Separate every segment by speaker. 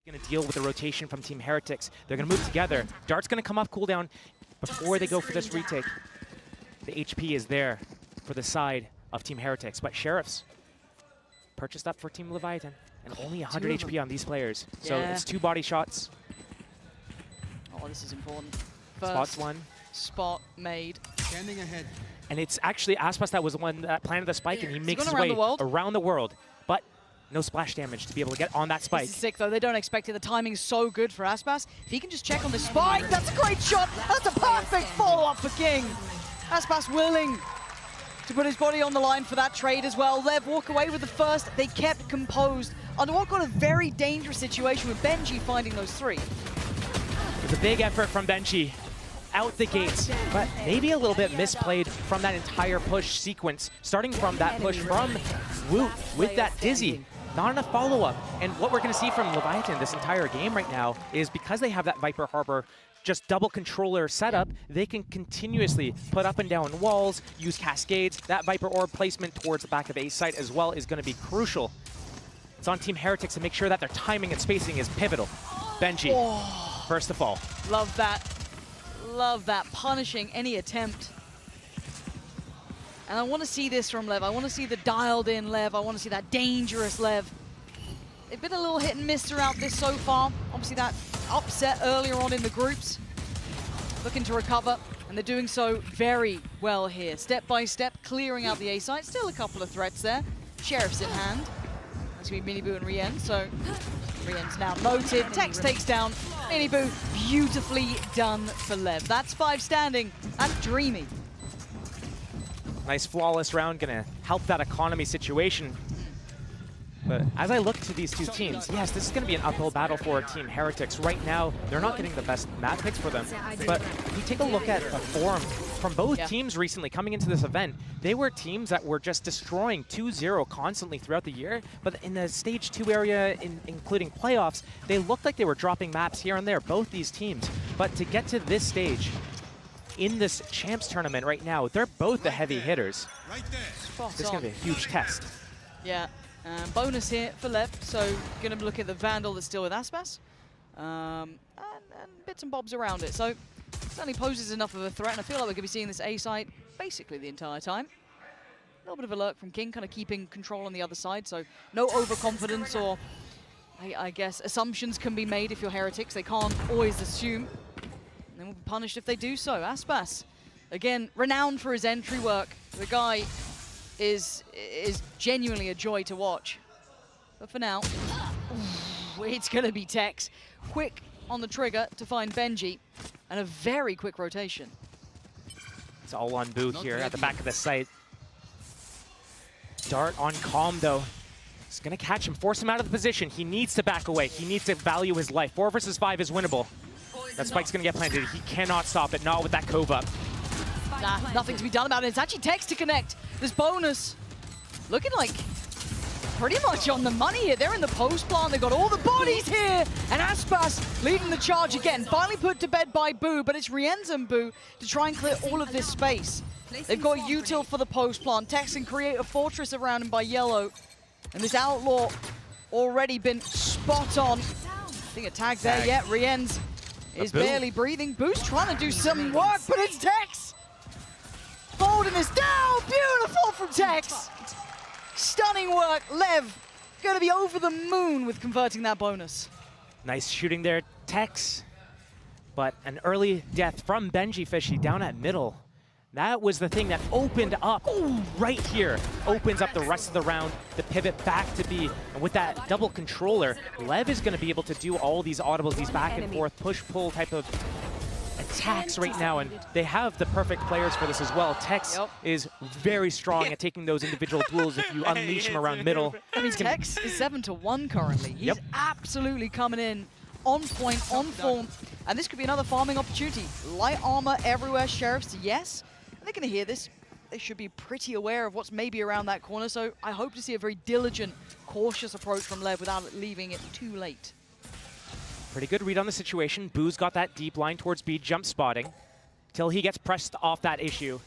Speaker 1: Going to deal with the rotation from Team Heretics. They're going to move together. Dart's going to come off cooldown before they go for this retake. The HP is there for the side of Team Heretics, but Sheriffs purchased up for Team Leviathan, and only 100 HP on these players. Yeah. So it's 2 body shots.
Speaker 2: Oh, this is important.
Speaker 1: Spots one.
Speaker 2: Spot made.
Speaker 3: Standing ahead.
Speaker 1: And it's actually Aspas that was the one that planted the spike, and he makes his way around the world. But no splash damage to be able to get on that spike.
Speaker 2: This is sick, though. They don't expect it. The timing is so good for Aspas. If he can just check on the spike, that's a great shot. That's a perfect follow-up for King. Aspas willing to put his body on the line for that trade as well. LEV walk away with the first. They kept composed under what got a very dangerous situation with Benji finding those 3.
Speaker 1: It's a big effort from Benji out the gates, but maybe a little bit misplayed from that entire push sequence, starting from that push from Woot with that Dizzy. Not enough follow-up. And what we're going to see from Leviathan this entire game right now is because they have that Viper Harbor just double controller setup, they can continuously put up and down walls, use cascades. That Viper Orb placement towards the back of A site as well is going to be crucial. It's on Team Heretics to make sure that their timing and spacing is pivotal. Benji, first to fall.
Speaker 2: Love that. Love that. Punishing any attempt. And I want to see this from LEV. I want to see the dialed-in LEV. I want to see that dangerous LEV. They've been a little hit and miss throughout this so far. Obviously that upset earlier on in the groups. Looking to recover, and they're doing so very well here. Step by step, clearing out the A site. Still a couple of threats there. Sheriff's in hand. That's going to be Miniboo and Rien, so Rien's now noted. Tex takes down Miniboo. Beautifully done for LEV. That's 5 standing. That's dreamy.
Speaker 1: Nice flawless round, gonna help that economy situation. But as I look to these two teams, yes, this is gonna be an uphill battle for Team Heretics. Right now, they're not getting the best map picks for them. But if you take a look at the form from both teams recently coming into this event, they were teams that were just destroying 2-0 constantly throughout the year. But in the stage 2 area, including playoffs, they looked like they were dropping maps here and there, both these teams. But to get to this stage, in this Champs tournament right now, they're both the heavy hitters. This is going to be a huge test.
Speaker 2: Yeah, bonus here for LEV, so going to look at the Vandal that's still with Aspas. And bits and bobs around it, so certainly poses enough of a threat, and I feel like we're going to be seeing this A site basically the entire time. A little bit of a lurk from King, kind of keeping control on the other side, so no overconfidence or, I guess, assumptions can be made if you're Heretics. They can't always assume. And then will be punished if they do so. Aspas, again, renowned for his entry work. The guy is genuinely a joy to watch. But for now, it's going to be Tex. Quick on the trigger to find Benji, and a very quick rotation.
Speaker 1: It's all on Boo here at the back of the site. Dart on Calm, though. It's going to catch him, force him out of the position. He needs to back away. He needs to value his life. 4 versus 5 is winnable. That spike's gonna get planted. He cannot stop it, not with that Cove up.
Speaker 2: Nah, nothing to be done about it. It's actually Tex to connect. This bonus looking like pretty much on the money here. They're in the post plant. They've got all the bodies here. And Aspas leading the charge again. Finally put to bed by Boo, but it's Rien's and Boo to try and clear all of this space. They've got util for the post plant. Tex can create a fortress around him by Yellow. And this Outlaw already been spot on. I think a tag there. Yeah, Rien's is barely breathing. Boo's trying to do some work, but it's Tex! Holding this down! Beautiful from Tex! Stunning work. LEV gonna be over the moon with converting that bonus.
Speaker 1: Nice shooting there, Tex. But an early death from Benji Fishy down at middle. That was the thing that opened up right here. Opens up the rest of the round, the pivot back to B. And with that double controller, LEV is going to be able to do all these audibles, these back and forth, push-pull type of attacks right now. And they have the perfect players for this as well. Tex is very strong at taking those individual duels if you unleash him around middle.
Speaker 2: I mean, Tex is 7-1 currently. He's absolutely coming in on point, on form. And this could be another farming opportunity. Light armor everywhere, Sheriffs, yes. They're going to hear this. They should be pretty aware of what's maybe around that corner, so I hope to see a very diligent, cautious approach from LEV without leaving it too late.
Speaker 1: Pretty good read on the situation. Boo's got that deep line towards B, jump spotting, till he gets pressed off that issue.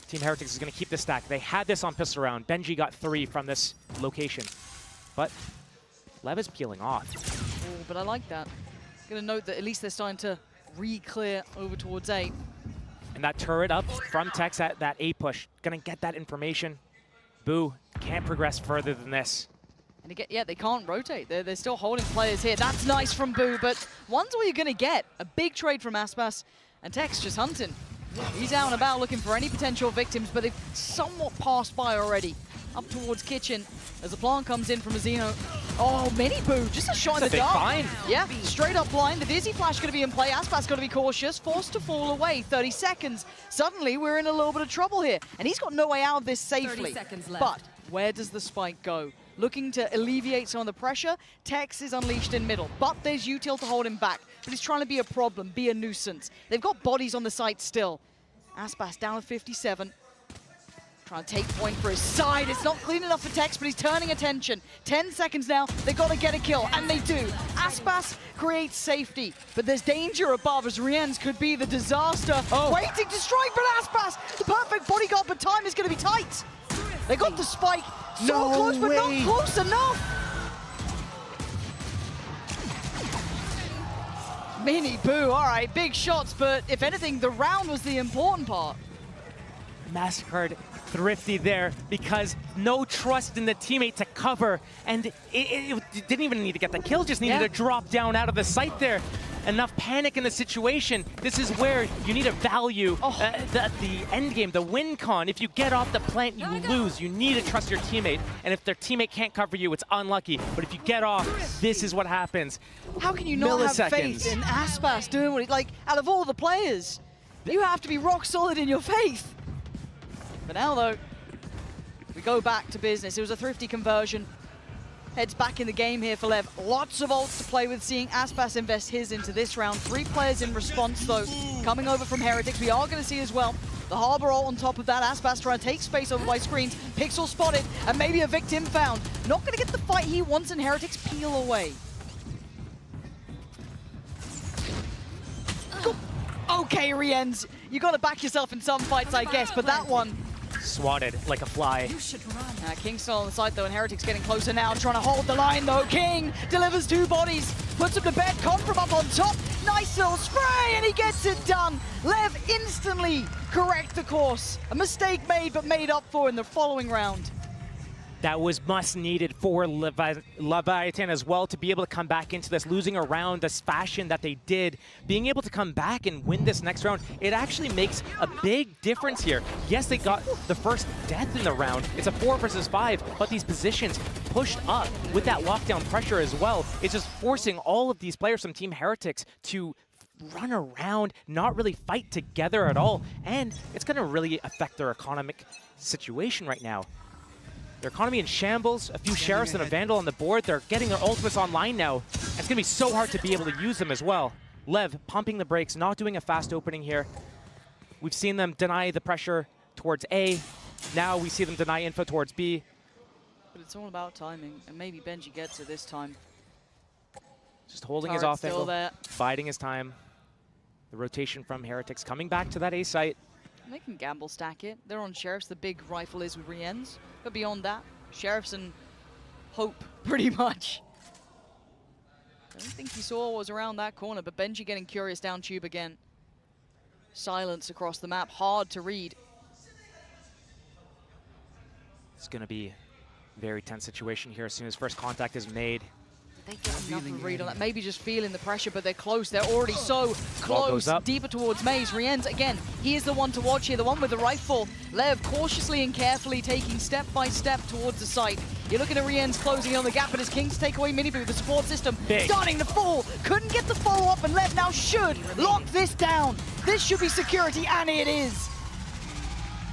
Speaker 1: Team Heretics is going to keep the stack. They had this on pistol round. Benji got 3 from this location, but LEV is peeling off.
Speaker 2: but I like that. Gonna note that at least they're starting to re-clear over towards A.
Speaker 1: And that turret up from Tex at that A push, gonna get that information. Boo can't progress further than this.
Speaker 2: And again, yeah, they can't rotate. They're still holding players here. That's nice from Boo, but one's all you're gonna get. A big trade from Aspas, and Tex just hunting. He's out and about looking for any potential victims, but they've somewhat passed by already. Up towards Kitchen as the plant comes in from Azino. Oh, mini Boo, just a shot in the dark.
Speaker 1: Fine.
Speaker 2: Yeah, straight up blind. The Dizzy Flash going to be in play. Aspas got to be cautious, forced to fall away. 30 seconds. Suddenly, we're in a little bit of trouble here. And he's got no way out of this safely.
Speaker 3: 30 seconds left.
Speaker 2: But where does the spike go? Looking to alleviate some of the pressure. Tex is unleashed in middle, but there's util to hold him back. But he's trying to be a problem, be a nuisance. They've got bodies on the site still. Aspas down at 57. Trying to take point for his side. It's not clean enough for Tex, but he's turning attention. 10 seconds now. They've got to get a kill, and they do. Aspas creates safety, but there's danger above as Rienz could be the disaster. Waiting to strike, but Aspas, the perfect bodyguard, but time is going to be tight. They got the spike. So close, but not close enough. Mini Boo, all right, big shots, but if anything, the round was the important part.
Speaker 1: Massacred thrifty there because no trust in the teammate to cover, and it didn't even need to get the kill, just needed to drop down out of the sight there. Enough panic in the situation. This is where you need to value the end game, the win con. If you get off the plant, you lose. You need to trust your teammate, and if their teammate can't cover you, it's unlucky. But if you get off, this is what happens.
Speaker 2: How can you not have faith in Aspas doing what he, like, out of all the players? You have to be rock solid in your faith. But now, though, we go back to business. It was a thrifty conversion. Heads back in the game here for LEV. Lots of ults to play with, seeing Aspas invest his into this round. 3 players in response, though, coming over from Heretics. We are going to see as well the Harbor ult on top of that. Aspas trying to take space over by screens. Pixel spotted, and maybe a victim found. Not going to get the fight he wants, and Heretics peel away. Okay, Rienz, you got to back yourself in some fights, I guess, but that one...
Speaker 1: Swatted like a fly.
Speaker 2: King's still on the side, though, and Heretics getting closer now, trying to hold the line, though. King delivers 2 bodies, puts him to bed. Con from up on top. Nice little spray, and he gets it done. LEV instantly correct the course. A mistake made, but made up for in the following round.
Speaker 1: That was must needed for Leviathan as well, to be able to come back into this, losing around this fashion that they did. Being able to come back and win this next round, it actually makes a big difference here. Yes, they got the first death in the round. It's a 4 versus 5, but these positions pushed up with that lockdown pressure as well. It's just forcing all of these players from Team Heretics to run around, not really fight together at all, and it's going to really affect their economic situation right now. Their economy in shambles, a few Sheriffs and a Vandal on the board. They're getting their ultimates online now. It's going to be so hard to be able to use them as well. LEV pumping the brakes, not doing a fast opening here. We've seen them deny the pressure towards A. Now we see them deny info towards B.
Speaker 2: But it's all about timing, and maybe Benji gets it this time.
Speaker 1: Just holding
Speaker 2: Turret's
Speaker 1: his off
Speaker 2: still
Speaker 1: angle,
Speaker 2: there.
Speaker 1: biding his time. The rotation from Heretics coming back to that A site.
Speaker 2: They can gamble stack it. They're on Sheriffs. The big rifle is with Rienz. But beyond that, Sheriffs and hope, pretty much. I don't think he saw what was around that corner, but Benji getting curious down tube again. Silence across the map, hard to read.
Speaker 1: It's going to be a very tense situation here as soon as first contact is made.
Speaker 2: They get enough of a read on that. Maybe just feeling the pressure, but they're close. They're already so close. Deeper towards Maze. Rienz, again, he is the one to watch here, the one with the rifle. LEV cautiously and carefully taking step by step towards the site. You're looking at Rienz closing in on the gap, but his Kings take away Miniboo. The support system starting to fall. Couldn't get the follow-up, and LEV now should lock this down. This should be security, and it is.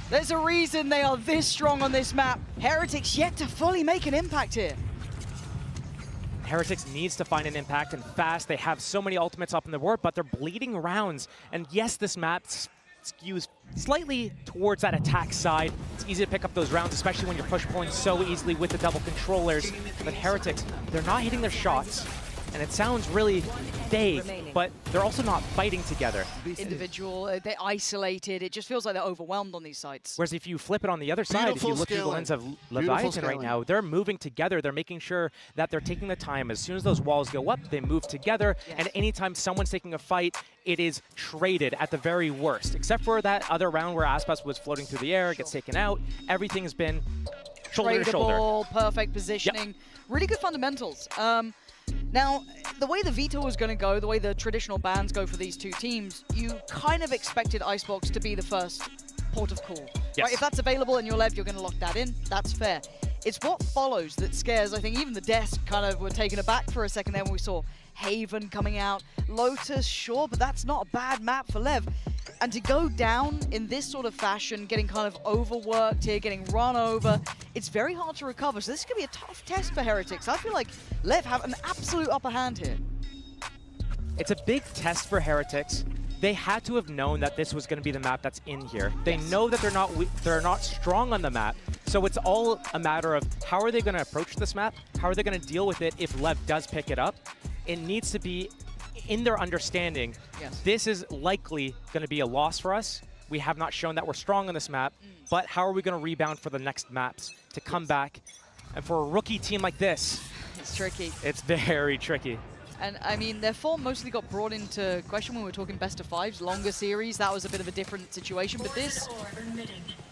Speaker 2: There's a reason they are this strong on this map. Heretics yet to fully make an impact here.
Speaker 1: Heretics needs to find an impact, and fast. They have so many ultimates up on the board, but they're bleeding rounds. And yes, this map skews slightly towards that attack side. It's easy to pick up those rounds, especially when you're push pulling so easily with the double controllers. But Heretics, they're not hitting their shots. and it sounds really vague, but they're also not fighting together.
Speaker 2: Individual, they're isolated. It just feels like they're overwhelmed on these sites.
Speaker 1: Whereas if you flip it on the other side, if you look through the lens of Leviathan right now, they're moving together. They're making sure that they're taking the time. As soon as those walls go up, they move together. Yes. And anytime someone's taking a fight, it is traded at the very worst. Except for that other round where Aspas was floating through the air, gets taken out. Everything's been shoulder to shoulder.
Speaker 2: Perfect positioning. Yep. Really good fundamentals. Now, the way the veto was going to go, the way the traditional bans go for these two teams, you kind of expected Icebox to be the first port of call.
Speaker 1: Yes.
Speaker 2: Right? If that's available and you're LEV, you're going to lock that in. That's fair. It's what follows that scares. I think even the desk kind of were taken aback for a second there when we saw Haven coming out. Lotus, sure, but that's not a bad map for LEV. And to go down in this sort of fashion, getting kind of overworked here, getting run over, it's very hard to recover. So this is going to be a tough test for Heretics. I feel like LEV have an absolute upper hand here.
Speaker 1: It's a big test for Heretics. They had to have known that this was going to be the map that's in here. They know that they're not strong on the map. So it's all a matter of how are they going to approach this map? How are they going to deal with it if LEV does pick it up? It needs to be in their understanding, yes, this is likely going to be a loss for us. We have not shown that we're strong on this map, but how are we going to rebound for the next maps to come back? And for a rookie team like this,
Speaker 2: it's tricky.
Speaker 1: It's very tricky.
Speaker 2: And I mean, their form mostly got brought into question when we were talking best of fives, longer series. That was a bit of a different situation, but this,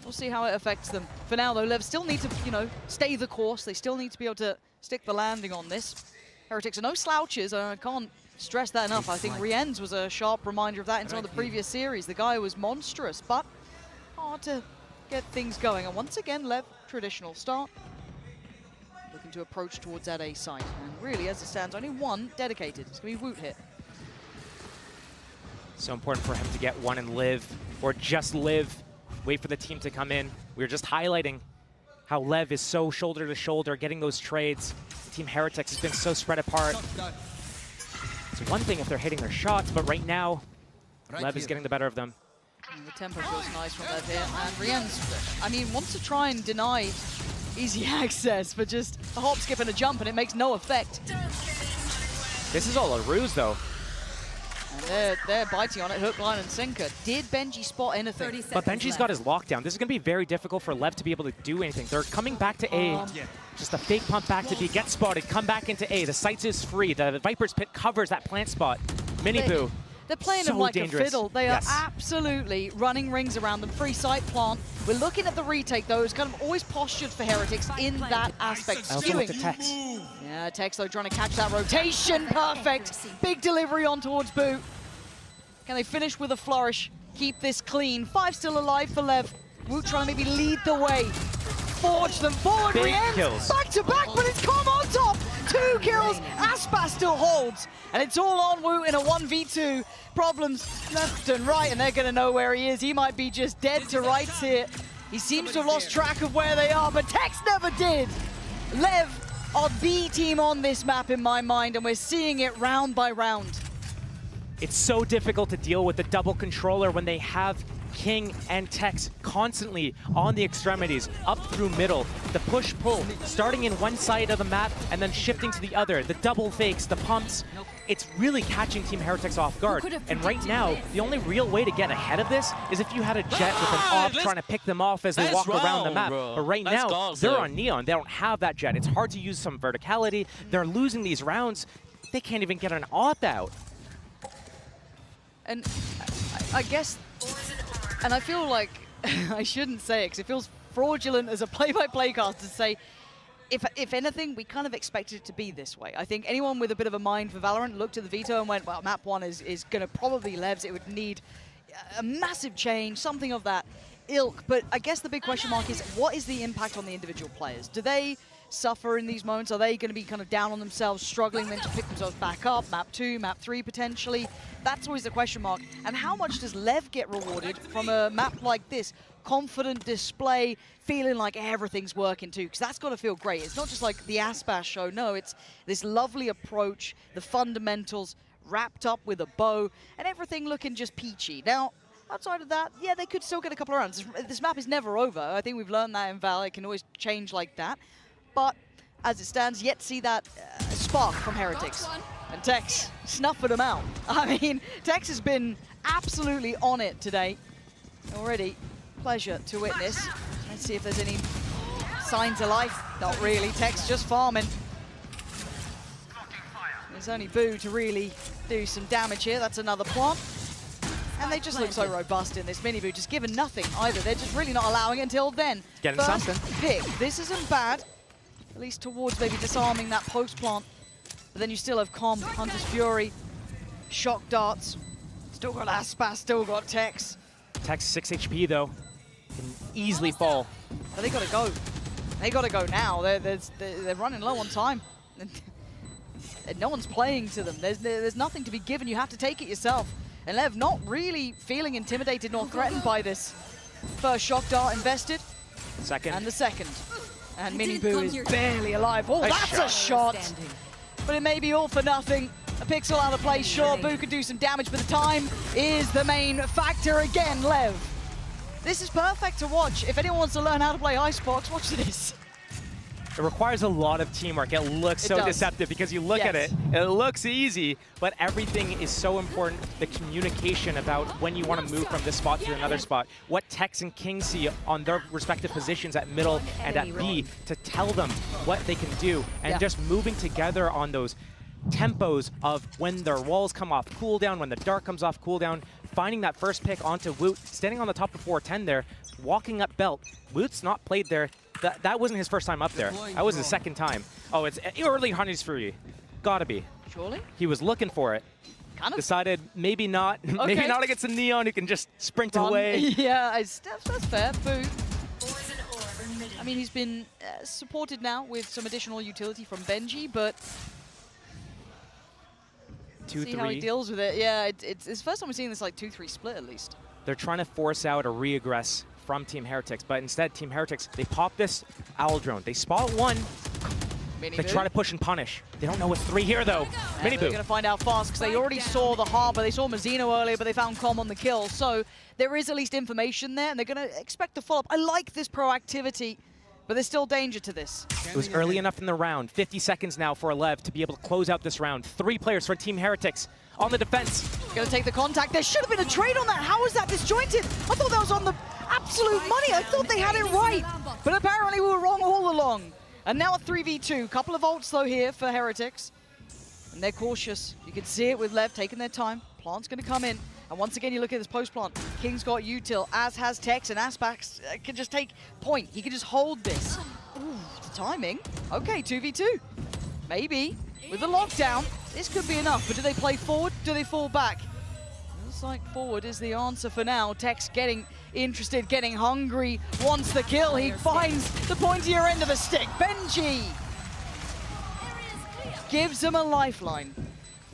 Speaker 2: we'll see how it affects them. For now, though, LEV still need to, you know, stay the course. They still need to be able to stick the landing on this. Heretics are no slouches. I can't stress that enough. I think Rien's was a sharp reminder of that in some of the previous series. The guy was monstrous, but hard to get things going. And once again, LEV, traditional start. Looking to approach towards that A site. And really, as it stands, only one dedicated. It's going to be Woot hit.
Speaker 1: So important for him to get one and live, or just live. Wait for the team to come in. We were just highlighting how LEV is so shoulder to shoulder, getting those trades. Team Heretics has been so spread apart. It's one thing if they're hitting their shots, but right now, LEV is getting the better of them.
Speaker 2: And the tempo feels nice from LEV here. And Rien's, I mean, wants to try and deny easy access, but just a hop, skip, and a jump, and it makes no effect.
Speaker 1: This is all a ruse, though.
Speaker 2: And they're biting on it, hook, line, and sinker. Did Benji spot anything?
Speaker 1: But Benji's got his lockdown. This is going to be very difficult for LEV to be able to do anything. They're coming back to A. Just a fake pump back to B. Get spotted. Come back into A. The site is free. The Viper's Pit covers that plant spot. Mini-Boo.
Speaker 2: They're playing them like a fiddle. They are absolutely running rings around them. Free site plant. We're looking at the retake, though. It's kind of always postured for Heretics in that aspect.
Speaker 1: Skewing. Tex.
Speaker 2: Yeah, Tex, though, trying to catch that rotation. Perfect. Big delivery on towards Boo. Can they finish with a flourish? Keep this clean. 5 still alive for LEV. Woot trying to maybe lead the way. Forge them forward.
Speaker 1: Big kills.
Speaker 2: Back to back, but it's Calm on top. 2 kills. Aspas still holds. And it's all on Woot in a 1v2. Problems left and right, and they're going to know where he is. He might be just dead to rights here. He seems to have lost track of where they are, but Tex never did. LEV are B team on this map in my mind, and we're seeing it round by round.
Speaker 1: It's so difficult to deal with the double controller when they have King and Tex constantly on the extremities, up through middle. The push-pull, starting in one side of the map and then shifting to the other. The double fakes, the pumps. It's really catching Team Heretics off guard. And right now, the only real way to get ahead of this is if you had a Jet with an AWP trying to pick them off as they walk around the map. But right now, they're on Neon. They don't have that Jet. It's hard to use some verticality. They're losing these rounds. They can't even get an AWP out. And
Speaker 2: I guess, and I feel like I shouldn't say it because it feels fraudulent as a play-by-play caster to say, if anything, we kind of expected it to be this way. I think anyone with a bit of a mind for Valorant looked at the veto and went, well, map 1 is going to probably LEVs. It would need a massive change, something of that ilk. But I guess the big question mark is, what is the impact on the individual players? Do they suffer in these moments? Are they going to be kind of down on themselves, struggling then to pick themselves back up? Map 2, map 3 potentially? That's always the question mark. And how much does LEV get rewarded from a map like this? Confident display, feeling like everything's working too, because that's got to feel great. It's not just like the Aspas show, no, it's this lovely approach, the fundamentals wrapped up with a bow, and everything looking just peachy. Now, outside of that, yeah, they could still get a couple of rounds. This map is never over. I think we've learned that in Val. It can always change like that. But as it stands, yet to see that spark from Heretics. And Tex snuffing them out. I mean, Tex has been absolutely on it today. Already, pleasure to witness. Let's see if there's any signs of life. Not really, Tex just farming. There's only Boo to really do some damage here. That's another plant. And they just look so robust in this mini Boo, just given nothing either. They're just really not allowing it until then.
Speaker 1: Getting
Speaker 2: First
Speaker 1: something.
Speaker 2: pick. This isn't bad, at least towards maybe disarming that post plant. But then you still have Com, Hunter's Fury, Shock Darts. Still got Aspas, still got Tex.
Speaker 1: Tex 6 HP though, can easily fall.
Speaker 2: But they gotta go. They gotta go now. They're running low on time. And no one's playing to them. There's nothing to be given. You have to take it yourself. And LEV not really feeling intimidated nor threatened by this. First Shock Dart invested.
Speaker 1: Second.
Speaker 2: And the second. And Mini Boo is barely alive. Oh, that's a shot. But it may be all for nothing. A pixel out of place, sure, Boo could do some damage, but the time is the main factor again, LEV. This is perfect to watch. If anyone wants to learn how to play Icebox, watch this.
Speaker 1: It requires a lot of teamwork. It looks so deceptive because you look at it, it looks easy, but everything is so important. The communication about when you want to move from this spot to another spot, what Tex and King see on their respective positions at middle and at B to tell them what they can do, and just moving together on those tempos of when their walls come off cooldown, when the dart comes off cooldown, finding that first pick onto Woot, standing on the top of 410 there, walking up belt. Woot's not played there. That wasn't his first time up there. That was his second time. Oh, it's early Hunter's Fury. Gotta be.
Speaker 2: Surely?
Speaker 1: He was looking for it.
Speaker 2: Kind of.
Speaker 1: Decided maybe not. Maybe not against the Neon who can just sprint away.
Speaker 2: Yeah, that's fair. Boo. I mean, he's been supported now with some additional utility from Benji, but
Speaker 1: 2-3.
Speaker 2: see how he deals with it. Yeah, it's the first time we're seeing this like 2-3 split at least.
Speaker 1: They're trying to force out a re-aggress from Team Heretics, but instead Team Heretics, they pop this owl drone. They spot one. They try to push and punish. They don't know what's 3 here though. Mini Boo.
Speaker 2: They're going to find out fast because they already saw the harbor. They saw Mazzino earlier, but they found Com on the kill. So there is at least information there, and they're going to expect to follow up. I like this proactivity, but there's still danger to this.
Speaker 1: It was early enough in the round. 50 seconds now for LEV to be able to close out this round. 3 players for Team Heretics on the defense.
Speaker 2: Going to take the contact. There should have been a trade on that. How is that disjointed? I thought that was on the absolute money. I thought they had it right, but apparently we were wrong all along. And now a 3v2. Couple of ults though here for Heretics. And they're cautious. You can see it with LEV taking their time. Plant's going to come in. And once again, you look at this post plant. King's got util, as has Tex, and Aspas can just take point. He can just hold this. Ooh, the timing. Okay, 2v2. Maybe. With the lockdown, this could be enough. But do they play forward? Do they fall back? Looks like forward is the answer for now. Tex getting interested, getting hungry, wants the kill. He finds the pointier end of the stick. Benji gives him a lifeline.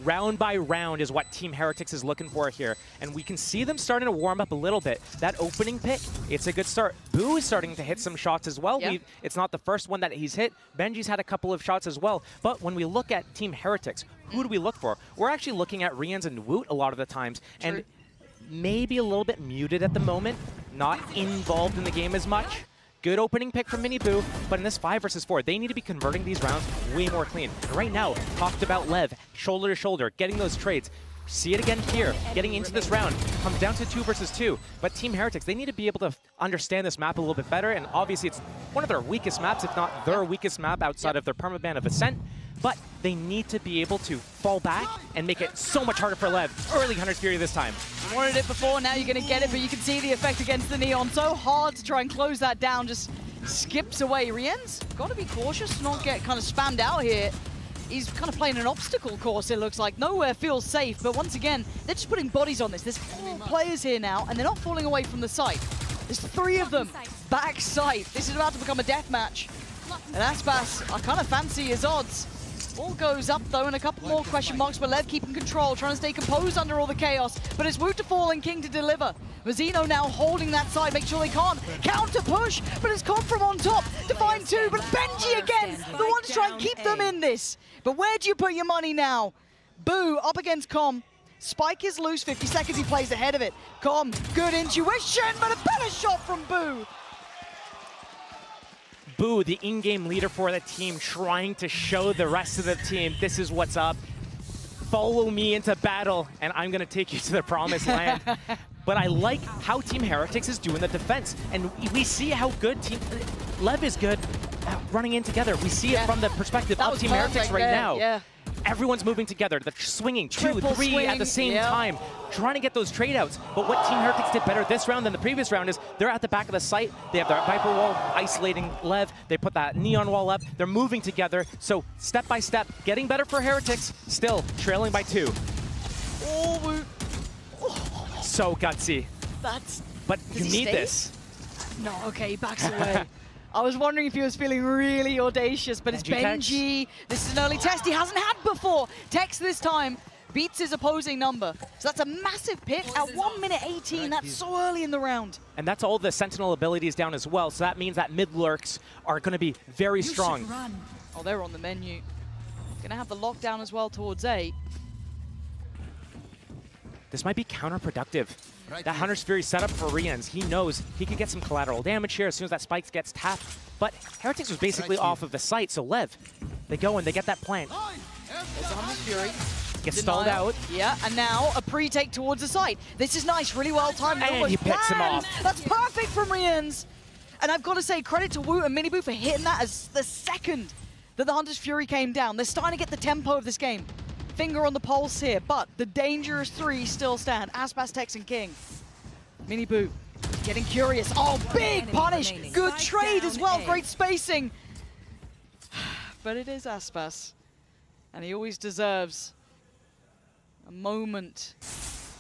Speaker 1: Round by round is what Team Heretics is looking for here. And we can see them starting to warm up a little bit. That opening pick, it's a good start. Boo is starting to hit some shots as well.
Speaker 2: Yeah.
Speaker 1: It's not the first one that he's hit. Benji's had a couple of shots as well. But when we look at Team Heretics, who do we look for? We're actually looking at Rians and Woot a lot of the times.
Speaker 2: True.
Speaker 1: And maybe a little bit muted at the moment. Not involved in the game as much. Good opening pick from Mini Boo, but in this 5 versus 4, they need to be converting these rounds way more clean. And right now, talked about LEV, shoulder to shoulder, getting those trades. See it again here, getting into this round. Comes down to 2 versus 2. But Team Heretics, they need to be able to understand this map a little bit better, and obviously it's one of their weakest maps, if not their weakest map outside of their permaban of Ascent. But they need to be able to fall back and make it so much harder for LEV. Early Hunter's Fury this time.
Speaker 2: You wanted it before, now you're going to get it, but you can see the effect against the Neon. So hard to try and close that down, just skips away. Rien's got to be cautious to not get kind of spammed out here. He's kind of playing an obstacle course, it looks like. Nowhere feels safe, but once again, they're just putting bodies on this. There's 4 players here now, and they're not falling away from the site. There's 3 of them. Back site. This is about to become a death match. And Aspas, I kind of fancy his odds. All goes up though, and a couple more question marks, but LEV keeping control, trying to stay composed under all the chaos. But it's Woot to fall and King to deliver. Mazzino now holding that side, make sure they can't counter push, but it's come from on top to find 2. But Benji again, the one to try and keep them in this. But where do you put your money now? Boo up against Com. Spike is loose, 50 seconds, he plays ahead of it. Com, good intuition, but a better shot from Boo.
Speaker 1: Boo, the in-game leader for the team, trying to show the rest of the team this is what's up. follow me into battle, and I'm going to take you to the promised land. But I like how Team Heretics is doing the defense. And we see how good Team LEV is good at running in together. We see it from the perspective of Team Heretics right now.
Speaker 2: Yeah.
Speaker 1: Everyone's moving together. They're swinging
Speaker 2: Triple
Speaker 1: 2, 3
Speaker 2: swing,
Speaker 1: at the same time, trying to get those trade outs. But what Team Heretics did better this round than the previous round is they're at the back of the site. They have their Viper wall isolating LEV. They put that neon wall up. They're moving together. So step by step, getting better for Heretics, still trailing by 2.
Speaker 2: Oh,
Speaker 1: So gutsy. But you need this.
Speaker 2: No, okay, he backs away. I was wondering if he was feeling really audacious, but it's Benji. This is an early test he hasn't had before. Tex this time beats his opposing number. So that's a massive pick at 1 minute 18. That's so early in the round.
Speaker 1: And that's all the Sentinel abilities down as well. So that means that mid lurks are going to be very strong.
Speaker 2: Oh, they're on the menu. Going to have the lockdown as well towards A.
Speaker 1: This might be counterproductive. That Hunter's Fury setup for Rians, he knows he could get some collateral damage here as soon as that spike gets tapped. But Heretics was basically off of the site, so LEV, they go and they get that plant.
Speaker 2: There's a Hunter's Fury.
Speaker 1: Gets stalled out.
Speaker 2: Yeah, and now a pre-take towards the site. This is nice, really well timed.
Speaker 1: And he picks him off.
Speaker 2: That's perfect from Rians. And I've got to say, credit to Wu and Miniboo for hitting that as the second that the Hunter's Fury came down. They're starting to get the tempo of this game. Finger on the pulse here, but the dangerous 3 still stand. Aspas, Tex, and King. Miniboo getting curious. Oh, big punish. Good trade as well. Great spacing. But it is Aspas. And he always deserves a moment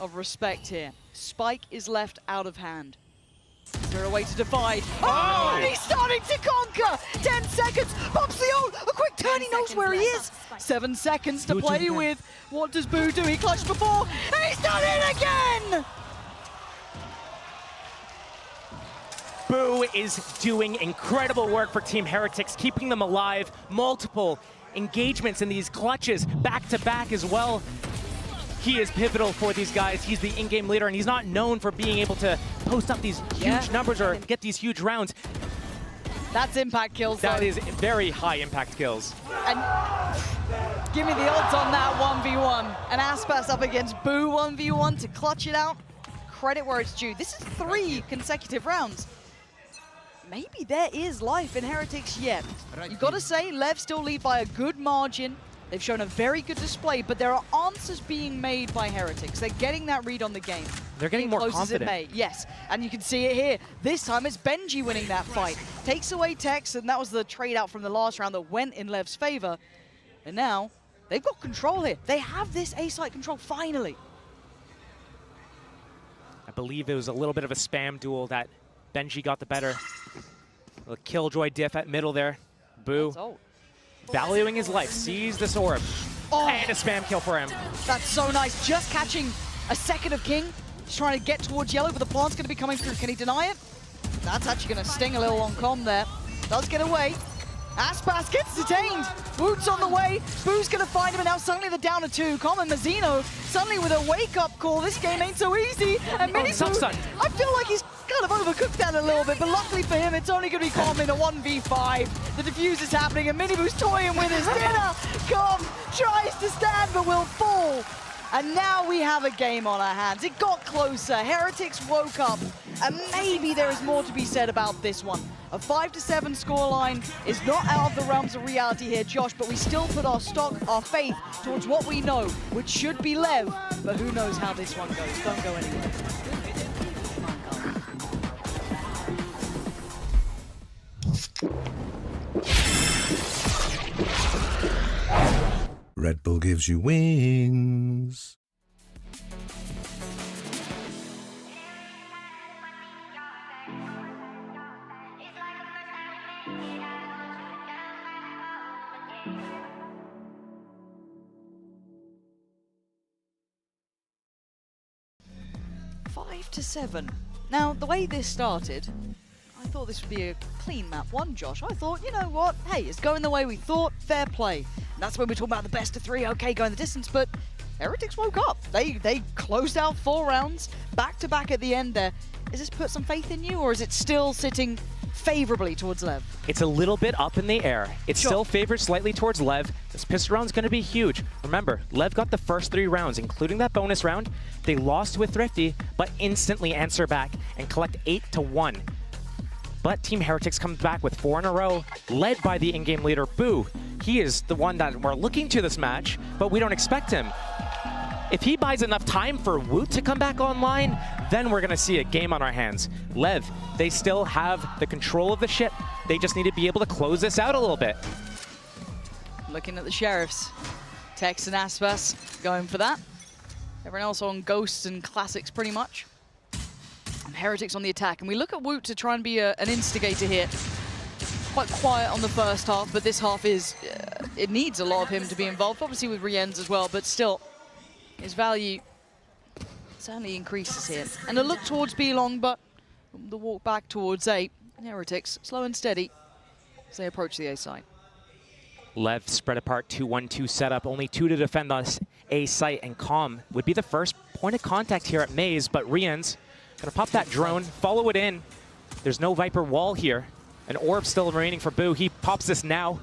Speaker 2: of respect here. Spike is left out of hand. Is there a way to divide? Oh, and he's starting to conquer! 10 seconds, pops the ult, a quick turn, he knows where he is. 7 seconds to play with. What does Boo do? He clutched before, and he's done it again!
Speaker 1: Boo is doing incredible work for Team Heretics, keeping them alive. Multiple engagements in these clutches, back to back as well. He is pivotal for these guys. He's the in-game leader, and he's not known for being able to post up these huge numbers or get these huge rounds.
Speaker 2: That's impact kills,
Speaker 1: That is very high impact kills.
Speaker 2: And give me the odds on that 1v1. And Aspas up against Boo 1v1 to clutch it out. Credit where it's due. This is 3 consecutive rounds. Maybe there is life in Heretics yet. You've got to say, LEV still lead by a good margin. They've shown a very good display, but there are answers being made by Heretics. They're getting that read on the game.
Speaker 1: They're getting more confident.
Speaker 2: As it may. Yes, and you can see it here. This time it's Benji winning that fight. Takes away Tex, and that was the trade out from the last round that went in LEV's favor. And now, they've got control here. They have this A-site control, finally.
Speaker 1: I believe it was a little bit of a spam duel that Benji got the better. A killjoy diff at middle there. Boo. Valuing his life, sees this orb. Oh, and a spam kill for him.
Speaker 2: That's so nice. Just catching a second of King. He's trying to get towards yellow, but the plant's going to be coming through. Can he deny it? That's actually going to sting a little on com there. Does get away. Aspas gets detained. Woot's on the way. Boo's going to find him, and now suddenly they're down to 2. Com and Mazzino suddenly with a wake-up call. This game ain't so easy. And Miniboo, I feel like he's kind of overcooked that a little bit, but luckily for him, it's only going to be Com in a 1v5. The defuse is happening, and Miniboo's toying with his dinner. Com tries to stand, but will fall. And now we have a game on our hands. It got closer. Heretics woke up, and maybe there is more to be said about this one. A 5-7 scoreline is not out of the realms of reality here, Josh, but we still put our stock, our faith towards what we know, which should be LEV, but who knows how this one goes. Don't go anywhere.
Speaker 3: Red Bull gives you wings.
Speaker 2: Five to 7. Now, the way this started, I thought this would be a clean map 1, Josh. I thought, you know what? Hey, it's going the way we thought. Fair play. And that's when we're talking about the best of 3. Okay, going the distance, but Heretics woke up. They closed out 4 rounds, back to back at the end there. Does this put some faith in you, or is it still sitting favorably towards LEV.
Speaker 1: It's a little bit up in the air. It's
Speaker 2: Sure.
Speaker 1: still favored slightly towards LEV. This pistol round's going to be huge. Remember, LEV got the first 3 rounds, including that bonus round. They lost with Thrifty, but instantly answer back and collect 8-1. But Team Heretics comes back with 4 in a row, led by the in-game leader, Boo. He is the one that we're looking to this match, but we don't expect him. If he buys enough time for Woot to come back online, then we're going to see a game on our hands. LEV, they still have the control of the ship. They just need to be able to close this out a little bit.
Speaker 2: Looking at the Sheriffs. Tex and Aspas going for that. Everyone else on Ghosts and Classics pretty much. And Heretics on the attack. And we look at Woot to try and be an instigator here. Quite quiet on the first half, but this half is, it needs a lot of him to be involved. Obviously with Rienz as well, but still. His value certainly increases here. And a look towards B-Long, but the walk back towards A. Heretics, slow and steady as they approach the A side.
Speaker 1: LEV spread apart, 2-1-2 setup, only 2 to defend us. A site and Calm would be the first point of contact here at Maze, but Rienz gonna pop that drone, follow it in. There's no Viper wall here. An orb still remaining for Boo. He pops this now.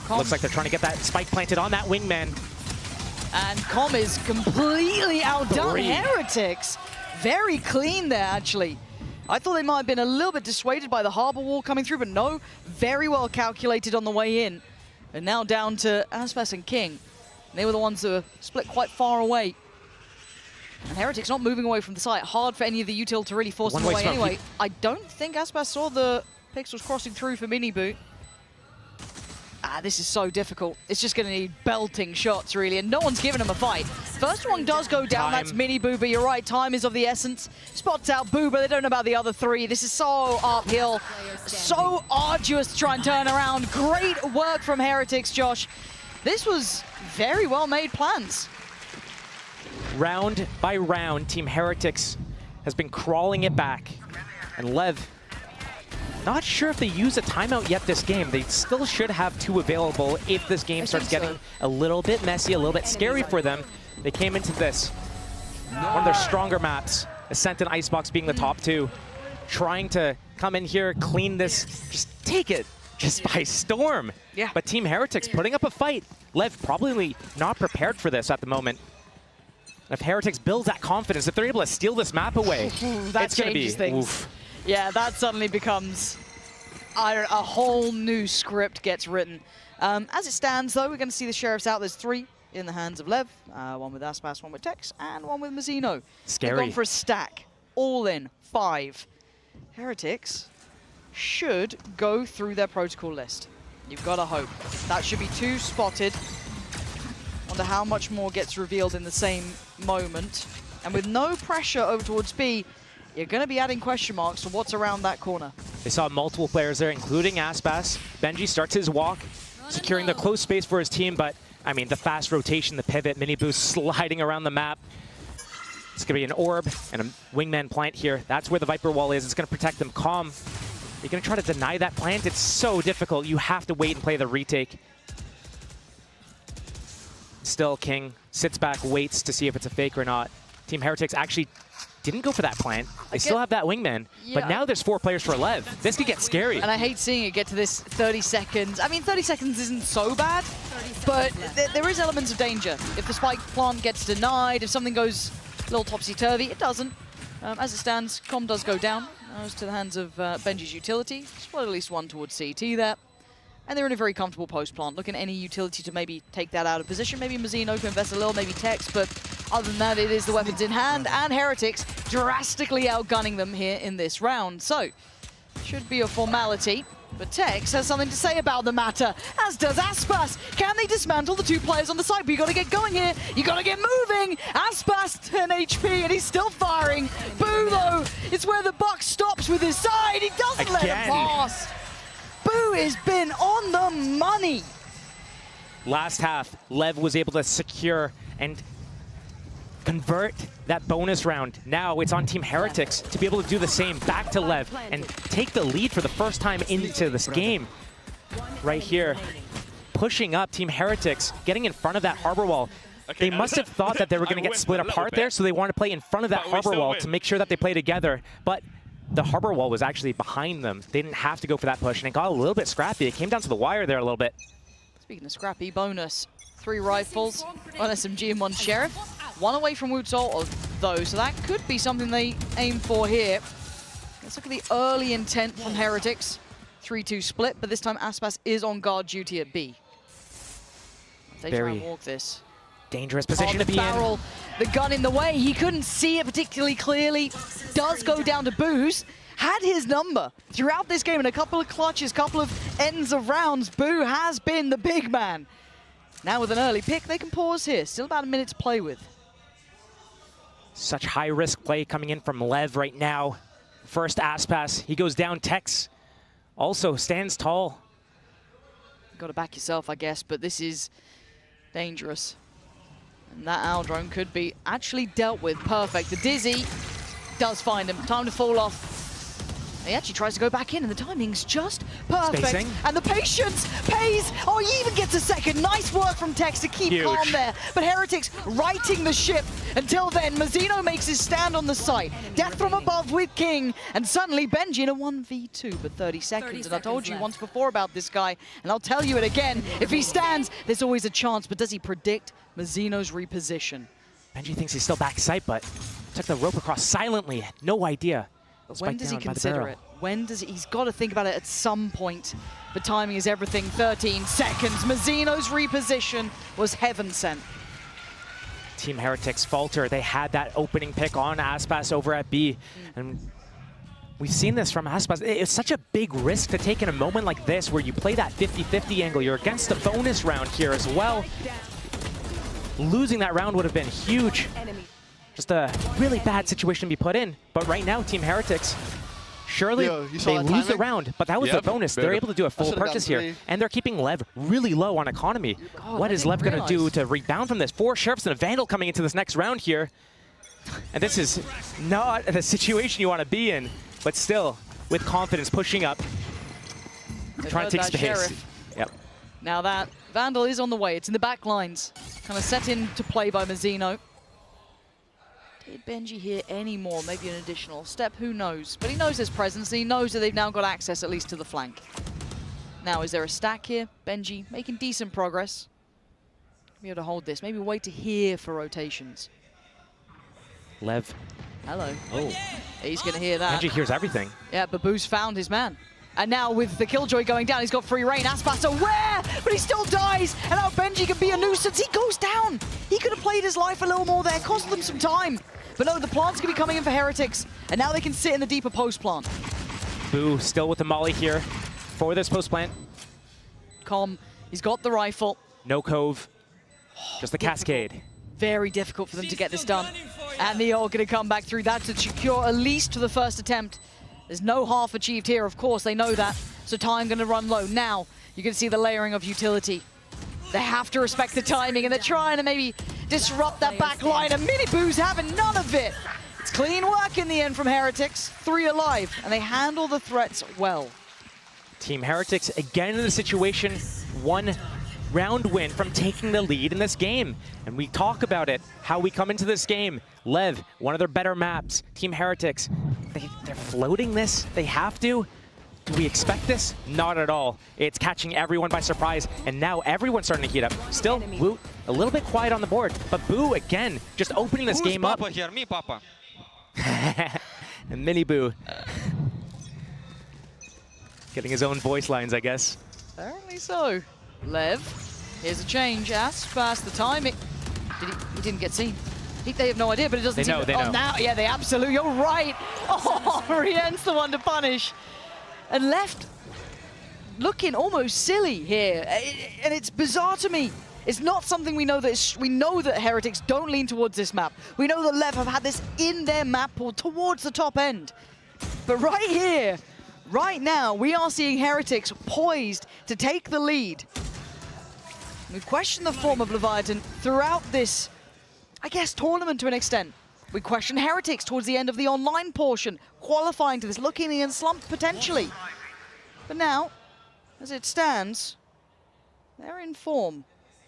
Speaker 1: Looks like they're trying to get that spike planted on that wingman.
Speaker 2: And Com is completely outdone.
Speaker 1: 3.
Speaker 2: Heretics, very clean there, actually. I thought they might have been a little bit dissuaded by the harbor wall coming through, but no, very well calculated on the way in. And now down to Aspas and King. They were the ones that were split quite far away. And Heretics not moving away from the site. Hard for any of the util to really force them away anyway. I don't think Aspas saw the pixels crossing through for Mini Boot. This is so difficult. It's just going to need belting shots, really, and no one's giving him a fight. First one does go down, that's Mini Boo, but you're right, time is of the essence. Spots out Boo, but they don't know about the other 3. This is so uphill, so arduous to try and turn around. Great work from Heretics, Josh. This was very well-made plans.
Speaker 1: Round by round, Team Heretics has been crawling it back, and LEV, not sure if they use a timeout yet this game. They still should have 2 available if this game starts getting a little bit messy, a little bit scary for them. They came into this, one of their stronger maps, Ascent and Icebox being the top 2, trying to come in here, clean this, just take it just by storm.
Speaker 2: Yeah.
Speaker 1: But Team Heretics putting up a fight. LEV probably not prepared for this at the moment. If Heretics builds that confidence, if they're able to steal this map away,
Speaker 2: that
Speaker 1: it's going to be
Speaker 2: things.
Speaker 1: Oof.
Speaker 2: Yeah, that suddenly becomes a whole new script gets written. As it stands, though, we're going to see the Sheriffs out. There's 3 in the hands of LEV, one with Aspas, one with Tex, and one with Mazzino.
Speaker 1: Scary.
Speaker 2: They've gone for a stack, all in, 5. Heretics should go through their protocol list. You've got to hope. That should be 2 spotted. Wonder how much more gets revealed in the same moment. And with no pressure over towards B, you're going to be adding question marks to what's around that corner.
Speaker 1: They saw multiple players there, including Aspas. Benji starts his walk, securing the close space for his team, but, I mean, the fast rotation, the pivot, mini boost sliding around the map. It's going to be an orb and a wingman plant here. That's where the Viper wall is. It's going to protect them. Calm, you're going to try to deny that plant? It's so difficult. You have to wait and play the retake. Still, King sits back, waits to see if it's a fake or not. Team Heretics actually didn't go for that plant. They still have that wingman, but now there's 4 players for LEV. This could get scary.
Speaker 2: And I hate seeing it get to this 30 seconds. I mean, 30 seconds isn't so bad, but there is elements of danger. If the spike plant gets denied, if something goes a little topsy-turvy, it doesn't. As it stands, Com does go down. Goes to the hands of Benji's utility. Split at least 1 towards CT there. And they're in a very comfortable post plant. Looking at any utility to maybe take that out of position. Maybe Mazzino to invest a little, maybe Tex, but other than that, it is the weapons in hand, and Heretics drastically outgunning them here in this round. So, should be a formality, but Tex has something to say about the matter, as does Aspas. Can they dismantle the 2 players on the side? But you gotta get going here. You gotta get moving. Aspas 10 HP, and he's still firing. Boo, though, it's where the buck stops with his side. He doesn't let him pass. Boo has been on the money.
Speaker 1: Last half, LEV was able to secure and convert that bonus round. Now it's on Team Heretics to be able to do the same back to LEV and take the lead for the first time into this game. Right here, pushing up Team Heretics, getting in front of that harbor wall. They must have thought that they were going to get split apart there, so they want to play in front of that harbor wall to make sure that they play together. But the harbor wall was actually behind them. They didn't have to go for that push, and it got a little bit scrappy. It came down to the wire there a little bit.
Speaker 2: Speaking of scrappy, bonus. 3 rifles, 1 SMG and 1 Sheriff. 1 away from Wood Salt, though, so that could be something they aim for here. Let's look at the early intent from Heretics. 3-2 split, but this time Aspas is on guard duty at B. If they try and walk this.
Speaker 1: Dangerous position to be
Speaker 2: barrel, the gun in the way. He couldn't see it particularly clearly. Does go down to Boo's. Had his number throughout this game in a couple of clutches, couple of ends of rounds. Boo has been the big man. Now with an early pick, they can pause here. Still about a minute to play with.
Speaker 1: Such high-risk play coming in from LEV right now. First Aspas, he goes down. Tex also stands tall.
Speaker 2: Got to back yourself, I guess, but this is dangerous. And that owl drone could be actually dealt with. Perfect. The Dizzy does find him. Time to fall off. He actually tries to go back in, and the timing's just perfect.
Speaker 1: Spacing.
Speaker 2: And the patience pays. Oh, he even gets a second. Nice work from Tex to keep calm there. But Heretics righting the ship. Until then, Mazzino makes his stand on the site. Death from above with King. And suddenly, Benji in a 1v2, but 30 seconds. And I told you once before about this guy, and I'll tell you it again. If he stands, there's always a chance. But does he predict Mazzino's reposition?
Speaker 1: Benji thinks he's still back sight, but took the rope across silently. No idea.
Speaker 2: When does he consider it? When does he's got to think about it at some point. But timing is everything. 13 seconds. Mazzino's reposition was heaven sent.
Speaker 1: Team Heretics falter. They had that opening pick on Aspas over at B. And we've seen this from Aspas. It's such a big risk to take in a moment like this where you play that 50-50 angle. You're against the bonus round here as well. Losing that round would have been huge. Just a really bad situation to be put in. But right now, Team Heretics, surely they lose the round, but that was the bonus. They're able to do a full purchase here. And they're keeping LEV really low on economy. What is LEV going to do to rebound from this? 4 Sheriffs and a Vandal coming into this next round here. And this is not the situation you want to be in, but still, with confidence, pushing up. Trying to take space. Yep.
Speaker 2: Now that Vandal is on the way. It's in the back lines. Kind of set into play by Mazzino. Did Benji hear any more? Maybe an additional step, who knows? But he knows his presence, and he knows that they've now got access at least to the flank. Now, is there a stack here? Benji making decent progress. Be able to hold this. Maybe wait to hear for rotations.
Speaker 1: LEV.
Speaker 2: Hello.
Speaker 1: Oh.
Speaker 2: He's going to hear that.
Speaker 1: Benji hears everything.
Speaker 2: Yeah, Babu's found his man. And now with the Killjoy going down, he's got free reign. Aspas aware, but he still dies. And now Benji can be a nuisance. He goes down. He could have played his life a little more there, cost them some time. But no, the plant's going to be coming in for Heretics. And now they can sit in the deeper post plant.
Speaker 1: Boo still with the molly here for this post plant.
Speaker 2: Com, he's got the rifle.
Speaker 1: No cove, just the cascade.
Speaker 2: Very difficult for them to get this done. And they are going to come back through that to secure at least to the first attempt. There's no half achieved here, of course, they know that. So time going to run low. Now, you can see the layering of utility. They have to respect the timing, and they're trying to maybe disrupt that back line, and Miniboo's having none of it. It's clean work in the end from Heretics. 3 alive, and they handle the threats well.
Speaker 1: Team Heretics again in the situation, 1 round win from taking the lead in this game. And we talk about it, how we come into this game. LEV, one of their better maps. Team Heretics, they're floating this. They have to. Do we expect this? Not at all. It's catching everyone by surprise, and now everyone's starting to heat up. Still, Woot a little bit quiet on the board, but Boo again, just opening this game up.
Speaker 4: Papa here? Me, Papa.
Speaker 1: And Mini Boo. Getting his own voice lines, I guess.
Speaker 2: Apparently so. LEV, here's a change. Aspas, the timing. He didn't get seen. They have no idea, but it doesn't seem...
Speaker 1: They know.
Speaker 2: Now, yeah, they absolutely... You're right. Oh, Rien's the one to punish. And left looking almost silly here. And it's bizarre to me. It's not something we know that... We know that Heretics don't lean towards this map. We know that LEV have had this in their map pool towards the top end. But right here, right now, we are seeing Heretics poised to take the lead. We've questioned the form of Leviathan throughout this, I guess, tournament to an extent. We questioned Heretics towards the end of the online portion, qualifying to this, looking in slump potentially. But now, as it stands, they're in form.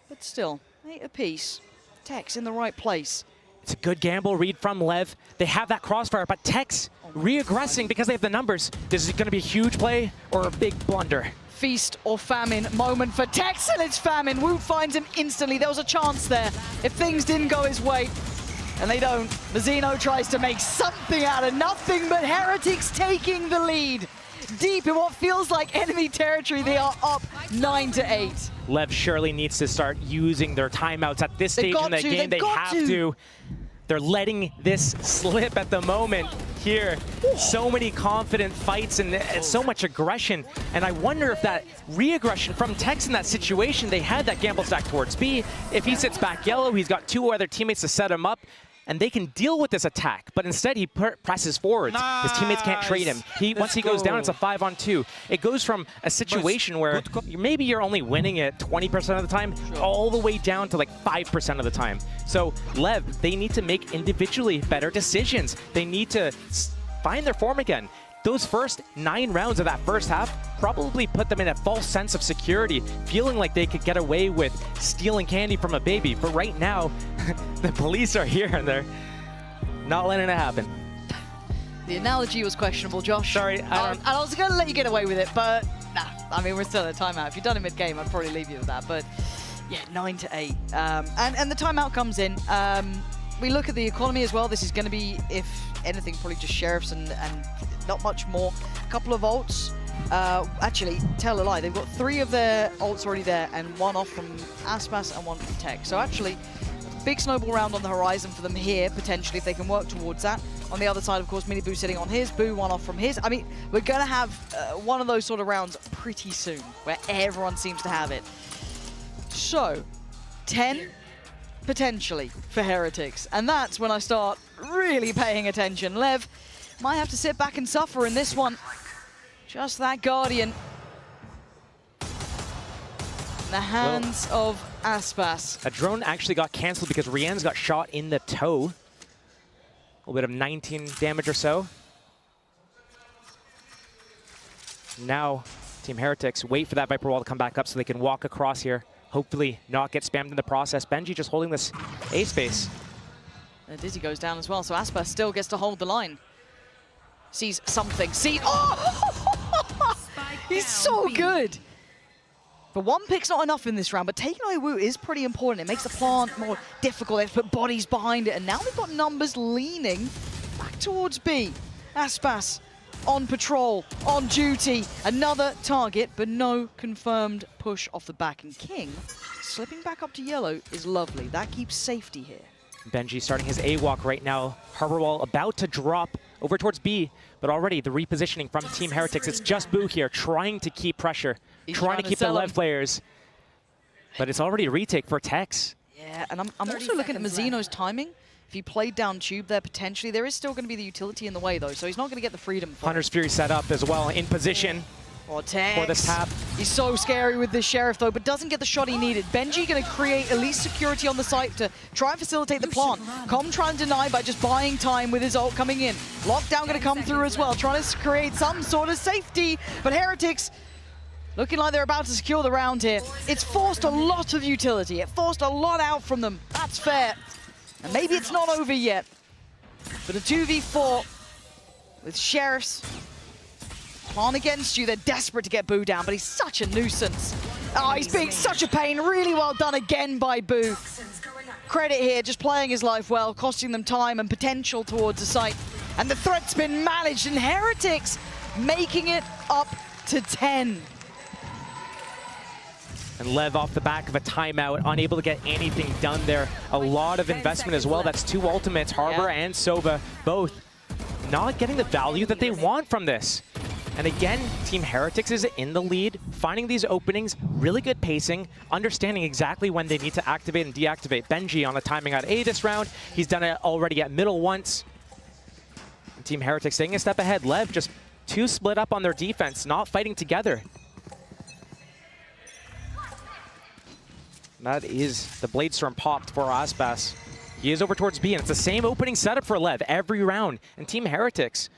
Speaker 2: But still, 8 apiece. Tex in the right place.
Speaker 1: It's a good gamble read from LEV. They have that crossfire, but Tex,
Speaker 2: Oh
Speaker 1: re-aggressing because they have the numbers. This is going to be a huge play or a big blunder.
Speaker 2: Feast or famine moment for Tex, and it's famine. Wu finds him instantly. There was a chance there if things didn't go his way, and they don't. Mazzino tries to make something out of nothing, but Heretics taking the lead. Deep in what feels like enemy territory, they are up 9-8.
Speaker 1: LEV surely needs to start using their timeouts at this stage in the game. They have to. They're letting this slip at the moment here. So many confident fights and so much aggression. And I wonder if that re-aggression from Tex in that situation, they had that gamble stack towards B. If he sits back yellow, he's got two other teammates to set him up, and they can deal with this attack. But instead, he presses forwards. His teammates can't trade him. Once he goes down, it's a 5-on-2. It goes from a situation where maybe you're only winning it 20% of the time, all the way down to like 5% of the time. So LEV, they need to make individually better decisions. They need to find their form again. Those first 9 rounds of that first half probably put them in a false sense of security, feeling like they could get away with stealing candy from a baby. But right now, the police are here and they're not letting it happen.
Speaker 2: The analogy was questionable, Josh.
Speaker 1: Sorry,
Speaker 2: I was going to let you get away with it, but nah. I mean, we're still at a timeout. If you'd done it mid-game, I'd probably leave you with that. But yeah, 9-8. And the timeout comes in. We look at the economy as well. This is going to be, if anything, probably just Sheriffs and not much more. A couple of ults. Actually, tell a lie. They've got 3 of their ults already there, and 1 off from Aspas and 1 from Tech. So actually, big snowball round on the horizon for them here, potentially, if they can work towards that. On the other side, of course, Mini Boo sitting on his, Boo 1 off from his. I mean, we're going to have one of those sort of rounds pretty soon, where everyone seems to have it. So, 10 potentially for Heretics. And that's when I start really paying attention. LEV might have to sit back and suffer in this one. Just that Guardian. In the hands of Aspas.
Speaker 1: A drone actually got cancelled because Rian's got shot in the toe. A little bit of 19 damage or so. Now, Team Heretics wait for that Viper Wall to come back up so they can walk across here. Hopefully not get spammed in the process. Benji just holding this A space.
Speaker 2: And Dizzy goes down as well, so Aspas still gets to hold the line. Sees something. Oh! He's so good! But one pick's not enough in this round, but taking away Wu is pretty important. It makes the plant more difficult. They have to put bodies behind it, and now they've got numbers leaning back towards B. Aspas on patrol, on duty. Another target, but no confirmed push off the back. And King, slipping back up to yellow, is lovely. That keeps safety here.
Speaker 1: Benji starting his A-walk right now. Harbor Wall about to drop over towards B, but already the repositioning from Team Heretics. It's just Boo here trying to keep pressure, trying to keep the LEV players. But it's already a retake for Tex.
Speaker 2: Yeah, and I'm also looking at Mazzino's timing. If he played down tube there, potentially, there is still going to be the utility in the way, though, so he's not going to get the freedom.
Speaker 1: Hunter's Fury set up as well, in position.
Speaker 2: Or Tex.
Speaker 1: For this tap.
Speaker 2: He's so scary with this Sheriff, though, but doesn't get the shot he needed. Benji going to create at least security on the site to try and facilitate the plant. Com trying to deny by just buying time with his ult coming in. Lockdown going to come through as well, trying to create some sort of safety. But Heretics looking like they're about to secure the round here. It's forced a lot of utility. It forced a lot out from them. That's fair. And maybe it's not over yet. But a 2v4 with Sheriffs. Plant against you, they're desperate to get Boo down, but he's such a nuisance. Oh, he's being such a pain. Really well done again by Boo. Credit here, just playing his life well, costing them time and potential towards the site. And the threat's been managed, and Heretics making it up to 10.
Speaker 1: And LEV off the back of a timeout, unable to get anything done there. A lot of investment as well. That's 2 ultimates, Harbor and Sova, both not getting the value that they want from this. And again, Team Heretics is in the lead, finding these openings, really good pacing, understanding exactly when they need to activate and deactivate. Benji on the timing at A this round. He's done it already at middle once. And Team Heretics staying a step ahead. LEV just 2 split up on their defense, not fighting together. That is the Blade Storm popped for Aspas. He is over towards B, and it's the same opening setup for LEV every round. And Team Heretics,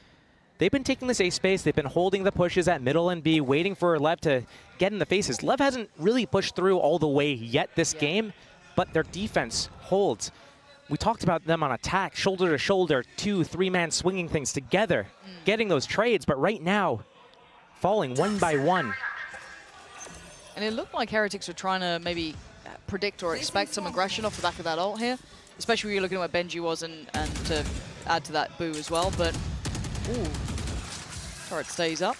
Speaker 1: they've been taking this A space. They've been holding the pushes at middle and B, waiting for LEV to get in the faces. LEV hasn't really pushed through all the way yet this game, but their defense holds. we talked about them on attack, shoulder to shoulder, 2-3-man swinging things together, getting those trades, but right now, falling one by one.
Speaker 2: And it looked like Heretics were trying to maybe predict or expect some aggression off the back of that ult here, especially when you're looking at where Benji was and to add to that Boo as well, but ooh, turret stays up.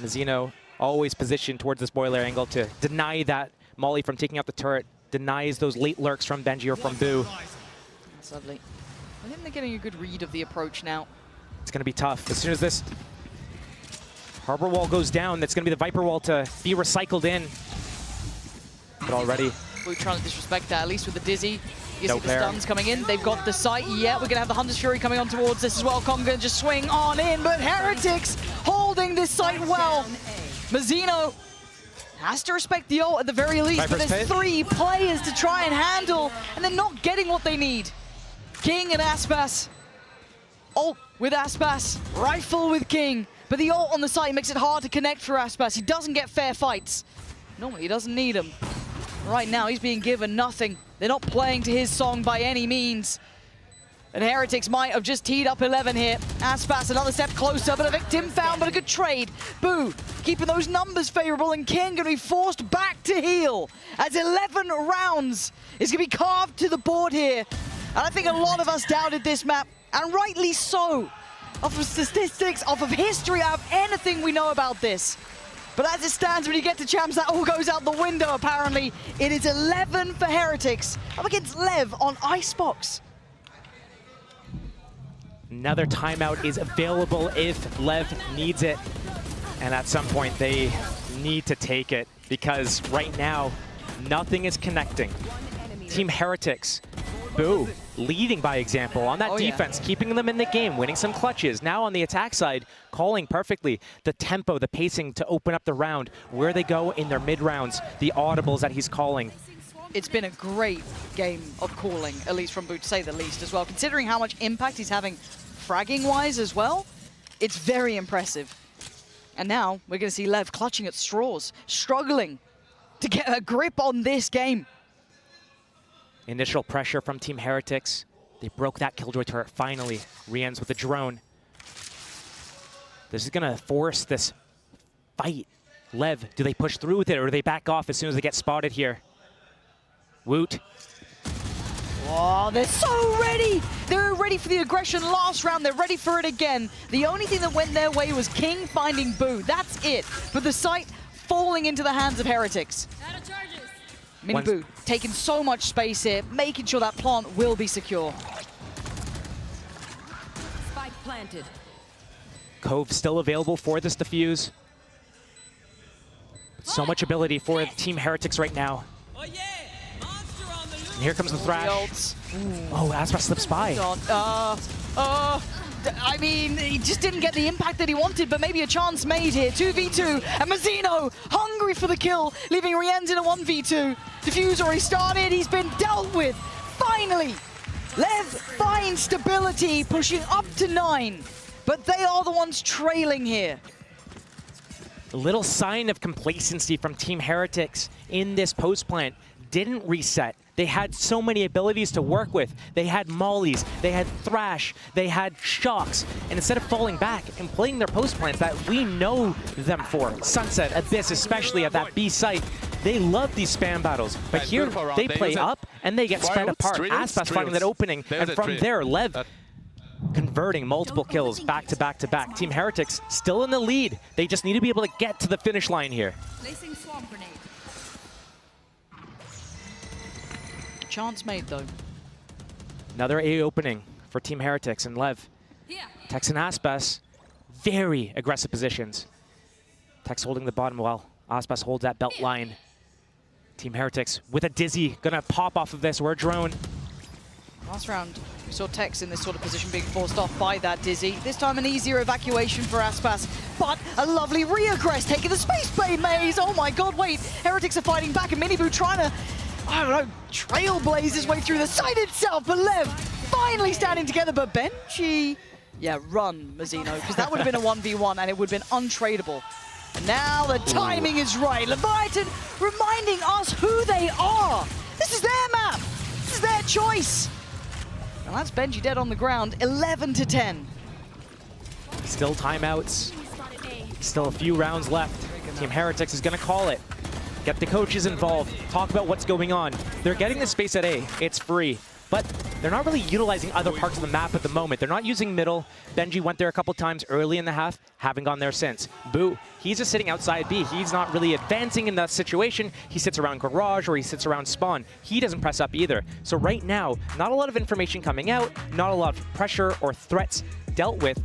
Speaker 1: Mizzino always positioned towards this boiler angle to deny that Molly from taking out the turret, denies those late lurks from Benji or from Boo.
Speaker 2: That's lovely. I think they're getting a good read of the approach now.
Speaker 1: It's going to be tough. As soon as this Harbor Wall goes down, that's going to be the Viper Wall to be recycled in. But already...
Speaker 2: We're trying to disrespect that, at least with the Dizzy. You
Speaker 1: No
Speaker 2: see the
Speaker 1: pair.
Speaker 2: stuns coming in. They've got the sight. Yeah, we're going to have the Hunter's Fury coming on towards this as well. Konga just swing on in, but Heretics holding this site well. Mizzino has to respect the ult at the very least, but there's 3 players to try and handle, and they're not getting what they need. King and Aspas. Ult with Aspas. Rifle with King. But the ult on the site makes it hard to connect for Aspas. He doesn't get fair fights. Normally he doesn't need them. Right now he's being given nothing. They're not playing to his song by any means. And Heretics might have just teed up 11 here. Aspas another step closer, but a victim found, but a good trade. Boo keeping those numbers favorable, and King going to be forced back to heal as 11 rounds is going to be carved to the board here. And I think a lot of us doubted this map, and rightly so. Off of statistics, off of history, out of anything we know about this. But as it stands, when you get to champs, that all goes out the window, apparently. It is 11 for Heretics, up against LEV on Icebox.
Speaker 1: Another timeout is available if LEV needs it. And at some point, they need to take it, because right now, nothing is connecting. Team Heretics, Boo, leading by example on that defense, keeping them in the game, winning some clutches. Now on the attack side, calling perfectly the tempo, the pacing to open up the round, where they go in their mid-rounds, the audibles that he's calling.
Speaker 2: It's been a great game of calling, at least from Boo, to say the least, as well. Considering how much impact he's having fragging-wise as well, it's very impressive. And now we're going to see LEV clutching at straws, struggling to get a grip on this game.
Speaker 1: Initial pressure from Team Heretics. They broke that Killjoy turret finally. Re-ends with the drone. This is going to force this fight. LEV, do they push through with it, or do they back off as soon as they get spotted here? Woot.
Speaker 2: Oh, they're so ready! They're ready for the aggression last round. They're ready for it again. The only thing that went their way was King finding Boo. That's it. But the site falling into the hands of Heretics. Mini Boo taking so much space here, making sure that plant will be secure.
Speaker 4: Spike planted.
Speaker 1: Cove still available for this defuse. So much ability for Team Heretics right now. And here comes the thrash. Oh, Aspas slips by.
Speaker 2: I mean, he just didn't get the impact that he wanted, but maybe a chance made here. 2v2, and Mizzino hungry for the kill, leaving Rienz in a 1v2. Diffuse already started, he's been dealt with. Finally, LEV finds stability, pushing up to 9, but they are the ones trailing here.
Speaker 1: A little sign of complacency from Team Heretics in this post plant. Didn't reset. They had so many abilities to work with. They had mollies, they had thrash, they had shocks. And instead of falling back and playing their post plants that we know them for, Sunset, Abyss, especially at that B site, they love these spam battles. But here they play up and they get spread apart. Aspas finding that opening, and from there, LEV converting multiple kills back to back to back. Team Heretics still in the lead. They just need to be able to get to the finish line here.
Speaker 4: Placing swamp grenade.
Speaker 2: Chance made, though.
Speaker 1: Another A opening for Team Heretics and LEV. Tex and Aspas, very aggressive positions. Tex holding the bottom well. Aspas holds that belt line. Team Heretics with a Dizzy, gonna pop off of this. We're a drone.
Speaker 2: Last round, we saw Tex in this sort of position being forced off by that Dizzy. This time an easier evacuation for Aspas, but a lovely reaggress taking the space bay maze. Oh my god, wait, Heretics are fighting back, and Miniboo trying to, I don't know, trailblaze his way through the site itself, but LEV finally standing together, but Benji, yeah, run, Mizzino, because that would have been a 1v1 and it would have been untradeable. And now the timing is right. Leviathan reminding us who they are. This is their map. This is their choice. And that's Benji dead on the ground, 11-10.
Speaker 1: Still timeouts. Still a few rounds left. Team Heretics is going to call it. Get the coaches involved. Talk about what's going on. They're getting the space at A. It's free. But they're not really utilizing other parts of the map at the moment. They're not using middle. Benji went there a couple times early in the half, haven't gone there since. Boo, he's just sitting outside B. He's not really advancing in that situation. He sits around garage or he sits around spawn. He doesn't press up either. So right now, not a lot of information coming out, not a lot of pressure or threats dealt with.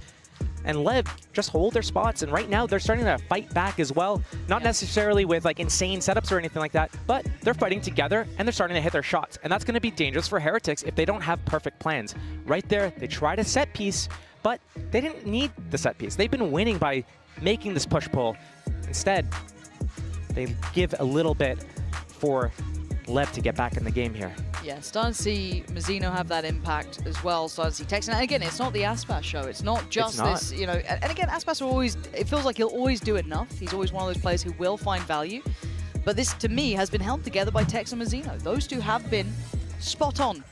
Speaker 1: And LEV just hold their spots, and right now they're starting to fight back as well. Not necessarily with like insane setups or anything like that, but they're fighting together and they're starting to hit their shots. And that's going to be dangerous for Heretics if they don't have perfect plans. Right there, they tried a set piece, but they didn't need the set piece. They've been winning by making this push-pull. Instead, they give a little bit for LEV to get back in the game here.
Speaker 2: Yeah, starting to see Mazzino have that impact as well. Starting to see Tex. And again, it's not the Aspas show. It's not just this, you know. And again, Aspas will always, it feels like he'll always do enough. He's always one of those players who will find value. But this, to me, has been held together by Tex and Mazzino. Those two have been spot on.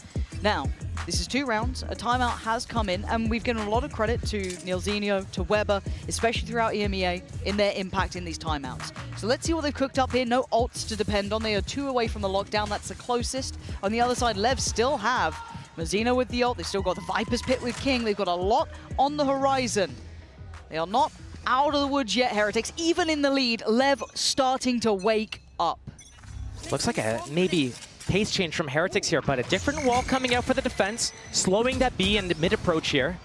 Speaker 2: Now, this is 2 rounds. A timeout has come in, and we've given a lot of credit to Neilzinho, to Weber, especially throughout EMEA, in their impact in these timeouts. So let's see what they've cooked up here. No ults to depend on. They are 2 away from the lockdown. That's the closest. On the other side, LEV still have Mazzino with the ult. They've still got the Viper's Pit with King. They've got a lot on the horizon. They are not out of the woods yet, Heretics. Even in the lead, LEV starting to wake up.
Speaker 1: Looks like a maybe pace change from Heretics here, but a different wall coming out for the defense, slowing that B and mid-approach here.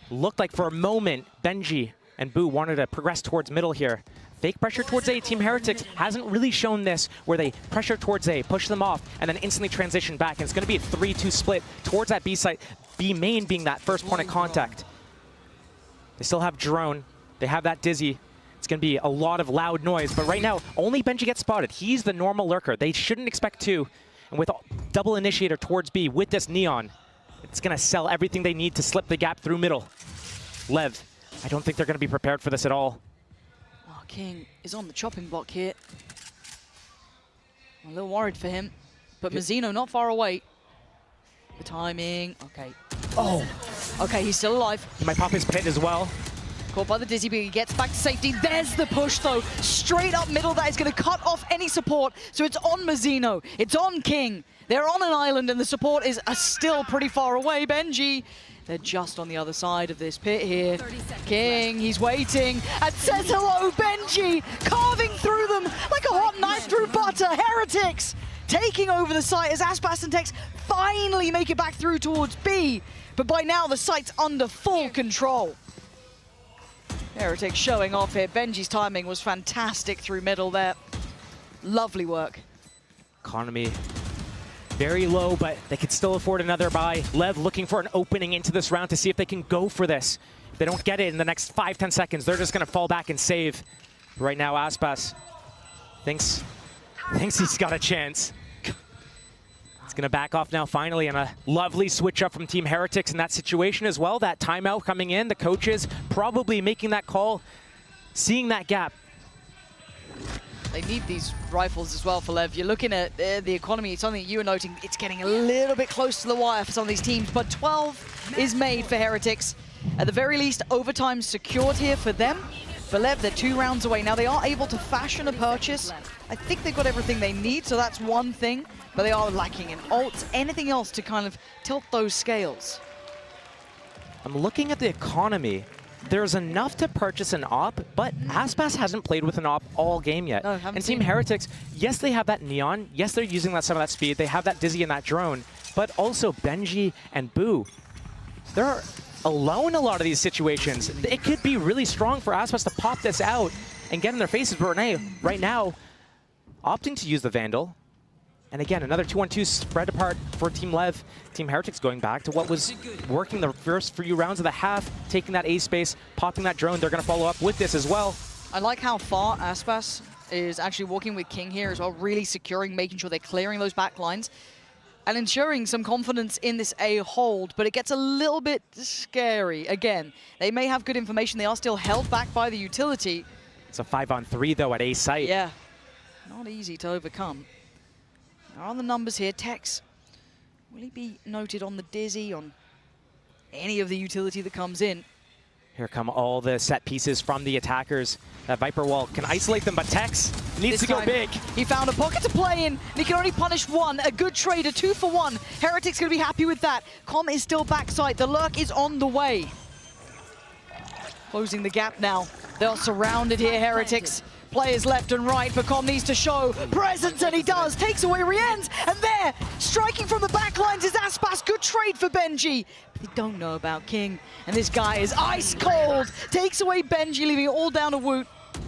Speaker 1: Looked like for a moment, Benji and Boo wanted to progress towards middle here. Fake pressure towards A. Team Heretics hasn't really shown this, where they pressure towards A, push them off, and then instantly transition back. And it's going to be a 3-2 split towards that B site, B main being that first point of contact. They still have drone. They have that Dizzy. It's going to be a lot of loud noise, but right now, only Benji gets spotted. He's the normal lurker. They shouldn't expect 2. And with double initiator towards B, with this Neon, it's going to sell everything they need to slip the gap through middle. LEV, I don't think they're going to be prepared for this at all.
Speaker 2: Oh, King is on the chopping block here. I'm a little worried for him, but Mazzino not far away. The timing, okay. Oh, okay, he's still alive.
Speaker 1: He might pop his pit as well.
Speaker 2: Caught by the Dizzy, but he gets back to safety. There's the push, though. Straight up middle, that is going to cut off any support. So it's on Mazzino. It's on King. They're on an island, and the support is still pretty far away. Benji, they're just on the other side of this pit here. King, he's waiting, and says hello, Benji, carving through them like a hot knife through butter. Heretics taking over the site as Aspas and Tex finally make it back through towards B. But by now, the site's under full control. Heretics showing off here. Benji's timing was fantastic through middle there. Lovely work.
Speaker 1: Economy very low, but they could still afford another buy. LEV looking for an opening into this round to see if they can go for this. If they don't get it in the next 5-10 seconds, they're just going to fall back and save. Right now, Aspas thinks he's got a chance. It's going to back off now finally, and a lovely switch up from Team Heretics in that situation as well. That timeout coming in, the coaches probably making that call, seeing that gap.
Speaker 2: They need these rifles as well for LEV. You're looking at the economy, it's something you were noting, it's getting a little bit close to the wire for some of these teams, but 12 is made for Heretics. At the very least, overtime secured here for them. For LEV, they're 2 rounds away. Now they are able to fashion a purchase. I think they've got everything they need, so that's one thing, but they are lacking in ults, anything else to kind of tilt those scales.
Speaker 1: I'm looking at the economy. There's enough to purchase an op, but Aspas hasn't played with an op all game yet.
Speaker 2: No,
Speaker 1: and Team Heretics, yes, they have that Neon. Yes, they're using some of that speed. They have that Dizzy and that drone, but also Benji and Boo. They're alone in a lot of these situations. It could be really strong for Aspas to pop this out and get in their faces, but right now, opting to use the Vandal. And again, another 2-on-2 spread apart for Team LEV. Team Heretics going back to what was working the first few rounds of the half, taking that A space, popping that drone. They're going to follow up with this as well.
Speaker 2: I like how far Aspas is actually walking with King here as well, really securing, making sure they're clearing those back lines and ensuring some confidence in this A hold, but it gets a little bit scary. Again, they may have good information. They are still held back by the utility.
Speaker 1: It's a 5-on-3 though at A site.
Speaker 2: Yeah, not easy to overcome. Now on the numbers here, Tex Will he be noted on the Dizzy, on any of the utility that comes in?
Speaker 1: Here come all the set pieces from the attackers. That Viper wall can isolate them, but Tex needs to go big.
Speaker 2: He found a pocket to play in, and he can only punish one. A good trade, a 2 for 1. Heretics going to be happy with that. Com is still backside. The lurk is on the way. Closing the gap now. They're surrounded here, Heretics. Players left and right, but Com needs to show presence, and he does. Takes away Rienz, and there, striking from the backlines is Aspas. Good trade for Benji. But they don't know about King, and this guy is ice cold. Takes away Benji, leaving it all down to Woot. Can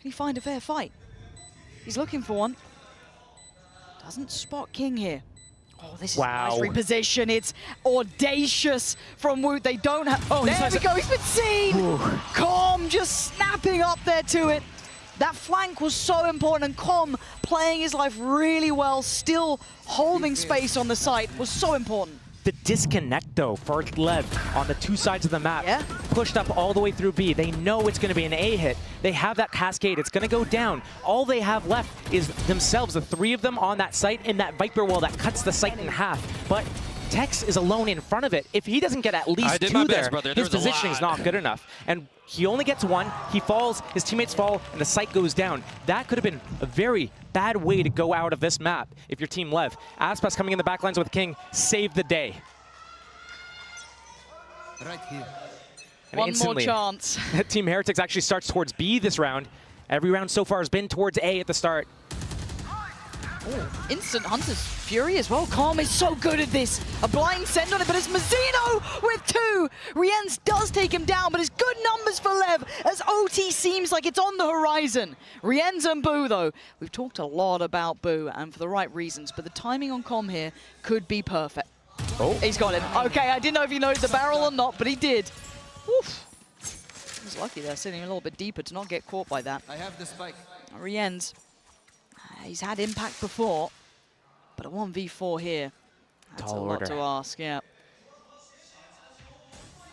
Speaker 2: he find a fair fight? He's looking for one. Doesn't spot King here. Oh, this is a nice reposition. It's audacious from Woot. They don't have... Oh, there we go. He's been seen. Ooh. Com just snapping up there to it. That flank was so important, and Com playing his life really well, still holding space on the site, was so important.
Speaker 1: The disconnect, though, for LEV on the two sides of the map, pushed up all the way through B. They know it's going to be an A hit. They have that cascade. It's going to go down. All they have left is themselves, the three of them on that site, in that Viper wall that cuts the site in half. But Tex is alone in front of it. If he doesn't get at least two there, his positioning is not good enough. And he only gets one, he falls, his teammates fall, and the site goes down. That could have been a very bad way to go out of this map if you're Team LEV. Aspas coming in the backlines with King, saved the day.
Speaker 3: Right here.
Speaker 1: And
Speaker 2: one more chance.
Speaker 1: Team Heretics actually starts towards B this round. Every round so far has been towards A at the start.
Speaker 2: Oh, instant Hunter's Fury as well. Com is so good at this. A blind send on it, but it's Mazzino with 2. Rienz does take him down, but it's good numbers for LEV as OT seems like it's on the horizon. Rienz and Boo, though. We've talked a lot about Boo, and for the right reasons, but the timing on Com here could be perfect. Oh, he's got him. Okay, I didn't know if he noticed the barrel or not, but he did. Oof. He was lucky there, sitting a little bit deeper to not get caught by that.
Speaker 3: I have the spike.
Speaker 2: Rienz. He's had impact before, but a 1v4 here, that's a lot to ask, yeah.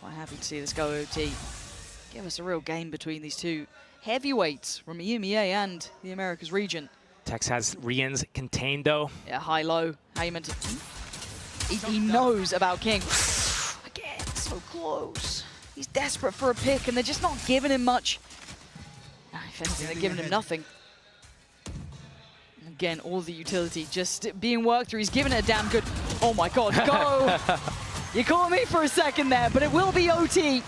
Speaker 2: Quite happy to see this go OT. Give us a real game between these two heavyweights from EMEA and the Americas region.
Speaker 1: Tex has Rienz contained, though.
Speaker 2: Yeah, high-low. How you meant to... He knows about King. Again, so close. He's desperate for a pick, and they're just not giving him much. If anything, they're giving him nothing. Again, all the utility just being worked through. He's giving it a damn good... Oh my god, go! You caught me for a second there, but it will be OT.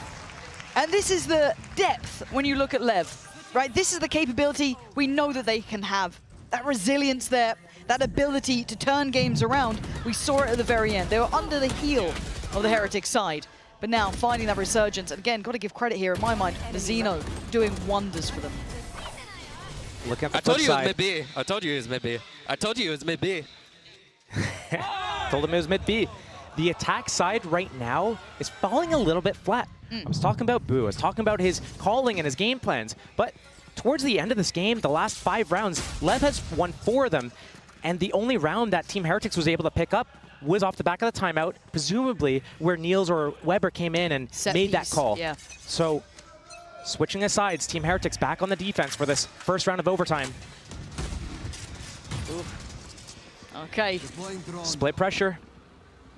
Speaker 2: And this is the depth when you look at LEV, right? This is the capability we know that they can have. That resilience there, that ability to turn games around. We saw it at the very end. They were under the heel of the Heretics side, but now finding that resurgence. And again, got to give credit here, in my mind, Mazzino doing wonders for them.
Speaker 1: Look at the
Speaker 5: I told you
Speaker 1: side.
Speaker 5: it was mid-B. I told you it was mid-B. I told you it was mid-B.
Speaker 1: Told him it was mid-B. The attack side right now is falling a little bit flat. I was talking about Boo. I was talking about his calling and his game plans. But towards the end of this game, the last 5 rounds, LEV has won 4 of them. And the only round that Team Heretics was able to pick up was off the back of the timeout, presumably where Niels or Weber came in and made that call.
Speaker 2: Yeah.
Speaker 1: So, switching sides, Team Heretics back on the defense for this first round of overtime.
Speaker 2: Ooh. Okay.
Speaker 1: Split pressure.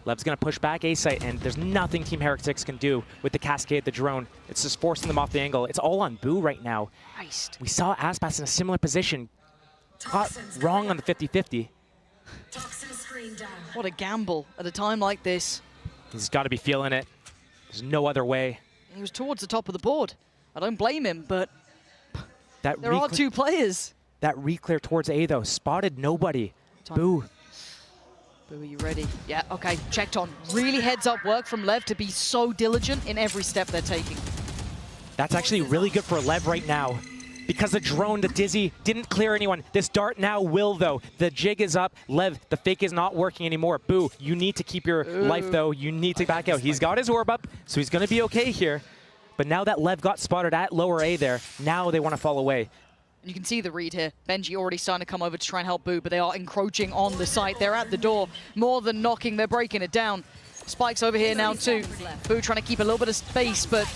Speaker 1: LEV's going to push back A site, and there's nothing Team Heretics can do with the cascade, the drone. It's just forcing them off the angle. It's all on Boo right now.
Speaker 2: Christ.
Speaker 1: We saw Aspas in a similar position. Got wrong on the 50-50.
Speaker 2: What a gamble at a time like this.
Speaker 1: He's got to be feeling it. There's no other way.
Speaker 2: He was towards the top of the board. I don't blame him, but
Speaker 1: that
Speaker 2: there are 2 players.
Speaker 1: That re-clear towards A, though, spotted nobody. Boo.
Speaker 2: Boo, are you ready? Yeah, okay, checked on. Really heads up work from LEV to be so diligent in every step they're taking.
Speaker 1: That's actually really good for LEV right now. Because the drone, the Dizzy, didn't clear anyone. This dart now will, though. The jig is up. LEV, the fake is not working anymore. Boo, you need to keep your life, though. You need to back out. He's got his orb up, so he's going to be okay here. But now that LEV got spotted at lower A there, now they want to fall away.
Speaker 2: You can see the read here. Benji already starting to come over to try and help Boo, but they are encroaching on the site. They're at the door. More than knocking, they're breaking it down. Spike's over here now too. Boo trying to keep a little bit of space, but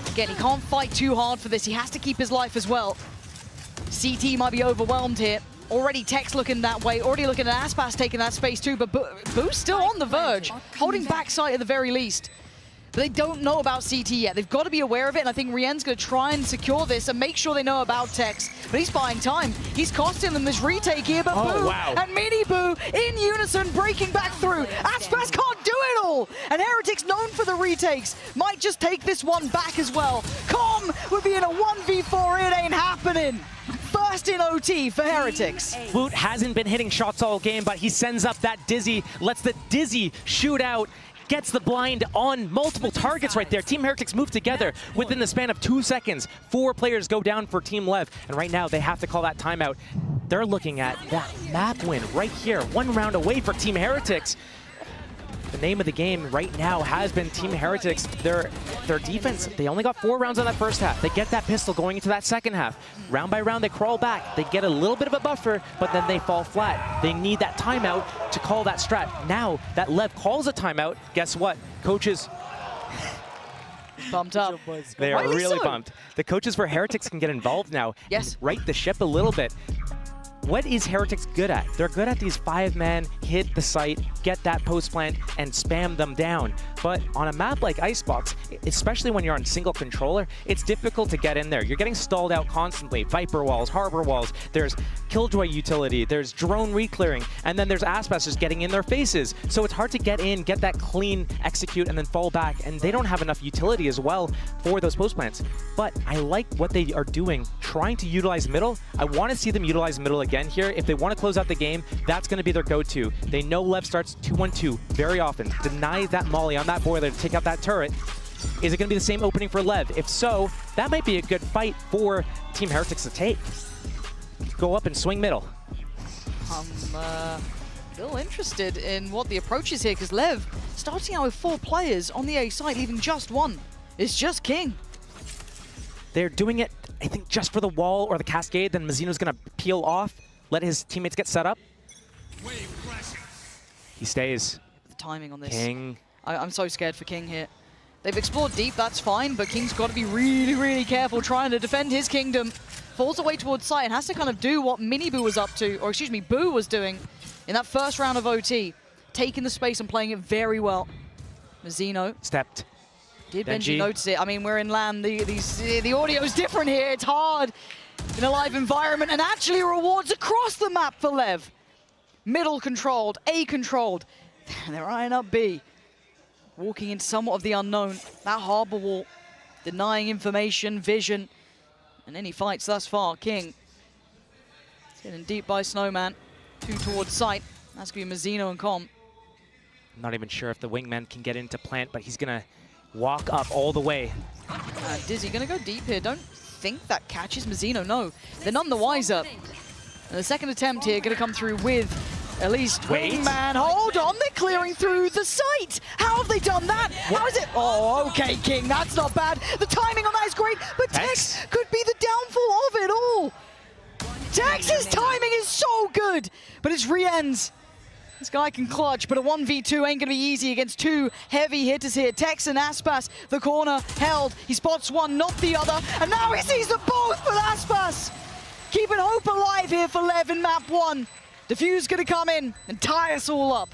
Speaker 2: again, he can't fight too hard for this. He has to keep his life as well. CT might be overwhelmed here. Already Tech's looking that way, already looking at Aspas taking that space too, but Boo's still on the verge, holding back sight at the very least. But they don't know about CT yet. They've got to be aware of it, and I think Rien's going to try and secure this and make sure they know about Tex. But he's buying time. He's costing them this retake here, but Boo and Mini Boo in unison breaking back through. Aspas can't do it all! And Heretics, known for the retakes, might just take this one back as well. Com would be in a 1v4, it ain't happening! First in OT for Heretics.
Speaker 1: Woot hasn't been hitting shots all game, but he sends up that Dizzy, lets the Dizzy shoot out, gets the blind on multiple targets right there. Team Heretics move together within the span of 2 seconds. 4 players go down for Team LEV, and right now they have to call that timeout. They're looking at that map win right here, 1 round away for Team Heretics. The name of the game right now has been Team Heretics. Their defense, they only got 4 rounds on that first half. They get that pistol going into that second half. Round by round, they crawl back. They get a little bit of a buffer, but then they fall flat. They need that timeout to call that strat. Now that LEV calls a timeout, guess what? Coaches,
Speaker 2: bumped up.
Speaker 1: they are really bumped. The coaches for Heretics can get involved now.
Speaker 2: Yes.
Speaker 1: Right the ship a little bit. What is Heretics good at? They're good at these 5-man, hit the site, get that post plant, and spam them down. But on a map like Icebox, especially when you're on single controller, it's difficult to get in there. You're getting stalled out constantly. Viper walls, Harbor walls, there's Killjoy utility, there's drone reclearing, and then there's Aspas just getting in their faces. So it's hard to get in, get that clean execute, and then fall back, and they don't have enough utility as well for those post plants. But I like what they are doing, trying to utilize middle. I want to see them utilize middle again here. If they want to close out the game, that's going to be their go-to. They know LEV starts 2-1-2 very often. Deny that molly on that boiler to take out that turret. Is it going to be the same opening for LEV? If so, that might be a good fight for Team Heretics to take. Go up and swing middle.
Speaker 2: I'm still interested in what the approach is here, because LEV starting out with 4 players on the A side, leaving just 1. It's just King.
Speaker 1: They're doing it, I think, just for the wall or the cascade. Then Mazzino's going to peel off, let his teammates get set up. He stays.
Speaker 2: The timing on this.
Speaker 1: King.
Speaker 2: I'm so scared for King here. They've explored deep, that's fine, but King's got to be really, really careful trying to defend his kingdom. Falls away towards site and has to kind of do what Mini Boo was up to, or excuse me, Boo was doing in that first round of OT. Taking the space and playing it very well. Mazzino.
Speaker 1: Stepped.
Speaker 2: Did Benji notice it? I mean, we're in LAN. The audio is different here. It's hard in a live environment, and actually rewards across the map for LEV. Middle controlled, A controlled. They're eyeing up B. Walking into somewhat of the unknown. That harbor wall, denying information, vision, and any fights thus far. King sitting deep by Snowman. 2 towards site. That's going to be Mazzino and Com.
Speaker 1: I'm not even sure if the wingman can get into plant, but he's going to walk up all the way.
Speaker 2: Dizzy going to go deep here. Don't think that catches Mazzino. No, they're none the wiser. And the second attempt here going to come through with at least wingman. Hold on, they're clearing through the site. How have they done that? How is it? Oh, okay, King, that's not bad. The timing on that is great, but Tex could be the downfall of it all. Tex's timing is so good, but it's Rien's. This guy can clutch, but a 1v2 ain't gonna be easy against 2 heavy hitters here. Tex and Aspas, the corner held. He spots one, not the other, and now he sees them both with Aspas. Keeping hope alive here for LEV in map 1. Diffuse gonna come in and tie us all up.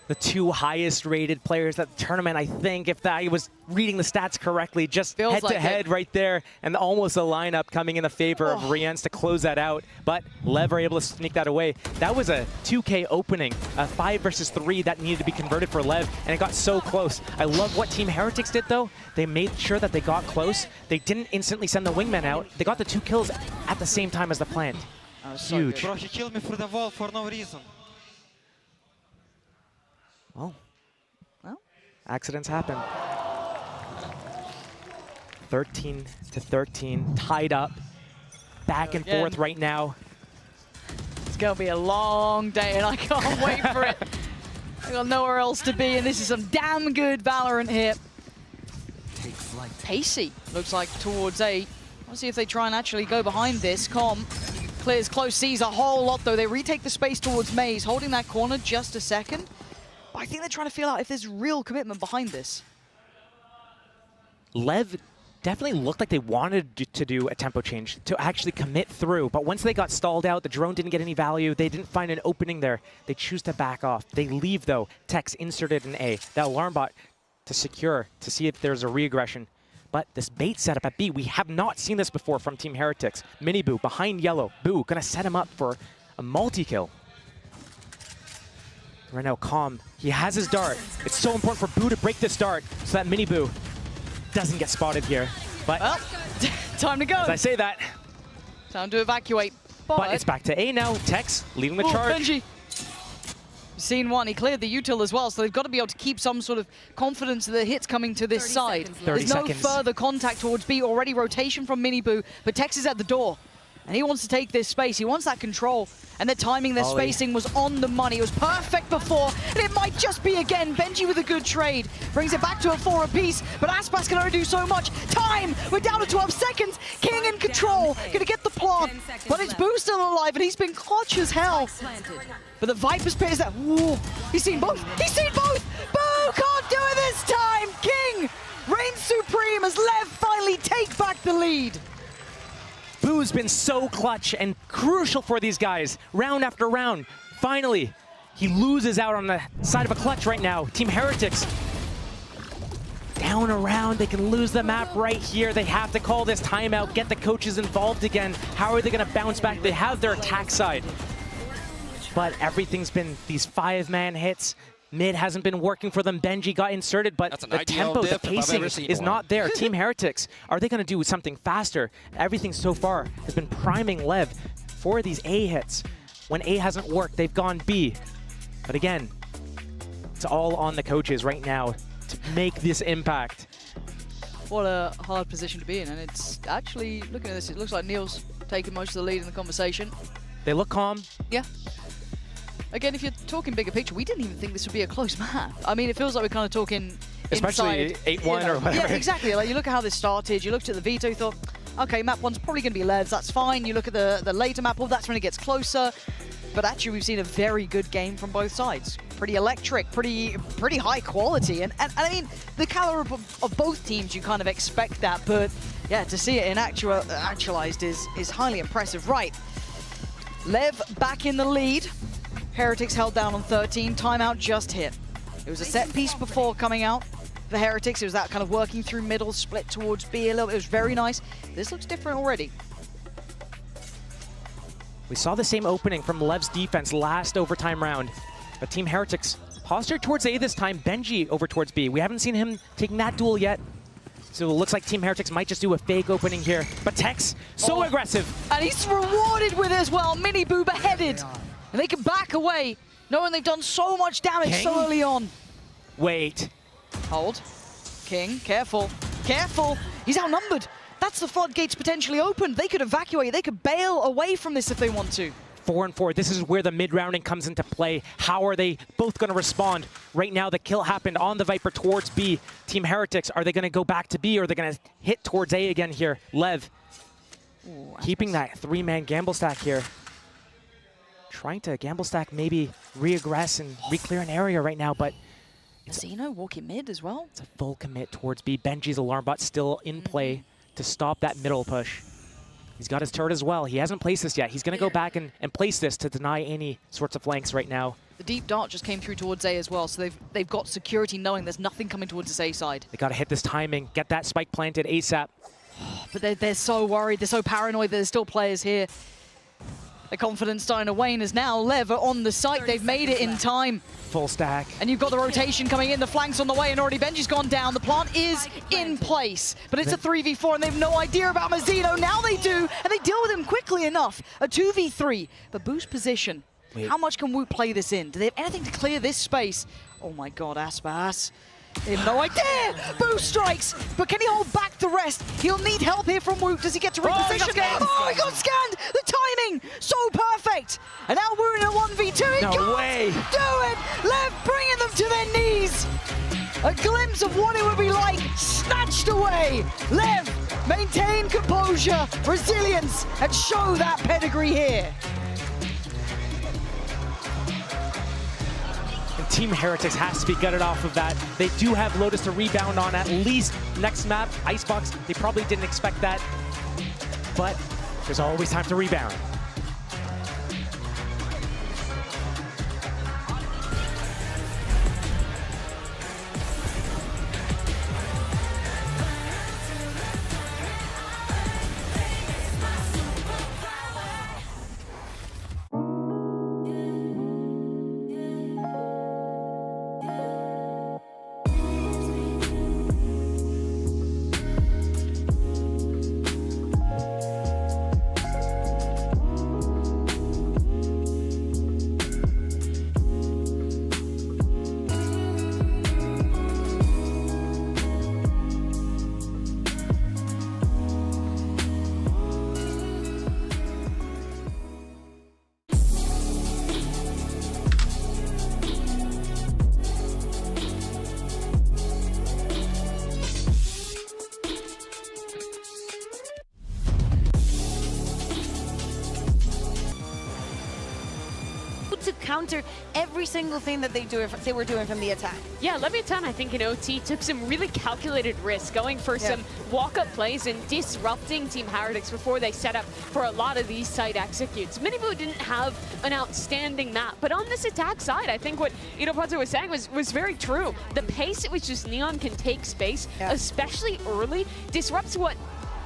Speaker 1: The 2 highest rated players at the tournament, I think, if I was reading the stats correctly, just head-to-head right there, and almost a lineup coming in the favor of Rien's to close that out, but LEV are able to sneak that away. That was a 2K opening, a 5 versus 3 that needed to be converted for LEV, and it got so close. I love what Team Heretics did, though. They made sure that they got close. They didn't instantly send the wingman out. They got the 2 kills at the same time as the plant. Huge.
Speaker 6: Bro, he killed me through the wall for no reason.
Speaker 1: Well, accidents happen. 13-13, tied up, back and forth right now.
Speaker 2: It's gonna be a long day, and I can't wait for it. I got nowhere else to be, and this is some damn good Valorant here. Pacey looks like towards A. Let's see if they try and actually go behind this. Com clears close, sees a whole lot though. They retake the space towards Maze, holding that corner just a second. But I think they're trying to feel out if there's real commitment behind this.
Speaker 1: LEV definitely looked like they wanted to do a tempo change, to actually commit through. But once they got stalled out, the drone didn't get any value. They didn't find an opening there. They choose to back off. They leave, though. Tex inserted an A. That alarm bot to secure, to see if there's a re-aggression. But this bait setup at B, we have not seen this before from Team Heretics. Mini Boo behind yellow. Boo gonna set him up for a multi-kill. Right now, Calm, he has his dart. It's so important for Boo to break this dart so that Mini Boo doesn't get spotted here. But
Speaker 2: Well, time to go.
Speaker 1: as I say that,
Speaker 2: Time to evacuate.
Speaker 1: but it's back to A now. Tex leading the
Speaker 2: Oh,
Speaker 1: charge.
Speaker 2: Benji. Scene one, he cleared the util as well, so they've got to be able to keep some sort of confidence that the hit's coming to this
Speaker 4: 30
Speaker 2: side.
Speaker 4: seconds left.
Speaker 2: There's
Speaker 1: 30
Speaker 2: no
Speaker 1: seconds.
Speaker 2: further contact towards B, already rotation from Mini Boo, but Tex is at the door. And he wants to take this space, he wants that control. And the timing, their
Speaker 1: Ollie.
Speaker 2: spacing was on the money. It was perfect before, and it might just be again. Benji with a good trade. Brings it back to a 4 apiece, but Aspas can only do so much. Time! We're down to 12 seconds. King in control. Gonna get the plant.
Speaker 4: 10 seconds
Speaker 2: But it's
Speaker 4: left.
Speaker 2: Boo still alive, and he's been clutch as hell.
Speaker 4: Planted.
Speaker 2: But the Viper's Pit is that. Whoa, he's seen both. He's seen both. Boo can't do it this time. King reigns supreme as LEV finally take back the lead.
Speaker 1: Boo's been so clutch and crucial for these guys, round after round. Finally, he loses out on the side of a clutch right now. Team Heretics down around, they can lose the map right here. They have to call this timeout, get the coaches involved again. How are they gonna bounce back? They have their attack side. But everything's been these 5-man hits. Mid hasn't been working for them. Benji got inserted, but
Speaker 5: That's an
Speaker 1: the
Speaker 5: ideal
Speaker 1: tempo, the
Speaker 5: diff if I've
Speaker 1: pacing
Speaker 5: ever seen
Speaker 1: is
Speaker 5: one.
Speaker 1: not there. Team Heretics, are they going to do something faster? Everything so far has been priming LEV for these A hits. When A hasn't worked, they've gone B. But again, it's all on the coaches right now to make this impact.
Speaker 2: What a hard position to be in, and it's actually, looking at this, it looks like Neil's taking most of the lead in the conversation.
Speaker 1: They look calm.
Speaker 2: Yeah. Again, if you're talking bigger picture, we didn't even think this would be a close map. I mean, it feels like we're kind of talking
Speaker 1: Especially
Speaker 2: inside,
Speaker 1: 8-1 or whatever.
Speaker 2: Yeah, exactly. Like, you look at how this started, you looked at the veto, you thought, okay, map 1's probably going to be LEVs, that's fine. You look at the later map, well, that's when it gets closer. But actually, we've seen a very good game from both sides. Pretty electric, pretty high quality. And I mean, the caliber of both teams, you kind of expect that. But yeah, to see it in actualized is highly impressive. Right, LEV back in the lead. Heretics held down on 13, timeout just hit. It was a set piece before coming out for Heretics. It was that kind of working through middle, split towards B a little bit. It was very nice. This looks different already.
Speaker 1: We saw the same opening from LEV's defense last overtime round. But Team Heretics postured towards A this time, Benji over towards B. We haven't seen him taking that duel yet. So it looks like Team Heretics might just do a fake opening here. But Tex, so aggressive.
Speaker 2: And he's rewarded with it as well. Mini Boo beheaded. And they can back away, knowing they've done so much damage so early on.
Speaker 1: Wait.
Speaker 2: Hold. King, careful. Careful. He's outnumbered. That's the floodgates potentially open. They could evacuate. They could bail away from this if they want to.
Speaker 1: 4-4. This is where the mid-rounding comes into play. How are they both going to respond? Right now, the kill happened on the Viper towards B. Team Heretics, are they going to go back to B or are they going to hit towards A again here? LEV
Speaker 2: Ooh,
Speaker 1: keeping that 3-man gamble stack here. Trying to gamble stack, maybe re-aggress and re-clear an area right now, but
Speaker 2: Zeno walking mid as well.
Speaker 1: it's a full commit towards B. Benji's alarm bot still in play to stop that middle push. He's got his turret as well. He hasn't placed this yet. He's going to go back and place this to deny any sorts of flanks right now.
Speaker 2: The deep dart just came through towards A as well, so they've got security knowing there's nothing coming towards this A side.
Speaker 1: They got to hit this timing, get that spike planted ASAP.
Speaker 2: But they're so worried, they're so paranoid that there's still players here. Their confidence starting to wane as now LEV are on the site. They've made it in time.
Speaker 1: Full stack.
Speaker 2: And you've got the rotation coming in, the flanks on the way, and already Benji's gone down. The plant is in place, but it's a 3v4, and they have no idea about Mazzino. Now they do, and they deal with him quickly enough. A 2v3, but boost position.
Speaker 1: Wait.
Speaker 2: How much can Woot play this in? Do they have anything to clear this space? Oh my god, Aspas. They have no idea! Boost strikes, but can he hold back the rest? He'll need help here from Woot. Does he get to reposition? Oh, he got scanned! The timing, so perfect! And now Woot in a 1v2. He
Speaker 1: No
Speaker 2: can't
Speaker 1: way.
Speaker 2: do it! LEV bringing them to their knees! A glimpse of what it would be like, snatched away! LEV, maintain composure, resilience, and show that pedigree here.
Speaker 1: And Team Heretics has to be gutted off of that. They do have Lotus to rebound on at least next map. Icebox, they probably didn't expect that, but there's always time to rebound.
Speaker 7: To counter every single thing that they were doing from the attack.
Speaker 8: Yeah, Leviathan, I think in OT took some really calculated risks, going for some walk-up plays and disrupting Team Heretics before they set up for a lot of these side executes. Minibu didn't have an outstanding map, but on this attack side, I think what Iropato was saying was very true. The pace at which just Neon can take space, especially early, disrupts what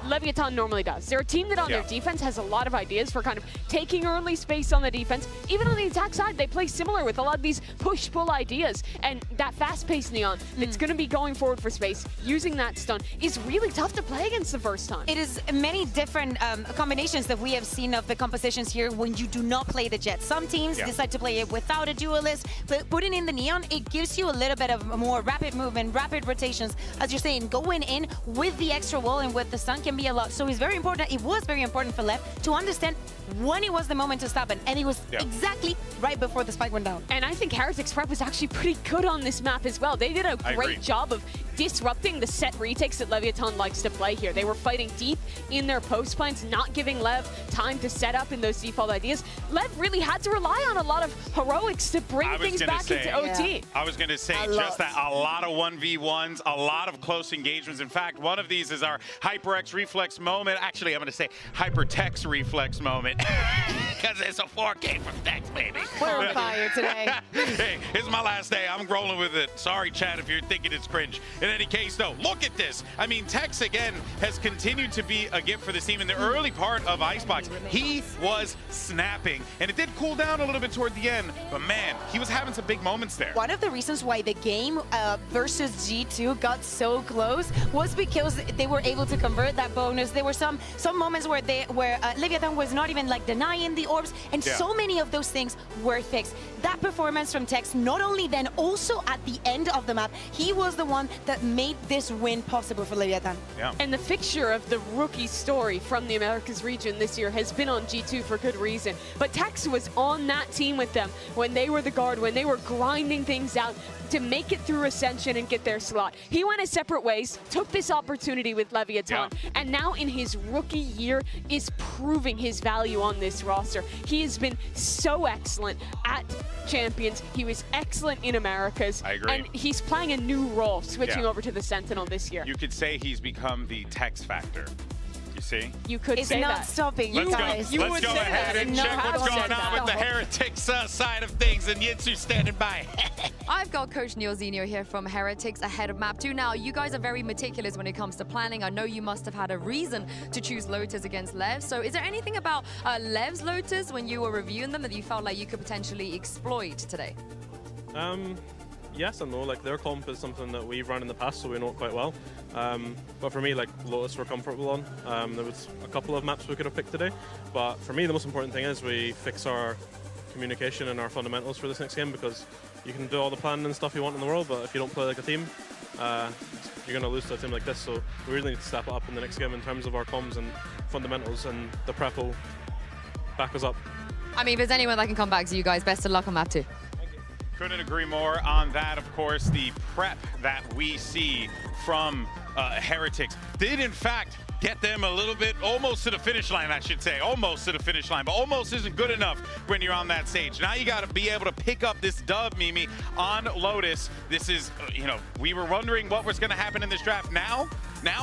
Speaker 8: Leviathan normally does. They're a team that on their defense has a lot of ideas for kind of taking early space on the defense. Even on the attack side, they play similar with a lot of these push-pull ideas. And that fast-paced Neon that's going to be going forward for space, using that stun, is really tough to play against the first time.
Speaker 7: It is many different combinations that we have seen of the compositions here when you do not play the Jet. Some teams decide to play it without a duelist, but putting in the Neon, it gives you a little bit of more rapid movement, rapid rotations. As you're saying, going in with the extra wall and with the stun can be a lot. So it's very important. It was very important for LEV to understand when it was the moment to stop it, and it was exactly right before the spike went down.
Speaker 8: And I think Heretics prep was actually pretty good on this map as well. They did a great job of disrupting the set retakes that Leviathan likes to play here. They were fighting deep in their post plans, not giving LEV time to set up in those default ideas. LEV really had to rely on a lot of heroics to bring things back into OT.
Speaker 9: I was going to say just that, a lot of 1v1s, a lot of close engagements. In fact, one of these is our HyperX Reflex moment. Actually, I'm going to say HyperTex Reflex moment. Because it's a 4K from Tex, baby.
Speaker 7: We're on fire today.
Speaker 9: Hey, it's my last day. I'm rolling with it. Sorry, Chad, if you're thinking it's cringe. In any case, though, look at this. I mean, Tex, again, has continued to be a gift for this team. In the early part of Icebox, he was snapping. And it did cool down a little bit toward the end. But, man, he was having some big moments there.
Speaker 7: One of the reasons why the game versus G2 got so close was because they were able to convert that bonus. There were some moments where Leviathan was not even like denying the orbs, and so many of those things were fixed. That performance from Tex, not only then, also at the end of the map, he was the one that made this win possible for Leviathan.
Speaker 8: And the fixture of the rookie story from the Americas region this year has been on G2 for good reason. But Tex was on that team with them when they were the guard, when they were grinding things out to make it through Ascension and get their slot. He went his separate ways, took this opportunity with Leviathan, and now in his rookie year is proving his value on this roster. He has been so excellent at Champions. He was excellent in Americas.
Speaker 9: I agree.
Speaker 8: And he's playing a new role, switching over to the Sentinel this year.
Speaker 9: You could say he's become the Tex factor. You see?
Speaker 8: You could say that.
Speaker 7: It's not stopping, you guys.
Speaker 9: Let's go ahead and check what's going on with the Heretics side of things, and Yitsu standing by.
Speaker 4: I've got Coach Neil Zenio here from Heretics ahead of Map 2. Now, you guys are very meticulous when it comes to planning. I know you must have had a reason to choose Lotus against LEV. So is there anything about LEV's Lotus when you were reviewing them that you felt like you could potentially exploit today?
Speaker 10: Yes and no. Like, their comp is something that we've run in the past, so we know it quite well. But for me, like, Lotus we're comfortable on. There was a couple of maps we could have picked today, but for me the most important thing is we fix our communication and our fundamentals for this next game, because you can do all the planning and stuff you want in the world, but if you don't play like a team, you're going to lose to a team like this. So we really need to step it up in the next game in terms of our comms and fundamentals, and the prep will back us up.
Speaker 4: I mean, if there's anyone that can come back to you guys, best of luck on Map 2.
Speaker 9: Couldn't agree more on that. Of course, the prep that we see from Heretics did, in fact, get them a little bit almost to the finish line, I should say. Almost to the finish line, but almost isn't good enough when you're on that stage. Now you got to be able to pick up this dub, Mimi, on Lotus. This is, you know, we were wondering what was going to happen in this draft. Now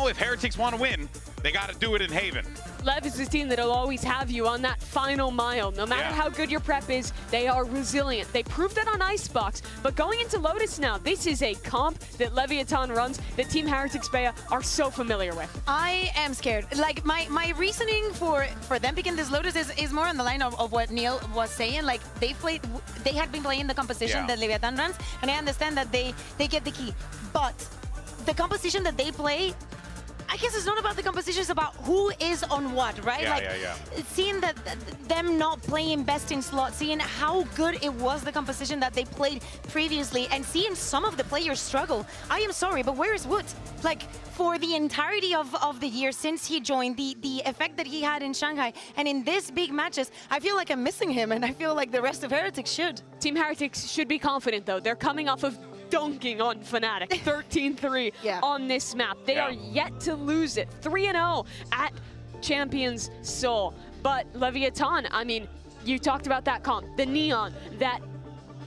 Speaker 9: if Heretics want to win, they got to do it in Haven.
Speaker 8: LEV is the team that'll always have you on that final mile. No matter how good your prep is, they are resilient. They proved that on Icebox, but going into Lotus now, this is a comp that Leviathan runs that Team Heretics Bea are so familiar with.
Speaker 7: I am scared. Like, my reasoning for them picking this Lotus is more on the line of what Neil was saying. Like, they had been playing the composition that Leviathan runs, and I understand that they get the key. But the composition that they play, I guess it's not about the composition, it's about who is on what, right? Seeing that them not playing best in slot, seeing how good it was, the composition that they played previously, and seeing some of the players struggle. I am sorry, but where is Wood? Like, for the entirety of the year since he joined, the effect that he had in Shanghai, and in these big matches, I feel like I'm missing him, and I feel like the rest of Heretics should.
Speaker 8: Team Heretics should be confident, though. They're coming off of dunking on Fnatic, 13-3 on this map. They are yet to lose it, 3-0 at Champions Seoul. But Leviathan, I mean, you talked about that comp, the Neon, that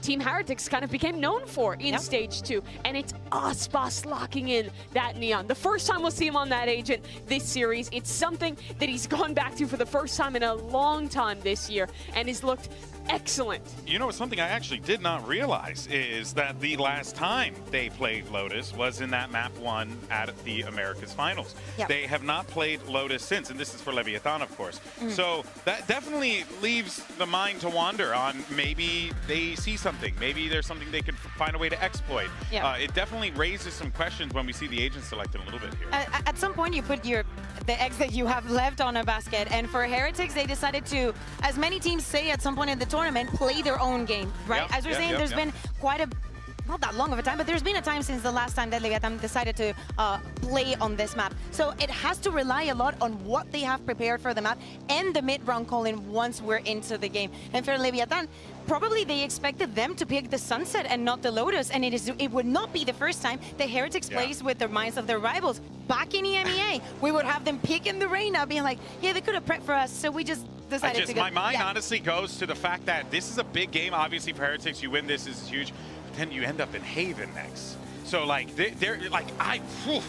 Speaker 8: Team Heretics kind of became known for in Stage 2, and it's Aspas locking in that Neon. The first time we'll see him on that agent this series. It's something that he's gone back to for the first time in a long time this year, and has looked excellent.
Speaker 9: You know, something I actually did not realize is that the last time they played Lotus was in that map 1 at the Americas Finals. They have not played Lotus since, and this is for Leviathan, of course. So that definitely leaves the mind to wander on maybe they see something. Maybe there's something they could find a way to exploit. It definitely raises some questions when we see the agent selected a little bit here.
Speaker 7: At some point, you put the eggs that you have left on a basket, and for Heretics, they decided to, as many teams say at some point in the tournament, play their own game, right? As we're saying, there's been quite a, not that long of a time, but there's been a time since the last time that Leviathan decided to play on this map. So it has to rely a lot on what they have prepared for the map and the mid-round call-in once we're into the game. And for Leviathan, probably they expected them to pick the Sunset and not the Lotus, and it would not be the first time the Heretics plays with the minds of their rivals. Back in EMEA, we would have them picking the Reyna, being like, yeah, they could have prepped for us, so we just decided to go.
Speaker 9: My mind honestly goes to the fact that this is a big game, obviously, for Heretics. You win this, is huge. Then you end up in Haven next. So, like, they're like,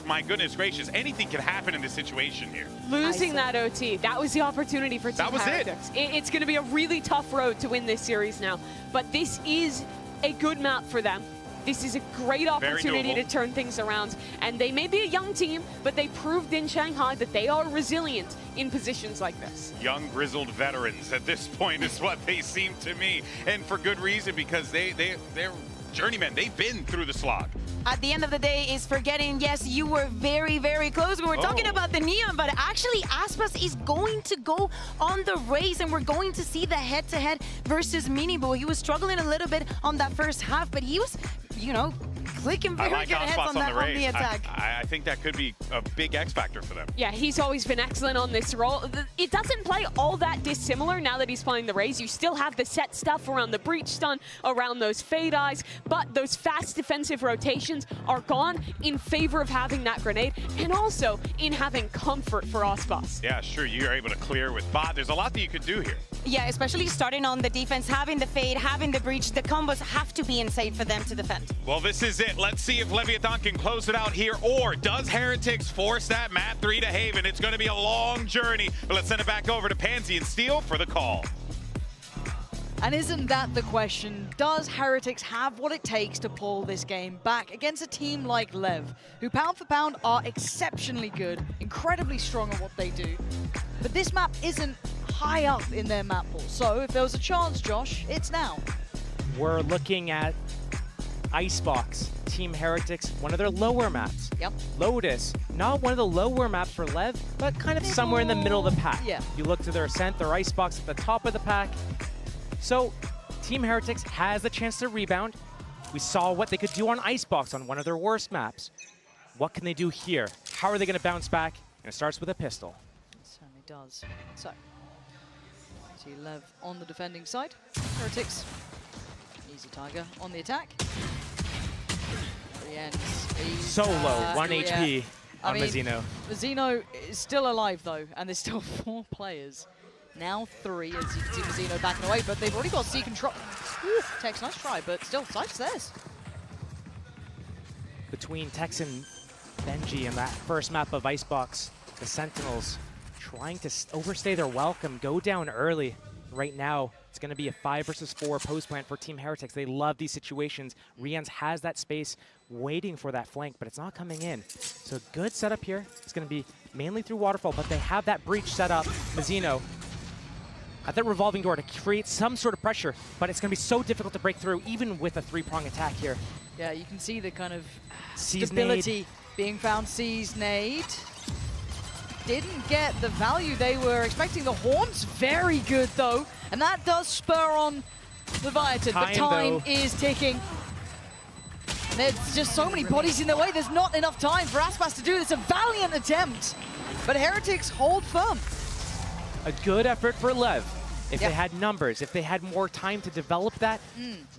Speaker 9: my goodness gracious, anything can happen in this situation here.
Speaker 8: Losing that OT, that was the opportunity for Team Heretics. It's going to be a really tough road to win this series now, but this is a good map for them. This is a great opportunity to turn things around, and they may be a young team, but they proved in Shanghai that they are resilient in positions like this.
Speaker 9: Young, grizzled veterans at this point is what they seem to me, and for good reason, because they're journeymen. They've been through the slog.
Speaker 7: At the end of the day is forgetting, yes, you were very, very close. We were talking about the Neon, but actually Aspas is going to go on the race, and we're going to see the head-to-head versus Minibu. He was struggling a little bit on that first half, but he was, you know, clicking very good heads on the attack.
Speaker 9: I think that could be a big X factor for them.
Speaker 8: Yeah, he's always been excellent on this role. It doesn't play all that dissimilar now that he's playing the Raze. You still have the set stuff around the breach stun, around those fade eyes, but those fast defensive rotations are gone in favor of having that grenade, and also in having comfort for Aspas.
Speaker 9: Yeah, sure, you're able to clear with bot. There's a lot that you could do here.
Speaker 7: Yeah, especially starting on the defense, having the fade, having the breach, the combos have to be insane for them to defend.
Speaker 9: Well, this is it. Let's see if Leviathan can close it out here, or does Heretics force that map 3 to Haven? It's going to be a long journey, but let's send it back over to Pansy and Steel for the call.
Speaker 2: And isn't that the question? Does Heretics have what it takes to pull this game back against a team like LEV, who pound for pound are exceptionally good, incredibly strong at what they do, but this map isn't high up in their map pool. So if there was a chance, Josh, it's now.
Speaker 1: We're looking at Icebox, Team Heretics, one of their lower maps. Lotus, not one of the lower maps for LEV, but kind of somewhere in the middle of the pack. You look to their Ascent, their Icebox at the top of the pack. So Team Heretics has a chance to rebound. We saw what they could do on Icebox on one of their worst maps. What can they do here? How are they going to bounce back? And it starts with a pistol.
Speaker 2: It certainly does. So, see LEV on the defending side. Heretics Easy Tiger on the attack.
Speaker 1: So low, 1 HP on Mizzino.
Speaker 2: Mizzino is still alive though, and there's still 4 players. Now 3, as you can see Mizzino backing away, but they've already got C control. Tex, nice try, but still, site's theirs.
Speaker 1: Between Tex and Benji in that first map of Icebox, the Sentinels trying to overstay their welcome, go down early. Right now, it's going to be a 5 versus 4 post plant for Team Heretics. They love these situations. Rians has that space waiting for that flank, but it's not coming in. So good setup here. It's going to be mainly through Waterfall, but they have that breach set up. Mizzino at that revolving door to create some sort of pressure, but it's going to be so difficult to break through, even with a 3-prong attack here.
Speaker 2: Yeah, you can see the kind of
Speaker 1: C's
Speaker 2: stability
Speaker 1: nade
Speaker 2: being found. C's nade. Didn't get the value they were expecting. The Horn's very good though, and that does spur on Leviathan. But time is ticking. And there's just so many bodies in their way. There's not enough time for Aspas to do this. A valiant attempt, but Heretics hold firm.
Speaker 1: A good effort for LEV. If they had numbers, if they had more time to develop that,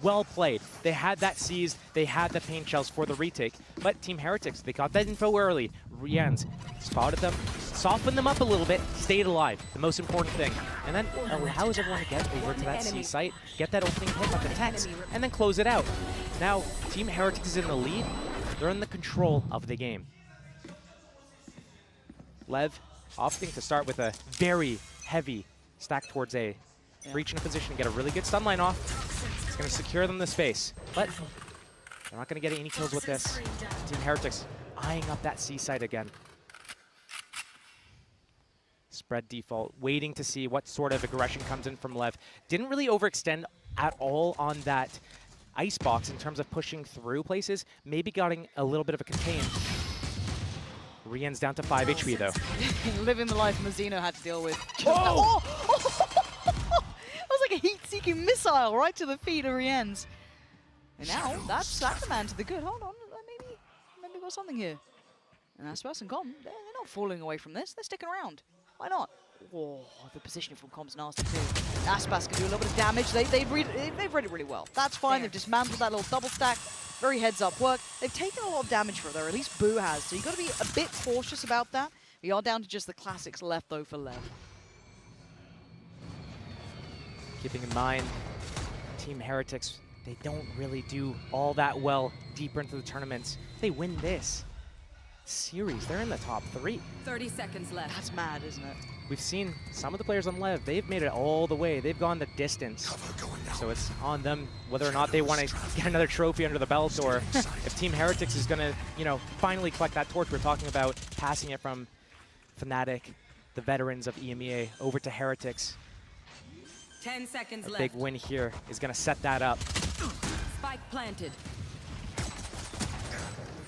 Speaker 1: well played. They had that seized, they had the paint shells for the retake. But Team Heretics, they got that info early. Rians spotted them, softened them up a little bit, stayed alive, the most important thing. And then allows everyone to get over to that C site, get that opening hit on the Tex, and then close it out. Now, Team Heretics is in the lead. They're in the control of the game. LEV opting to start with a very heavy stack towards A. Reach in a position to get a really good stun line off. It's going to secure them the space. But they're not going to get any kills with this. Team Heretics eyeing up that C site again. Spread default, waiting to see what sort of aggression comes in from LEV. Didn't really overextend at all on that Icebox in terms of pushing through places. Maybe getting a little bit of a contain. Rian's down to 5 HP though.
Speaker 2: Living the life Mizzino had to deal with. Oh! That was like a heat-seeking missile right to the feet of Rian's. And now that's the man to the good. Hold on, maybe we've got something here. And Aspas and Com, they're not falling away from this. They're sticking around. Why not? Oh, the positioning from Com's nasty too. Aspas can do a little bit of damage. They've read it really well. That's fine. They've dismantled that little double stack. Very heads-up work. They've taken a lot of damage for it, or at least Boo has. So you've got to be a bit cautious about that. We are down to just the classics left, though, for LEV.
Speaker 1: Keeping in mind, Team Heretics, they don't really do all that well deeper into the tournaments. If they win this series, they're in the top 3.
Speaker 4: 30 seconds left.
Speaker 2: That's mad, isn't it?
Speaker 1: We've seen some of the players on LEV, they've made it all the way. They've gone the distance. So it's on them whether or not they want to get another trophy under the belt, or if Team Heretics is going to, you know, finally collect that torch. We're talking about passing it from Fnatic, the veterans of EMEA, over to Heretics.
Speaker 4: 10 seconds left.
Speaker 1: A big win here is going to set that up.
Speaker 4: Spike planted.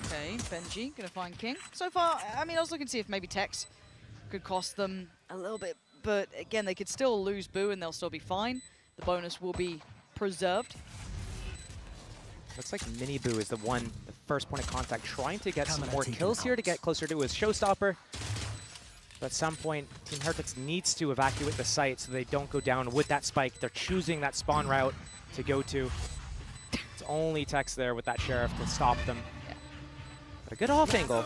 Speaker 2: Okay, Benji gonna find King. So far, I mean, I was looking to see if maybe Tex could cost them a little bit, but again, they could still lose Boo and they'll still be fine. The bonus will be preserved.
Speaker 1: Looks like Mini Boo is the first point of contact, trying to get some more kills here to get closer to his showstopper. But at some point, Team Heretics needs to evacuate the site so they don't go down with that spike. They're choosing that spawn route to go to. It's only Tex there with that Sheriff to stop them. But a good off angle.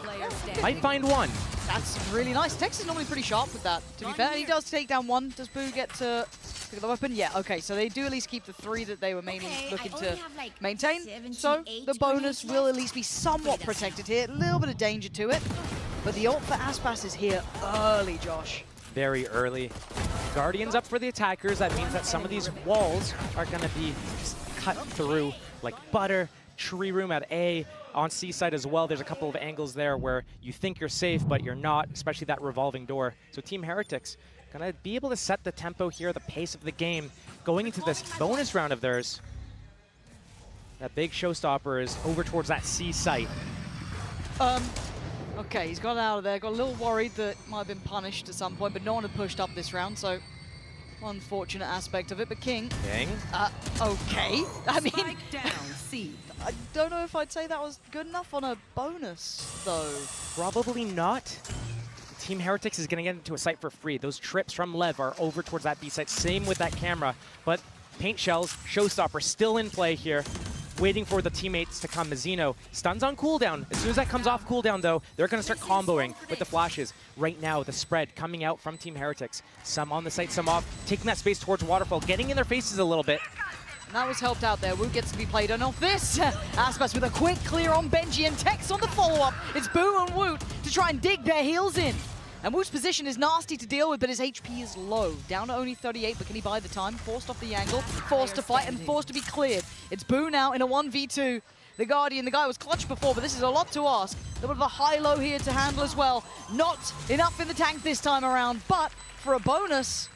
Speaker 1: Might find one.
Speaker 2: That's really nice. Tex is normally pretty sharp with that, to be fair. He does take down one. Does Boo get to pick up the weapon? Yeah, okay. So they do at least keep the 3 that they were mainly looking to maintain. So the bonus will at least be somewhat protected here. A little bit of danger to it. But the ult for Aspas is here early, Josh.
Speaker 1: Very early. Guardians up for the attackers. That means that some of these walls are going to be cut through like butter. Tree room at A, on C side as well. There's a couple of angles there where you think you're safe, but you're not, especially that revolving door. So Team Heretics gonna be able to set the tempo here, the pace of the game, going into this bonus round of theirs. That big showstopper is over towards that C site.
Speaker 2: Okay, he's got out of there. Got a little worried that might have been punished at some point, but no one had pushed up this round, so unfortunate aspect of it. But King, okay. I mean, I don't know if I'd say that was good enough on a bonus, though.
Speaker 1: Probably not. Team Heretics is going to get into a site for free. Those trips from LEV are over towards that B site. Same with that camera. But Paint shells, showstopper still in play here. Waiting for the teammates to come. Mizzino stuns on cooldown. As soon as that comes off cooldown, though, they're going to start comboing with the flashes. Right now, the spread coming out from Team Heretics. Some on the site, some off. Taking that space towards Waterfall, getting in their faces a little bit.
Speaker 2: And that was helped out there. Woot gets to be played on off this. Aspas with a quick clear on Benji and Tex on the follow-up. It's Boo and Woot to try and dig their heels in. And Woot's position is nasty to deal with, but his HP is low. Down to only 38, but can he buy the time? Forced off the angle, forced to fight, and forced to be cleared. It's Boo now in a 1v2. The Guardian, the guy was clutch before, but this is a lot to ask. A little bit of a high-low here to handle as well. Not enough in the tank this time around, but for a bonus,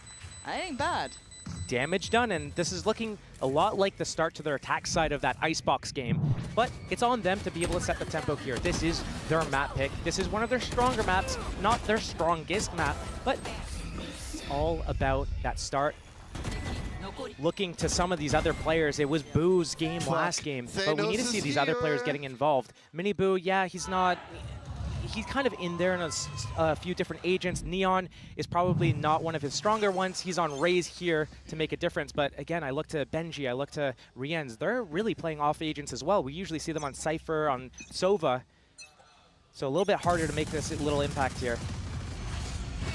Speaker 2: that ain't bad.
Speaker 1: Damage done, and this is looking a lot like the start to their attack side of that Icebox game, but it's on them to be able to set the tempo here. This is their map pick. This is one of their stronger maps, not their strongest map, but it's all about that start. Looking to some of these other players, it was Boo's game last game, but we need to see these other players getting involved. Mini Boo, yeah, he's kind of in there in a few different agents. Neon is probably not one of his stronger ones. He's on Raze here to make a difference. But again, I look to Benji, I look to Rienz. They're really playing off agents as well. We usually see them on Cypher, on Sova. So a little bit harder to make this little impact here.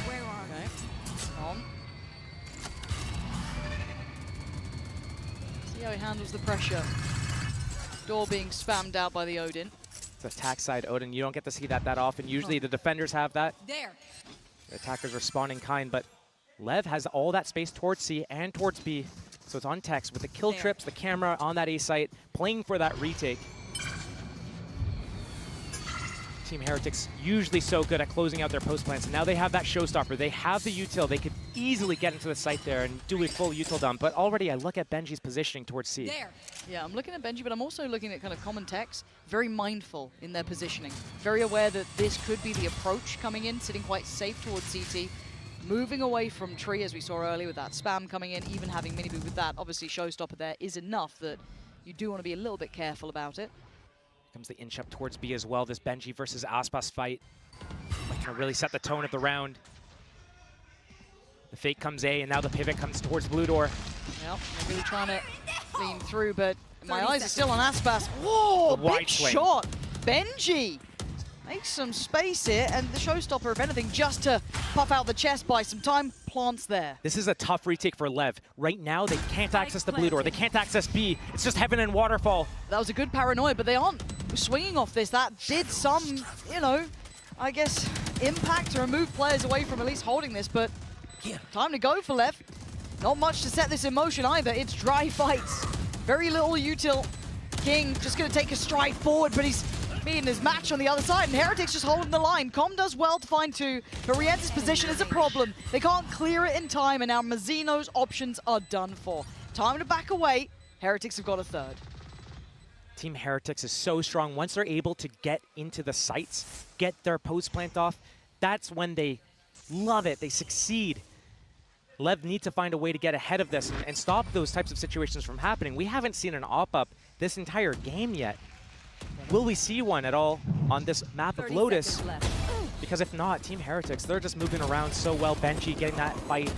Speaker 2: Where are they? On. See how he handles the pressure. Door being spammed out by the Odin.
Speaker 1: Attack side Odin, you don't get to see that often. Usually the defenders have that.
Speaker 2: There.
Speaker 1: The attackers respond in kind, but LEV has all that space towards C and towards B. So it's on Tex with the kill trips, the camera on that A site, playing for that retake. Team Heretics usually so good at closing out their post plants. Now they have that showstopper. They have the util. They could easily get into the site there and do a full util dump. But already I look at Benji's positioning towards C.
Speaker 2: There. Yeah, I'm looking at Benji, but I'm also looking at kind of common Tex. Very mindful in their positioning. Very aware that this could be the approach coming in, sitting quite safe towards CT. Moving away from Tree, as we saw earlier, with that spam coming in, even having Miniboo with that. Obviously, showstopper there is enough that you do want to be a little bit careful about it.
Speaker 1: Comes the inch up towards B as well. This Benji versus Aspas fight. Can really set the tone of the round. The fake comes A, and now the pivot comes towards Blue Door.
Speaker 2: Yep, they're really trying to lean through, but my eyes are still on Aspas. Whoa, big shot. Benji makes some space here, and the showstopper, if anything, just to puff out the chest by some time, plants there.
Speaker 1: This is a tough retake for LEV. Right now, they can't access the Blue Door. They can't access B. It's just Heaven and Waterfall.
Speaker 2: That was a good paranoia, but they aren't swinging off this. That did some, you know, I guess, impact to remove players away from at least holding this, but time to go for LEV. Not much to set this in motion either. It's dry fights. Very little util. King just going to take a stride forward, but he's beating his match on the other side, and Heretics just holding the line. Com does well to find two, but Rienz's position is a problem. They can't clear it in time, and now Mizzino's options are done for. Time to back away. Heretics have got a third.
Speaker 1: Team Heretics is so strong. Once they're able to get into the sites, get their post plant off, that's when they love it. They succeed. LEV need to find a way to get ahead of this and stop those types of situations from happening. We haven't seen an op-up this entire game yet. Will we see one at all on this map of Lotus? Because if not, Team Heretics, they're just moving around so well. Benji getting that fight,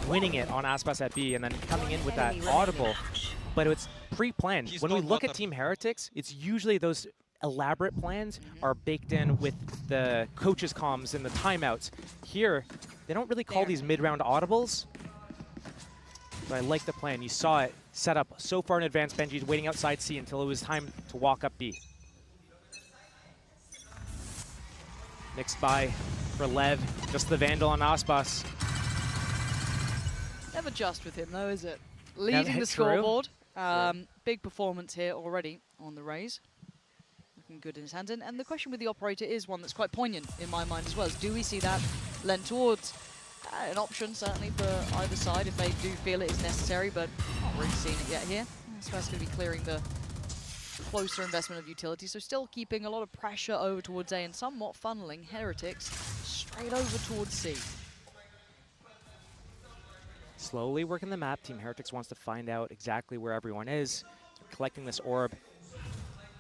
Speaker 1: winning it on Aspas at B, and then coming in with that audible. But it's pre-planned. When we look at Team Heretics, it's usually those elaborate plans are baked in with the coaches' comms and the timeouts. Here, they don't really call these mid-round audibles. But I like the plan. You saw it set up so far in advance. Benji's waiting outside C until it was time to walk up B. Mixed by for LEV, just the Vandal on Aspas.
Speaker 2: Never just with him though, is it? Leading the scoreboard. Big performance here already on the Raze. Looking good in his hands. And the question with the operator is one that's quite poignant in my mind as well. Is do we see that lend towards an option, certainly, for either side if they do feel it is necessary, but not really seen it yet here. Aspas going to be clearing the closer investment of utility, so still keeping a lot of pressure over towards A and somewhat funneling Heretics straight over towards C.
Speaker 1: Slowly working the map. Team Heretics wants to find out exactly where everyone is. They're collecting this orb.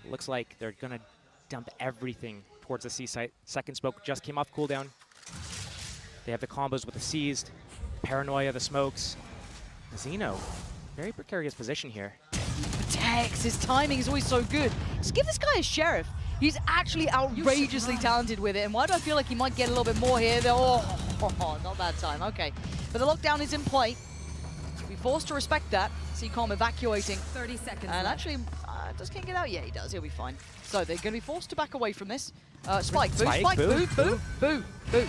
Speaker 1: Looks like they're going to dump everything towards the C site. Second smoke just came off cooldown. They have the combos with the seized, paranoia, the smokes. Zeno Very precarious position here.
Speaker 2: Tex, his timing is always so good. Just give this guy a Sheriff. He's actually outrageously talented with it. And why do I feel like he might get a little bit more here? Oh, not that time. Okay. But the lockdown is in play. We'll be forced to respect that. CCOM evacuating.
Speaker 4: 30 seconds
Speaker 2: And
Speaker 4: left.
Speaker 2: actually, does King get out? Yeah, he does. He'll be fine. So they're going to be forced to back away from this. Spike, boo,
Speaker 1: Spike,
Speaker 2: spike,
Speaker 1: boo,
Speaker 2: boo, boo, boo.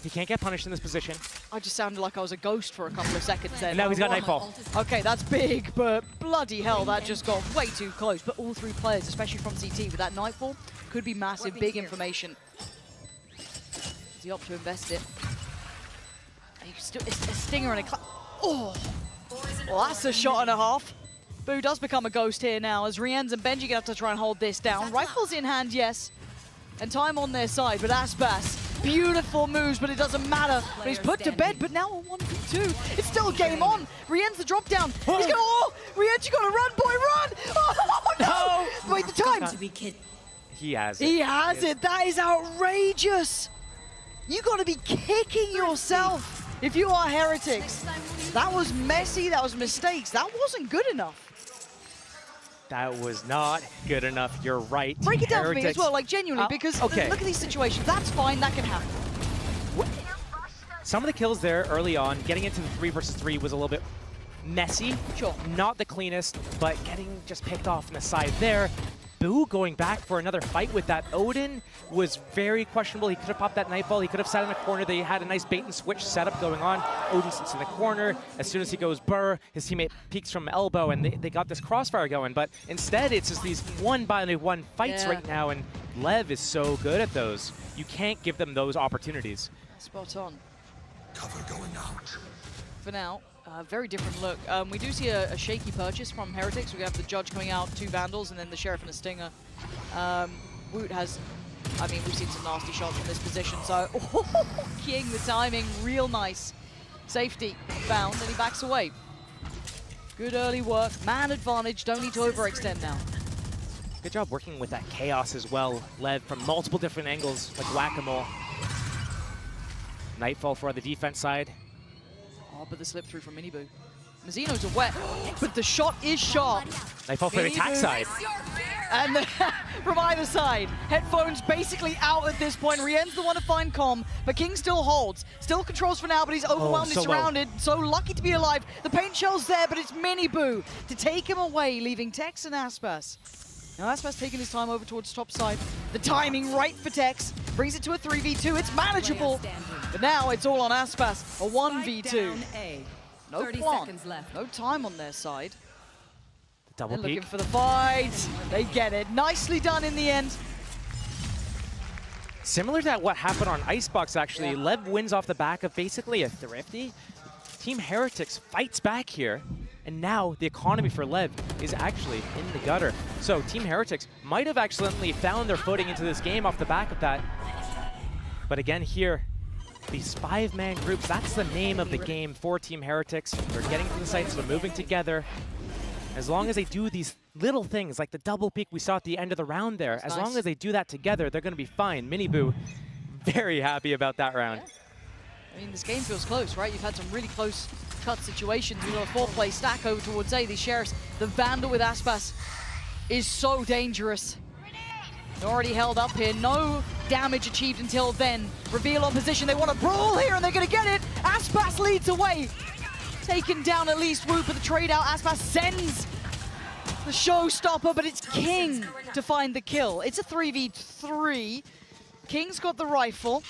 Speaker 1: He can't get punished in this position.
Speaker 2: I just sounded like I was a ghost for a couple of seconds there.
Speaker 1: And now he's got Nightfall.
Speaker 2: Okay, that's big, but bloody hell, that just got way too close. But all three players, especially from CT, with that Nightfall, could be massive, big information. Does he opt to invest it? It's a stinger and a oh! Well, that's a shot and a half. Boo does become a ghost here now, as Rienz and Benji gonna have to try and hold this down. Rifles in hand, yes. And time on their side, but Aspas, beautiful moves, but it doesn't matter. But he's put to bed, but now a 1v2. It's still game on. Rienz the drop down. He's gonna, Rienz, you gotta run, boy, run! Oh, no! Wait, the time!
Speaker 1: He has it.
Speaker 2: He has it. That is outrageous. You gotta be kicking yourself if you are Heretics. That was messy, that was mistakes. That wasn't good enough.
Speaker 1: That was not good enough. You're right.
Speaker 2: Break it down for me as well, like genuinely, because
Speaker 1: okay.
Speaker 2: Look at these situations. That's fine, that can happen.
Speaker 1: Some of the kills there early on, getting into the 3 versus 3 was a little bit messy.
Speaker 2: Sure.
Speaker 1: Not the cleanest, but getting just picked off on the side there. Boo going back for another fight with that Odin was very questionable. He could have popped that Nightfall. He could have sat in the corner. They had a nice bait and switch setup going on. Odin sits in the corner. As soon as he goes burr, his teammate peeks from elbow, and they got this crossfire going. But instead, it's just these one-by-one fights right now, and LEV is so good at those. You can't give them those opportunities.
Speaker 2: Spot on.
Speaker 3: Cover going out.
Speaker 2: For now, very different look. We do see a shaky purchase from Heretics. We have the Judge coming out, 2 Vandals, and then the Sheriff and a Stinger. Woot has, I mean, we've seen some nasty shots from this position, so King, the timing, real nice. Safety found, and he backs away. Good early work, man advantage, don't need to overextend now.
Speaker 1: Good job working with that chaos as well. LEV from multiple different angles, like whack-a-mole. Nightfall for the defense side.
Speaker 2: Oh, but the slip through from Miniboo. Mazzino's a wet, but the shot is sharp.
Speaker 1: Nightfall for the attack side.
Speaker 2: And from either side, headphones basically out at this point. Rien's the one to find calm, but King still holds. Still controls for now, but he's overwhelmed, he's surrounded. So lucky to be alive. The paint shell's there, but it's Miniboo to take him away, leaving Tex and Aspas. Now Aspas taking his time over towards top side. The timing right for Tex. Brings it to a 3v2. It's manageable. But now it's all on Aspas. A 1v2. No plan. No time on their side.
Speaker 1: Double
Speaker 2: They're
Speaker 1: peek.
Speaker 2: looking for the fight. They get it. Nicely done in the end.
Speaker 1: Similar to what happened on Icebox, actually. LEV wins off the back of basically a thrifty. Team Heretics fights back here. And now the economy for LEV is actually in the gutter. So Team Heretics might have accidentally found their footing into this game off the back of that. But again here, these 5-man groups, that's the name of the game for Team Heretics. They're getting to the sites, they're moving together. As long as they do these little things, like the double peek we saw at the end of the round there, as long as they do that together, they're going to be fine. Miniboo, very happy about that round.
Speaker 2: I mean, this game feels close, right? You've had some really close cut situations. We've got a 4-play stack over towards A. These Sheriffs, the Vandal with Aspas is so dangerous. They're already held up here. No damage achieved until then. Reveal on position. They want to brawl here, and they're going to get it. Aspas leads away. Taken down at least. Whoop with the trade out. Aspas sends the showstopper, but it's King to find the kill. It's a 3v3. King's got the rifle.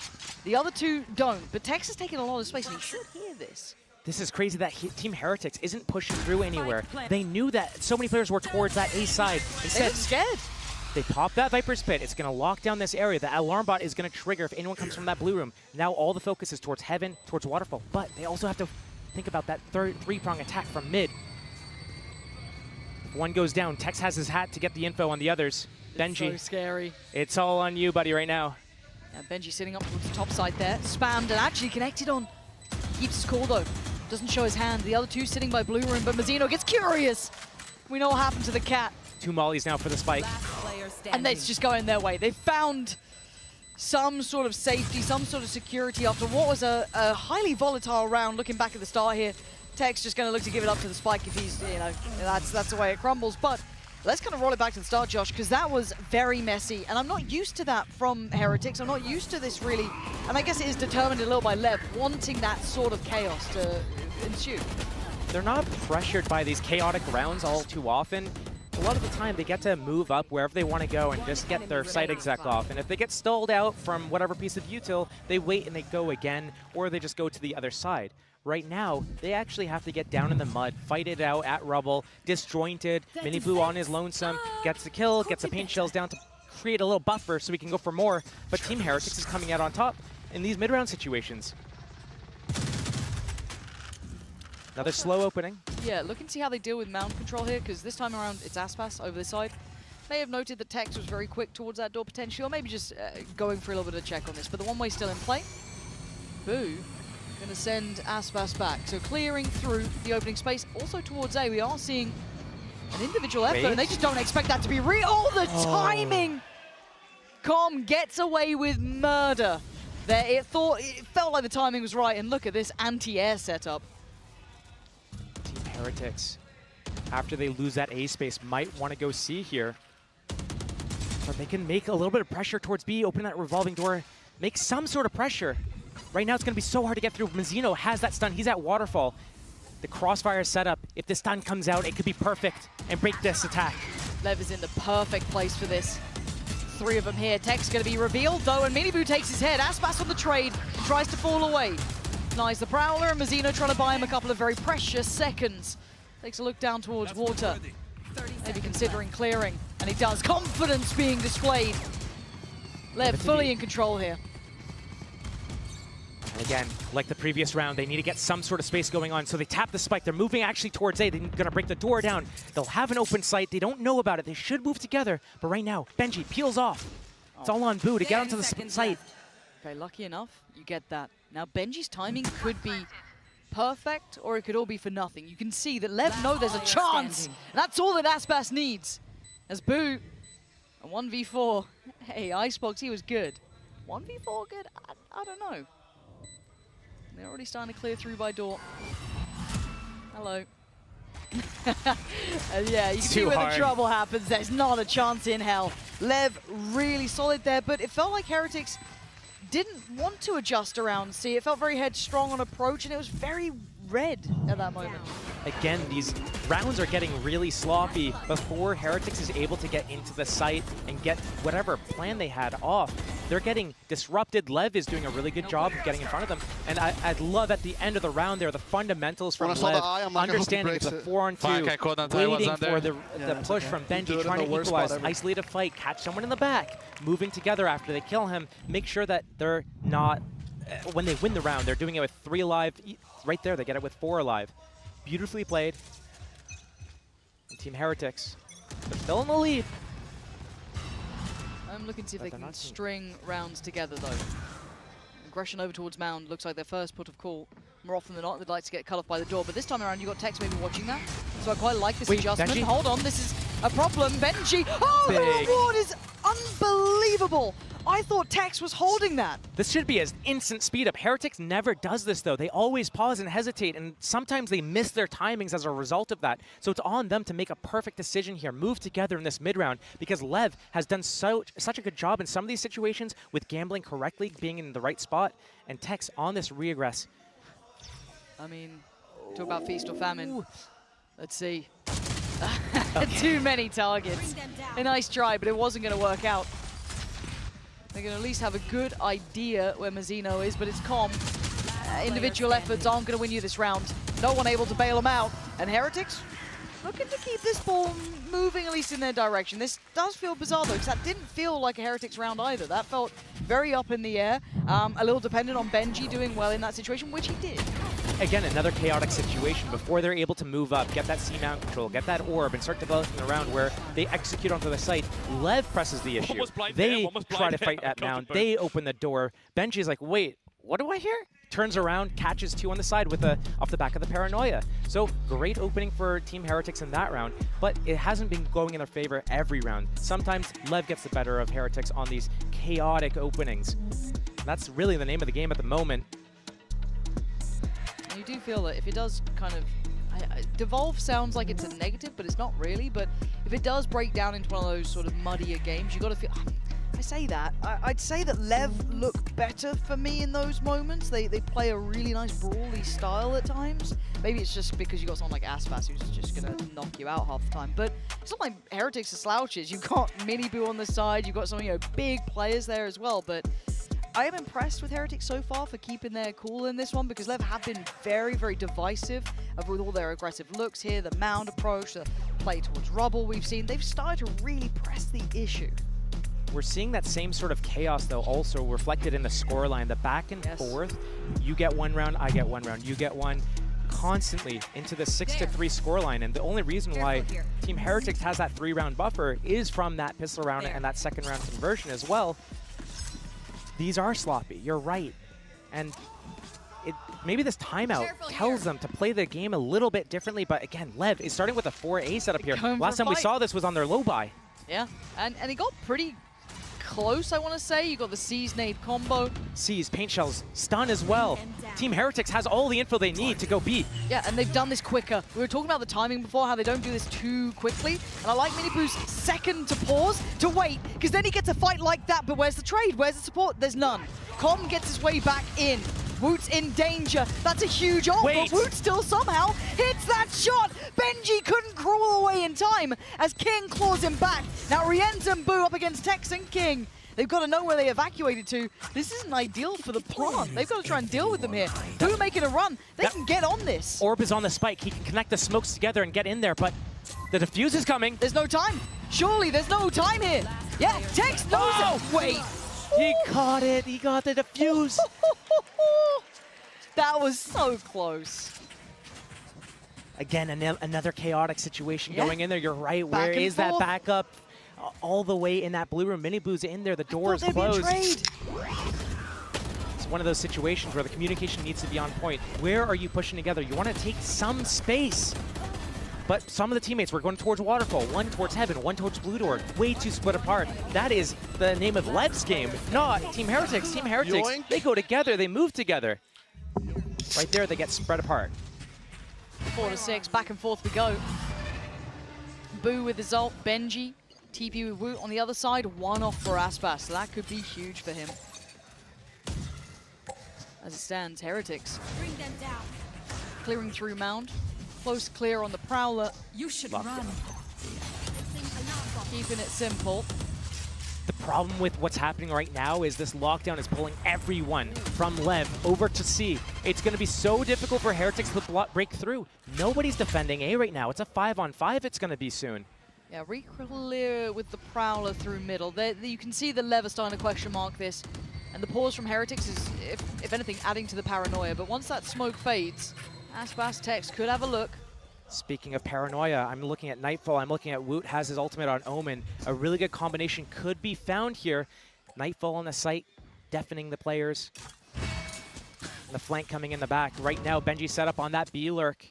Speaker 2: The other two don't, but Tex is taking a lot of space, and he should hear this.
Speaker 1: This is crazy that Team Heretics isn't pushing through anywhere. They knew that so many players were towards that A side. Instead,
Speaker 2: they look scared.
Speaker 1: They pop that Viper's Pit. It's going to lock down this area. The alarm bot is going to trigger if anyone comes from that blue room. Now all the focus is towards Heaven, towards Waterfall, but they also have to think about that three-prong attack from mid. If one goes down, Tex has his hat to get the info on the others. Benji.
Speaker 2: So scary.
Speaker 1: It's all on you, buddy, right now.
Speaker 2: Yeah, Benji sitting up towards the top side there. Spammed and actually connected on. Keeps his cool though. Doesn't show his hand. The other two sitting by blue room, but Mazzino gets curious. We know what happened to the cat.
Speaker 1: 2 mollies now for the spike.
Speaker 2: And it's just going their way. They found some sort of safety, some sort of security after what was a highly volatile round. Looking back at the start here, Tech's just going to look to give it up to the Spike if he's, you know, that's the way it crumbles. But let's kind of roll it back to the start, Josh, because that was very messy. And I'm not used to that from Heretics. I'm not used to this really. And I guess it is determined a little by LEV, wanting that sort of chaos to ensue.
Speaker 1: They're not pressured by these chaotic rounds all too often. A lot of the time, they get to move up wherever they want to go and just get their site exec off. And if they get stalled out from whatever piece of util, they wait and they go again, or they just go to the other side. Right now, they actually have to get down in the mud, fight it out at rubble, disjointed. Mini Blue on his lonesome, gets the kill, gets the paint shells down to create a little buffer so we can go for more. But Team Heretics is coming out on top in these mid-round situations. Another slow opening.
Speaker 2: Yeah, looking to see how they deal with mound control here, because this time around it's Aspas over this side. May have noted that Tex was very quick towards that door potentially, or maybe just going for a little bit of a check on this. But the one-way still in play. Boo going to send Aspas back. So clearing through the opening space. Also towards A, we are seeing an individual effort, and they just don't expect that to be real. Oh, the timing! Com gets away with murder. There, it felt like the timing was right, and look at this anti-air setup.
Speaker 1: Heretics, after they lose that A space, might want to go C here. But they can make a little bit of pressure towards B, open that revolving door, make some sort of pressure. Right now it's going to be so hard to get through. Mizzino has that stun. He's at Waterfall. The crossfire is set up. If the stun comes out, it could be perfect and break this attack.
Speaker 2: Lev is in the perfect place for this. 3 of them here. Tech's going to be revealed, though, and Miniboo takes his head. Aspas on the trade, tries to fall away. Denies the Prowler, and Mizzino trying to buy him a couple of very precious seconds. Takes a look down towards water. Maybe considering clearing, and he does. Confidence being displayed. Lev fully in control here.
Speaker 1: And again, like the previous round, they need to get some sort of space going on. So they tap the spike. They're moving actually towards A. They're going to break the door down. They'll have an open sight. They don't know about it. They should move together. But right now, Benji peels off. It's all on Boo to get onto the site.
Speaker 2: Okay, lucky enough, you get that. Now, Benji's timing could be perfect, or it could all be for nothing. You can see that Lev know there's a chance. And that's all that Aspas needs. As Boo, a 1v4. Hey, Icebox, he was good. 1v4 good? I don't know. They're already starting to clear through by door. Hello. Yeah, you can see where the trouble happens. There's not a chance in hell. Lev really solid there, but it felt like Heretics didn't want to adjust around C. It felt very headstrong on approach, and it was very red at that moment.
Speaker 1: Again, these rounds are getting really sloppy before Heretics is able to get into the site and get whatever plan they had off. They're getting disrupted. Lev is doing a really good job of getting in front of them. And I'd love at the end of the round there, the fundamentals from Lev, understanding it's a 4-on-2, waiting for the push from Benji, trying to equalize, isolate a fight, catch someone in the back, moving together after they kill him, make sure that they're not, when they win the round, they're doing it with 3 alive. Right there, they get it with 4 alive. Beautifully played. And Team Heretics, they're still in the lead.
Speaker 2: I'm looking to see if they can string rounds together, though. Aggression over towards Mound looks like their first put of call. More often than not, they'd like to get cut off by the door, but this time around, you got Tex maybe watching that. So I quite like this adjustment.
Speaker 1: Benji?
Speaker 2: Hold on, this is a problem. Benji, oh, the reward is unbelievable. I thought Tex was holding that.
Speaker 1: This should be an instant speed up. Heretics never does this, though. They always pause and hesitate, and sometimes they miss their timings as a result of that. So it's on them to make a perfect decision here, move together in this mid-round, because Lev has done such a good job in some of these situations with gambling correctly, being in the right spot, and Tex on this regress.
Speaker 2: I mean, talk about feast or famine. Let's see. Too many targets. A nice try, but it wasn't going to work out. They're going to at least have a good idea where Mizzino is, but it's Com. Individual efforts aren't going to win you this round. No one able to bail them out. And Heretics looking to keep this ball moving, at least in their direction. This does feel bizarre, though, because that didn't feel like a Heretics round either. That felt very up in the air, a little dependent on Benji doing well in that situation, which he did.
Speaker 1: Again, another chaotic situation. Before they're able to move up, get that C-mount control, get that orb, and start developing a round where they execute onto the site, Lev presses the issue. They try to fight at Mound. They open the door. Benji's like, wait, what do I hear? turns around, catches 2 on the side with off the back of the Paranoia. So great opening for Team Heretics in that round, but it hasn't been going in their favor every round. Sometimes LEV gets the better of Heretics on these chaotic openings. That's really the name of the game at the moment.
Speaker 2: You do feel that if it does kind of devolve sounds like it's a negative, but it's not really. But if it does break down into one of those sort of muddier games, you got to feel. I say that. I'd say that LEV look better for me in those moments. They play a really nice brawly style at times. Maybe it's just because you got someone like Aspas who's just gonna knock you out half the time. But it's not like Heretics are slouches. You've got Miniboo on the side. You've got some big players there as well. But I am impressed with Heretics so far for keeping their cool in this one, because LEV have been very, very divisive with all their aggressive looks here, the mound approach, the play towards rubble we've seen. They've started to really press the issue.
Speaker 1: We're seeing that same sort of chaos, though, also reflected in the scoreline. The back and forth, you get one round, I get one round, you get one, constantly into the 6-3 scoreline. And the only reason why Team Heretics has that 3-round buffer is from that pistol round and that second round conversion as well. These are sloppy, you're right. And maybe this timeout tells them to play the game a little bit differently, but again, LEV is starting with a 4A setup here. Last time we saw this was on their low buy.
Speaker 2: Yeah, and it got pretty close, I want to say. You got the Seize nade combo.
Speaker 1: Seize, paint shells, stun as well. Team Heretics has all the info they need to go B.
Speaker 2: Yeah, and they've done this quicker. We were talking about the timing before, how they don't do this too quickly. And I like Miniboo's second to pause, to wait, because then he gets a fight like that, but where's the trade? Where's the support? There's none. Com gets his way back in. Woot's in danger. That's a huge ult, but Woot still somehow hits that shot. Benji couldn't crawl away in time as King claws him back. Now Rienz and Boo up against Tex and King. They've got to know where they evacuated to. This isn't ideal for the plant. They've got to try and deal with them here. Boo making a run. They can get on this.
Speaker 1: Orb is on the spike. He can connect the smokes together and get in there, but the defuse is coming.
Speaker 2: There's no time. Surely there's no time here. Yeah, Tex knows it. Wait.
Speaker 1: He caught it. He got the defuse.
Speaker 2: That was so close.
Speaker 1: Again, another chaotic situation going in there. You're right. Where is that backup? All the way in that blue room. Miniboo's in there. The door is closed. It's one of those situations where the communication needs to be on point. Where are you pushing together? You want to take some space. But some of the teammates were going towards Waterfall, one towards Heaven, one towards Blue Door, way too split apart. That is the name of LEV's game, not Team Heretics. Team Heretics, they go together, they move together. Right there, they get spread apart.
Speaker 2: 4-6, back and forth we go. Boo with his ult, Benji, TP with Woot on the other side, one off for Aspas. So that could be huge for him. As it stands, Heretics. Bring them down. Clearing through mound. Close clear on the Prowler. You should run. Keeping it simple.
Speaker 1: The problem with what's happening right now is this lockdown is pulling everyone from LEV over to C. It's going to be so difficult for Heretics to break through. Nobody's defending A right now. It's a 5-on-5 it's going to be soon.
Speaker 2: Yeah, re-clear with the Prowler through middle. You can see the LEV are starting to question mark this. And the pause from Heretics is, if anything, adding to the paranoia. But once that smoke fades, Aspas Tex could have a look.
Speaker 1: Speaking of paranoia, I'm looking at Nightfall. I'm looking at Woot has his ultimate on Omen. A really good combination could be found here. Nightfall on the site, deafening the players. And the flank coming in the back. Right now, Benji set up on that B lurk.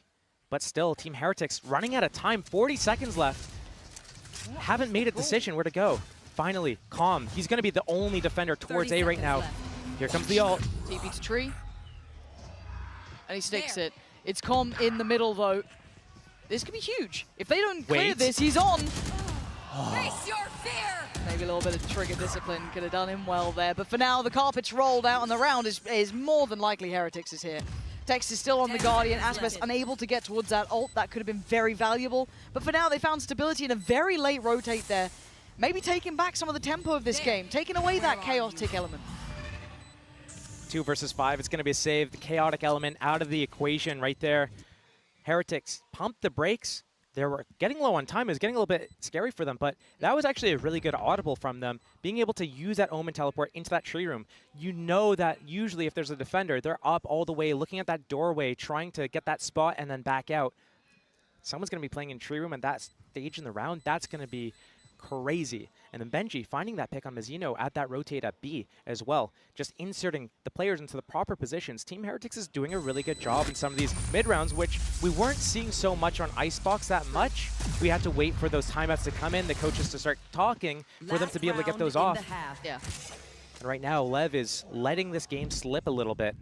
Speaker 1: But still, Team Heretics running out of time. 40 seconds left. Haven't made a decision where to go. Finally, Calm. He's going to be the only defender towards A right now. Here comes the ult.
Speaker 2: TP to tree. And he sticks it. It's Calm in the middle, though. This could be huge. If they don't clear this, he's on.
Speaker 4: Face your fear.
Speaker 2: Maybe a little bit of trigger discipline could have done him well there. But for now, the carpet's rolled out and the round is more than likely Heretics is here. Tex is still on the Guardian. Aspas unable to get towards that ult. That could have been very valuable. But for now, they found stability in a very late rotate there. Maybe taking back some of the tempo of this game. Taking away that chaotic element.
Speaker 1: 2 versus 5. It's going to be a save. The chaotic element out of the equation right there. Heretics pumped the brakes. They were getting low on time. It was getting a little bit scary for them, but that was actually a really good audible from them. Being able to use that Omen teleport into that tree room. You know that usually if there's a defender, they're up all the way, looking at that doorway, trying to get that spot and then back out. Someone's going to be playing in tree room at that stage in the round. That's going to be crazy. And then Benji finding that pick on Mizzino at that rotate at B as well. Just inserting the players into the proper positions. Team Heretics is doing a really good job in some of these mid-rounds, which we weren't seeing so much on Icebox that much. We had to wait for those timeouts to come in, the coaches to start talking, for them to be able to get those off.
Speaker 2: Yeah.
Speaker 1: And right now, LEV is letting this game slip a little bit.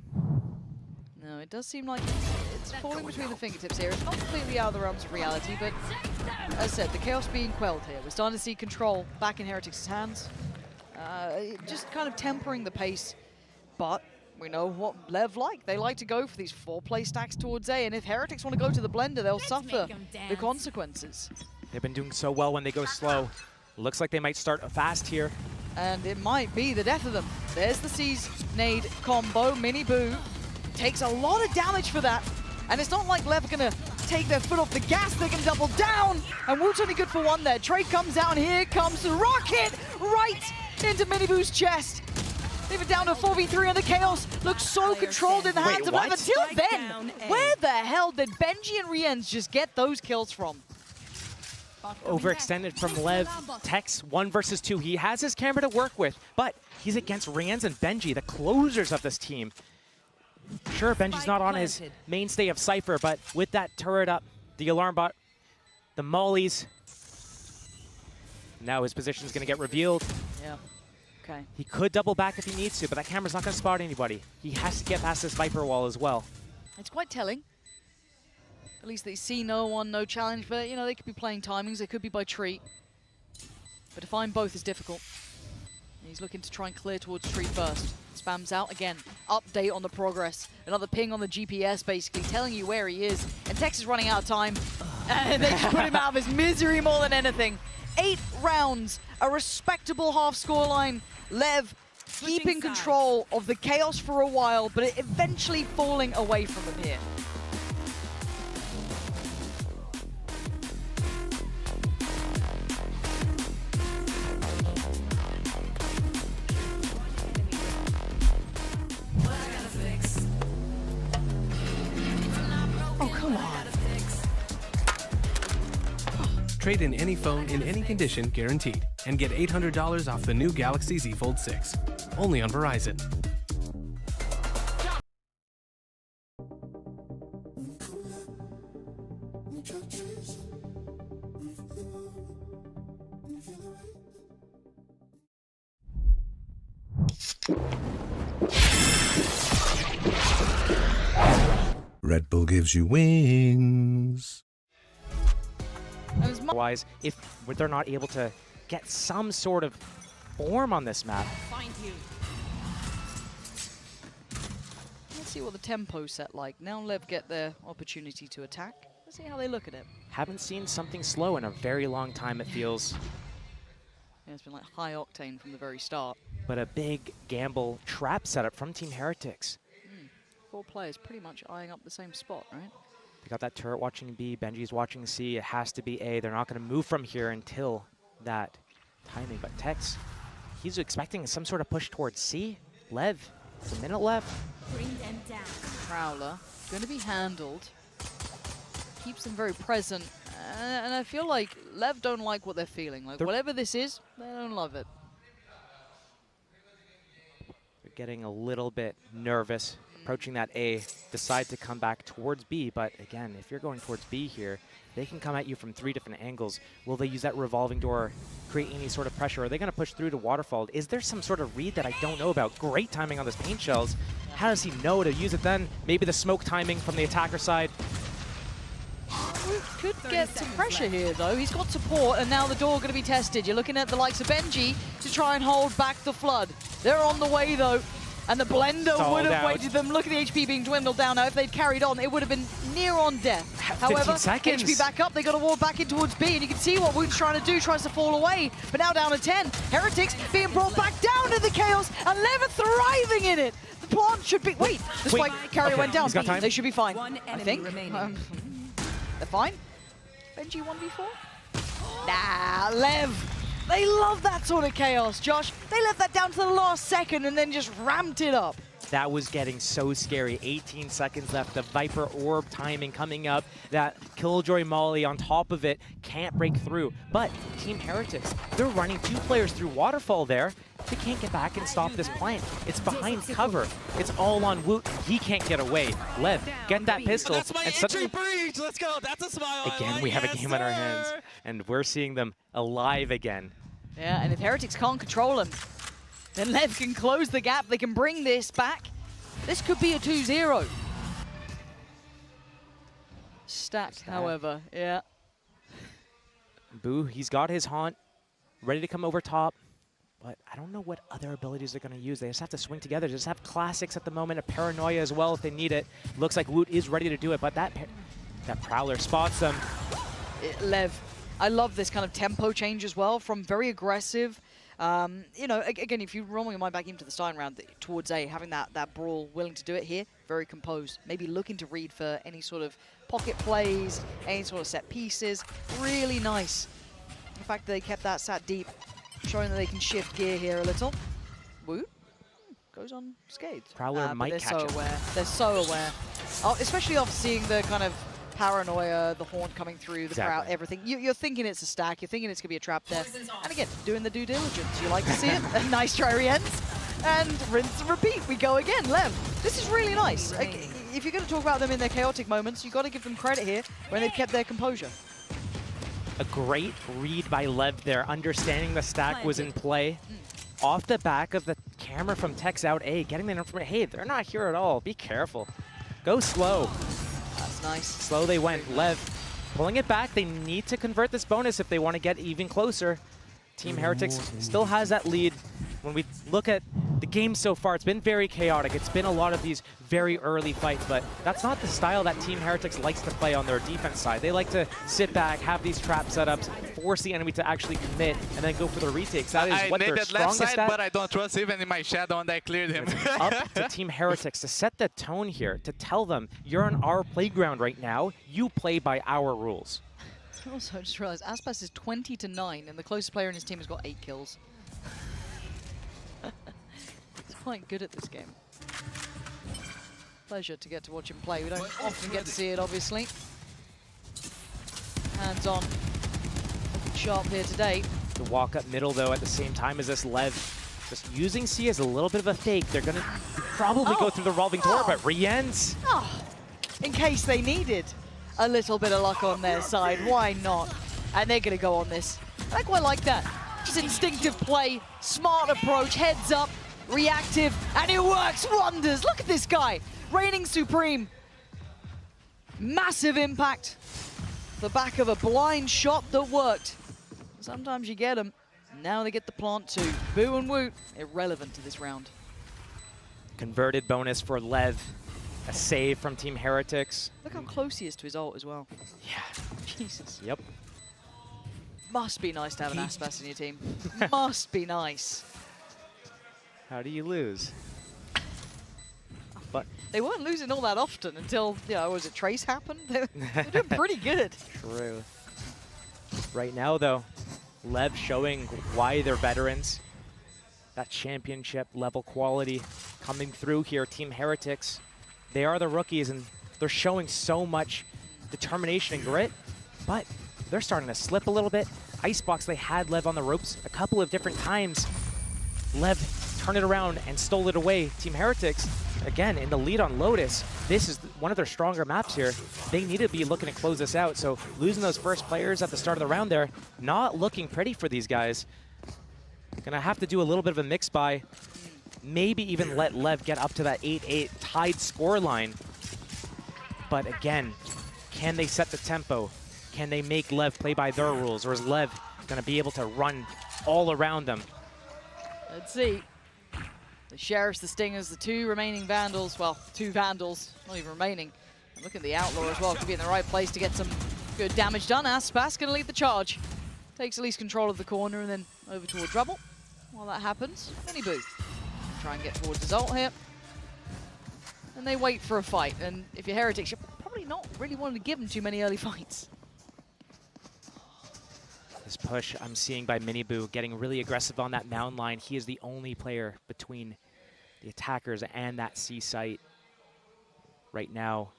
Speaker 2: No, it does seem like it's falling between the fingertips here. It's not completely out of the realms of reality, but as I said, the chaos being quelled here. We're starting to see control back in Heretics' hands. Just kind of tempering the pace, but we know what LEV like. They like to go for these 4-play stacks towards A, and if Heretics want to go to the blender, they'll suffer the consequences.
Speaker 1: They've been doing so well when they go slow. Looks like they might start fast here.
Speaker 2: And it might be the death of them. There's the C's nade combo. Mini Boo takes a lot of damage for that. And it's not like LEV are going to take their foot off the gas. They can double down. And Woot's only good for one there. Trade comes out, and here comes the rocket right into Mini Boo's chest. Leave it down to 4v3, and the chaos looks so controlled in the hands of LEV. Until then, where the hell did Benji and Rienz just get those kills from?
Speaker 1: Overextended from LEV. Tex 1 versus 2. He has his camera to work with, but he's against Rienz and Benji, the closers of this team. Sure, Benji's not on his mainstay of Cypher, but with that turret up, the alarm bot, the mollies, now his position's going to get revealed.
Speaker 2: Yeah. Okay.
Speaker 1: He could double back if he needs to, but that camera's not going to spot anybody. He has to get past this Viper wall as well.
Speaker 2: It's quite telling. At least they see no one, no challenge, but you know, they could be playing timings, they could be by treat. But to find both is difficult. He's looking to try and clear towards tree first. Spams out again. Update on the progress. Another ping on the GPS, basically, telling you where he is. And Tex is running out of time. And they just put him out of his misery more than anything. 8 rounds, a respectable half scoreline. LEV keeping control of the chaos for a while, but it eventually falling away from them here.
Speaker 11: Trade in any phone in any condition guaranteed and get $800 off the new Galaxy Z Fold 6. Only on Verizon.
Speaker 3: Red Bull gives you wings.
Speaker 1: Otherwise, if they're not able to get some sort of form on this map.
Speaker 2: Let's see what the tempo's set like. Now LEV get their opportunity to attack. Let's see how they look at it.
Speaker 1: Haven't seen something slow in a very long time, it feels.
Speaker 2: Yeah, it's been like high octane from the very start.
Speaker 1: But a big gamble trap setup from Team Heretics.
Speaker 2: 4 players pretty much eyeing up the same spot, right?
Speaker 1: They got that turret watching B, Benji's watching C. It has to be A. They're not going to move from here until that timing. But Tex, he's expecting some sort of push towards C. LEV, it's a minute left.
Speaker 2: Bring them down. Prowler, going to be handled. Keeps them very present. And I feel like LEV don't like what they're feeling. Like, whatever this is, they don't love it.
Speaker 1: They're getting a little bit nervous. Approaching that A, decide to come back towards B, but again, if you're going towards B here, they can come at you from 3 different angles. Will they use that revolving door, create any sort of pressure? Are they going to push through to Waterfall? Is there some sort of read that I don't know about? Great timing on those paint shells. How does he know to use it then? Maybe the smoke timing from the attacker side.
Speaker 2: Could get some pressure here, though. He's got support, and now the door going to be tested. You're looking at the likes of Benji to try and hold back the flood. They're on the way, though. And the blender would have waited them. Look at the HP being dwindled down. Now, if they'd carried on, it would have been near on death. However, HP back up. They got to ward back in towards B, and you can see what Woot's trying to do. Tries to fall away, but now down to 10. Heretics being brought back down to the chaos, and LEV thriving in it. The plant should be. Wait, this white carrier went down. They should be fine. I think. They're fine. Benji 1v4. Nah, LEV. They love that sort of chaos, Josh. They left that down to the last second and then just ramped it up.
Speaker 1: That was getting so scary. 18 seconds left. The Viper Orb timing coming up. That Killjoy Molly on top of it can't break through. But Team Heretics, they're running 2 players through Waterfall there. They can't get back and stop this plant. It's behind cover. It's all on Woot. He can't get away. Lev, get that pistol.
Speaker 5: That's my
Speaker 1: and
Speaker 5: entry breach. Let's go. That's a smile.
Speaker 1: again, we have a game on our hands. And we're seeing them alive again.
Speaker 2: Yeah, and if Heretics can't control them, then Lev can close the gap. They can bring this back. This could be a 2-0. Stack, however, yeah.
Speaker 1: Boo, he's got his haunt, ready to come over top. But I don't know what other abilities they're going to use. They just have to swing together. They just have classics at the moment, a paranoia as well if they need it. Looks like Woot is ready to do it, but that Prowler spots them.
Speaker 2: Lev, I love this kind of tempo change as well, from very aggressive. You know, again, if you roll your mind back into the starting round towards A, having that brawl, willing to do it here, very composed. Maybe looking to read for any sort of pocket plays, any sort of set pieces. Really nice. The fact that they kept that sat deep, showing that they can shift gear here a little. Woot goes unscathed.
Speaker 1: Prowler might catch
Speaker 2: so
Speaker 1: him.
Speaker 2: aware. They're so aware. Oh, especially after seeing the kind of paranoia, the haunt coming through, the crowd, everything. You're thinking it's a stack. You're thinking it's going to be a trap there. And again, doing the due diligence. You like to see it. A nice try re-ends. And rinse and repeat. We go again. Lev, this is really nice. If you're going to talk about them in their chaotic moments, you've got to give them credit here when they've kept their composure.
Speaker 1: A great read by Lev there, understanding the stack was in play. Off the back of the camera from Tex out A, getting the information. Hey, they're not here at all. Be careful. Go slow.
Speaker 2: That's nice.
Speaker 1: Slow they went. Lev pulling it back. They need to convert this bonus if they want to get even closer. Team Heretics still has that lead. When we look at the game so far, it's been very chaotic. It's been a lot of these very early fights, but that's not the style that Team Heretics likes to play on their defense side. They like to sit back, have these trap setups, force the enemy to actually commit, and then go for the retakes. That is what they're strongest
Speaker 12: left side,
Speaker 1: at.
Speaker 12: but I don't trust even in my shadow, and I cleared him.
Speaker 1: It's up to Team Heretics to set the tone here, to tell them, you're on our playground right now. You play by our rules.
Speaker 2: Also, I just realized Aspas is 20-9, and the closest player in his team has got 8 kills. He's quite good at this game. Pleasure to get to watch him play. We don't often get to see it, obviously. Hands on. Looking sharp here today.
Speaker 1: The walk up middle, though, at the same time as this Lev. Just using C as a little bit of a fake. They're going to probably go through the revolving door, but re-ends.
Speaker 2: Oh, in case they needed a little bit of luck on their side. Why not? And they're going to go on this. I quite like that. Just instinctive play, smart approach, heads up, reactive, and it works wonders. Look at this guy, reigning supreme. Massive impact. The back of a blind shot that worked. Sometimes you get them. Now they get the plant too. Boo and Woot, irrelevant to this round.
Speaker 1: Converted bonus for Lev. A save from Team Heretics.
Speaker 2: Look how close he is to his ult as well.
Speaker 1: Yeah.
Speaker 2: Jesus.
Speaker 1: Yep.
Speaker 2: Must be nice to have an Aspas in your team. Must be nice.
Speaker 1: How do you lose? But
Speaker 2: they weren't losing all that often until, you know, was it Trace happened? They're doing pretty good.
Speaker 1: True. Right now, though, Lev showing why they're veterans. That championship level quality coming through here. Team Heretics, they are the rookies, and they're showing so much determination and grit, but they're starting to slip a little bit. Icebox, they had Lev on the ropes a couple of different times. Lev turned it around and stole it away. Team Heretics, again, in the lead on Lotus. This is one of their stronger maps here. They need to be looking to close this out, so losing those first players at the start of the round there, not looking pretty for these guys. Gonna have to do a little bit of a mix by, maybe even let Lev get up to that 8-8 tied scoreline. But again, can they set the tempo? Can they make Lev play by their rules, or is Lev gonna be able to run all around them?
Speaker 2: Let's see. The Sheriffs, the Stingers, the 2 remaining Vandals. Well, 2 Vandals, not even remaining. And look at the Outlaw as well. Could be in the right place to get some good damage done. Aspas gonna lead the charge. Takes at least control of the corner and then over towards Rubble. While that happens, Benny Boo. Try and get towards his ult here. And they wait for a fight. And if you're Heretics, you're probably not really wanting to give them too many early fights.
Speaker 1: This push I'm seeing by Miniboo getting really aggressive on that mound line. He is the only player between the attackers and that C site. Right now,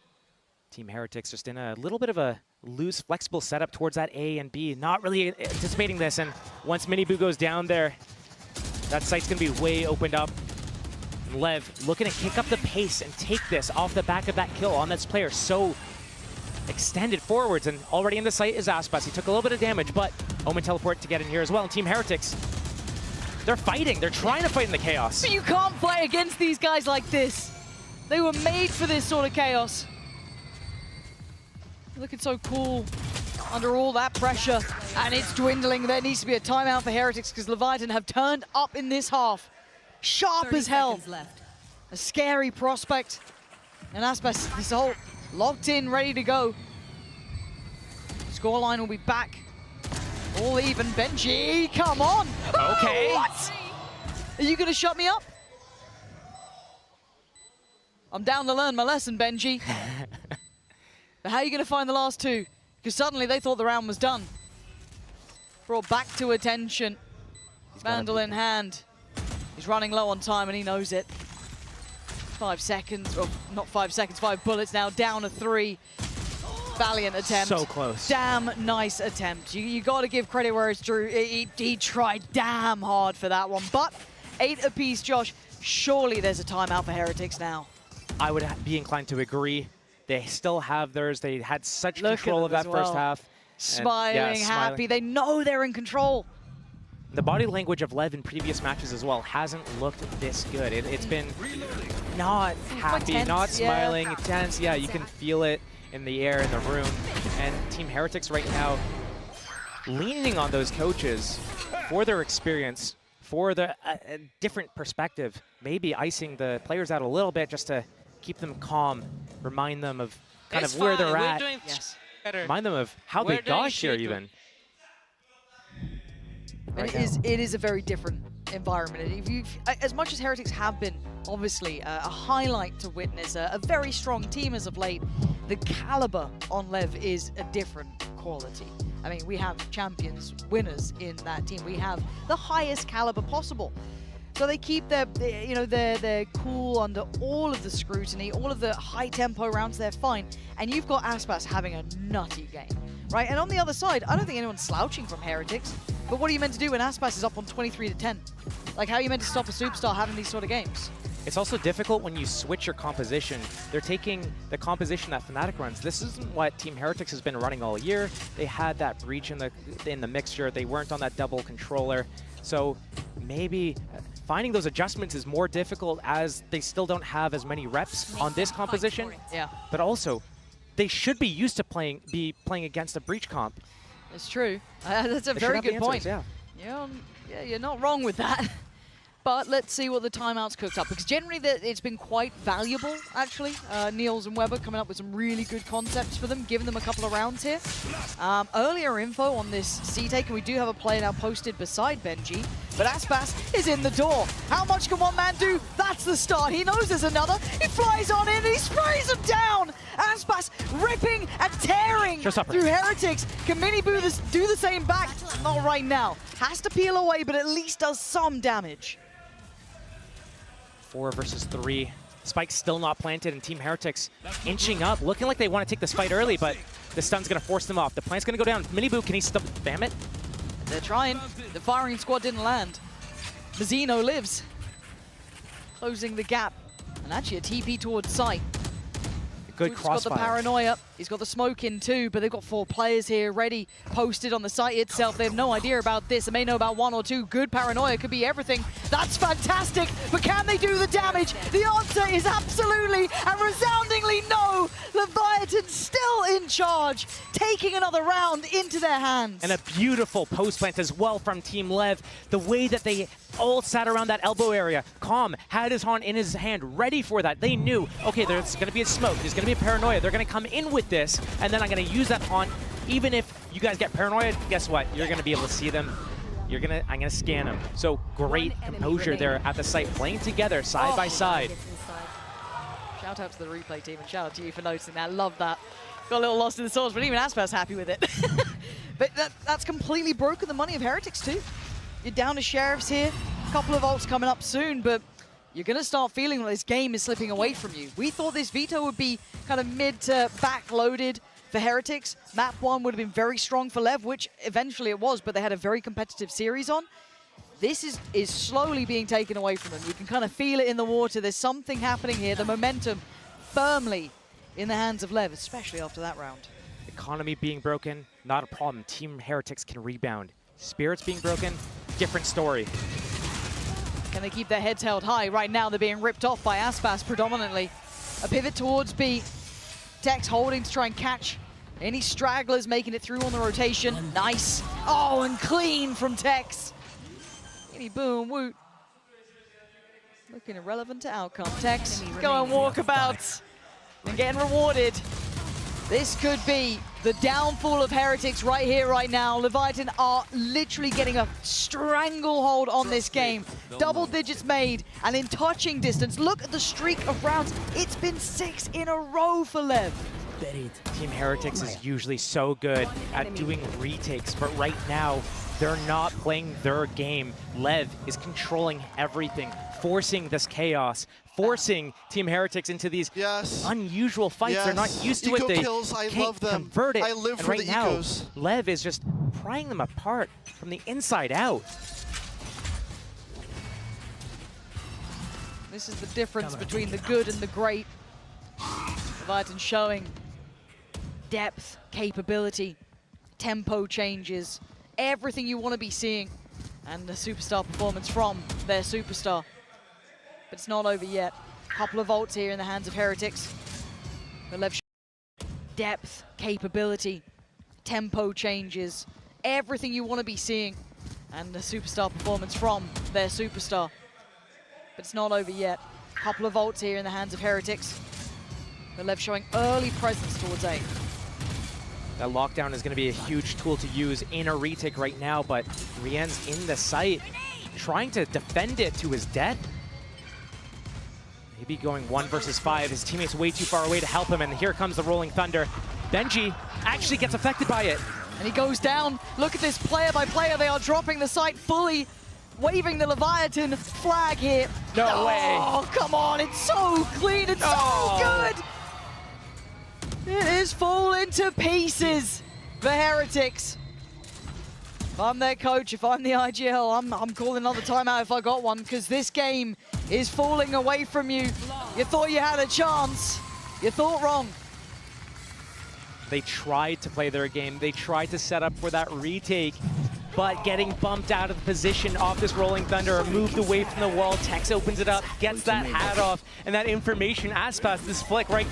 Speaker 1: Team Heretics just in a little bit of a loose, flexible setup towards that A and B. Not really anticipating this, and once Miniboo goes down there, that site's going to be way opened up. And LEV looking to kick up the pace and take this off the back of that kill on this player. So extended forwards, and already in the site is Aspas. He took a little bit of damage, but Omen teleport to get in here as well. And Team Heretics, they're fighting. They're trying to fight in the chaos.
Speaker 2: But you can't play against these guys like this. They were made for this sort of chaos. Looking so cool under all that pressure, and it's dwindling. There needs to be a timeout for Heretics because Leviathan have turned up in this half. Sharp as hell. A scary prospect. And Aspas is all locked in, ready to go. Scoreline will be back. All even. Benji, come on.
Speaker 1: Okay.
Speaker 2: Oh, what? Are you going to shut me up? I'm down to learn my lesson, Benji. But how are you going to find the last two? Because suddenly they thought the round was done. Brought back to attention. Vandal in hand. He's running low on time and he knows it. 5 seconds, or not 5 seconds, 5 bullets now, down to 3. Valiant attempt.
Speaker 1: So close.
Speaker 2: Damn nice attempt. You got to give credit where it's due. He tried damn hard for that one. But 8 apiece, Josh. Surely there's a timeout for Heretics now.
Speaker 1: I would be inclined to agree. They still have theirs. They had such control of that first half.
Speaker 2: Smiling, happy. They know they're in control.
Speaker 1: The body language of LEV in previous matches as well hasn't looked this good. It's been not happy,
Speaker 2: tense,
Speaker 1: not smiling, tense. Yeah, you can feel it in the air, in the room. And Team Heretics right now leaning on those coaches for their experience, for the different perspective, maybe icing the players out a little bit just to keep them calm, remind them of kind of where they're at. Remind them of how they got here even.
Speaker 2: And it is a very different environment. As much as Heretics have been, obviously, a highlight to witness, a very strong team as of late, the caliber on LEV is a different quality. I mean, we have champions, winners in that team. We have the highest caliber possible. So they keep their cool under all of the scrutiny, all of the high-tempo rounds, they're fine. And you've got Aspas having a nutty game, right? And on the other side, I don't think anyone's slouching from Heretics, but what are you meant to do when Aspas is up on 23-10? Like, how are you meant to stop a superstar having these sort of games?
Speaker 1: It's also difficult when you switch your composition. They're taking the composition that Fnatic runs. This isn't what Team Heretics has been running all year. They had that breach in the mixture. They weren't on that double controller. So maybe finding those adjustments is more difficult as they still don't have as many reps on this composition.
Speaker 2: Yeah.
Speaker 1: But also, they should be used to playing against a breach comp.
Speaker 2: It's true. That's a very good point.
Speaker 1: Yeah.
Speaker 2: Yeah, you're not wrong with that. But let's see what the timeouts cooked up, because generally it's been quite valuable, actually. Niels and Weber coming up with some really good concepts for them, giving them a couple of rounds here. Earlier info on this C-take, and we do have a player now posted beside Benji, but Aspas is in the door. How much can one man do? That's the start. He knows there's another. He flies on in, he sprays him down! Aspas ripping and tearing through Heretics. Can Miniboo do the same back? Not right now. Has to peel away, but at least does some damage.
Speaker 1: 4 versus 3. Spike's still not planted, and Team Heretics inching up, looking like they want to take this fight early, but the stun's going to force them off. The plant's going to go down. Miniboo, can he spam it?
Speaker 2: They're trying. The firing squad didn't land. Mazzino lives. Closing the gap. And actually a TP towards site.
Speaker 1: Good crossfire.
Speaker 2: He's got the paranoia. He's got the smoke in too, but they've got 4 players here ready, posted on the site itself. They have no idea about this. They may know about 1 or 2. Good paranoia could be everything. That's fantastic, but can they do the damage? The answer is absolutely and resoundingly no. Leviathan still in charge, taking another round into their hands.
Speaker 1: And a beautiful post plant as well from Team LEV. The way that they all sat around that elbow area. Calm had his horn in his hand, ready for that. They knew, okay, there's going to be a smoke, there's going to be a paranoia. They're going to come in with this, and then I'm going to use that horn. Even if you guys get paranoia, guess what? You're going to be able to see them. I'm going to scan them. So great composure there at the site, playing together side by side.
Speaker 2: Shout out to the replay team and shout out to you for noticing that. Love that. Got a little lost in the sauce, but even Aspas happy with it. But that's completely broken the money of Heretics too. You're down to Sheriffs here. A couple of ults coming up soon, but you're going to start feeling like this game is slipping away from you. We thought this veto would be kind of mid to back loaded for Heretics. Map 1 would have been very strong for LEV, which eventually it was, but they had a very competitive series on. This is slowly being taken away from them. You can kind of feel it in the water. There's something happening here. The momentum firmly in the hands of LEV, especially after that round.
Speaker 1: Economy being broken, not a problem. Team Heretics can rebound. Spirits being broken, different story.
Speaker 2: Can they keep their heads held high? Right now they're being ripped off by Aspas predominantly. A pivot towards B. Tex holding to try and catch any stragglers making it through on the rotation. Nice. Oh, and clean from Tex. Boom, woot. Looking irrelevant to outcome. Tex going walkabouts and getting rewarded. This could be the downfall of Heretics right here, right now. Leviathan are literally getting a stranglehold on this game. Double digits made and in touching distance. Look at the streak of rounds. It's been 6 in a row for LEV.
Speaker 1: Team Heretics is usually so good at doing retakes, but right now, they're not playing their game. LEV is controlling everything, forcing this chaos, forcing Team Heretics into these unusual fights. They're not used to it. They can't convert it.
Speaker 5: I live for
Speaker 1: right
Speaker 5: the
Speaker 1: now,
Speaker 5: ecos.
Speaker 1: LEV is just prying them apart from the inside out.
Speaker 2: This is the difference between the good and the great. Leviathan showing depth, capability, tempo changes, everything you want to be seeing, and the superstar performance from their superstar. But it's not over yet. Couple of ults here in the hands of Heretics. The LEV depth, capability, tempo changes, everything you want to be seeing, and the superstar performance from their superstar. But it's not over yet. Couple of ults here in the hands of Heretics. The LEV showing early presence towards A.
Speaker 1: That lockdown is going to be a huge tool to use in a retake right now, but Rien's in the site, trying to defend it to his death. Maybe going 1 versus 5. His teammate's way too far away to help him, and here comes the Rolling Thunder. Benji actually gets affected by it.
Speaker 2: And he goes down. Look at this player by player. They are dropping the site fully, waving the Leviathan flag here.
Speaker 1: No way.
Speaker 2: Oh, come on. It's so clean. It's so good. It is falling to pieces for Heretics. If I'm their coach, if I'm the IGL, I'm calling another timeout if I got one, because this game is falling away from you. You thought you had a chance. You thought wrong.
Speaker 1: They tried to play their game. They tried to set up for that retake, but getting bumped out of the position off this Rolling Thunder, moved away from the wall. Tex opens it up, gets that hat off, and that information Aspas, this flick right.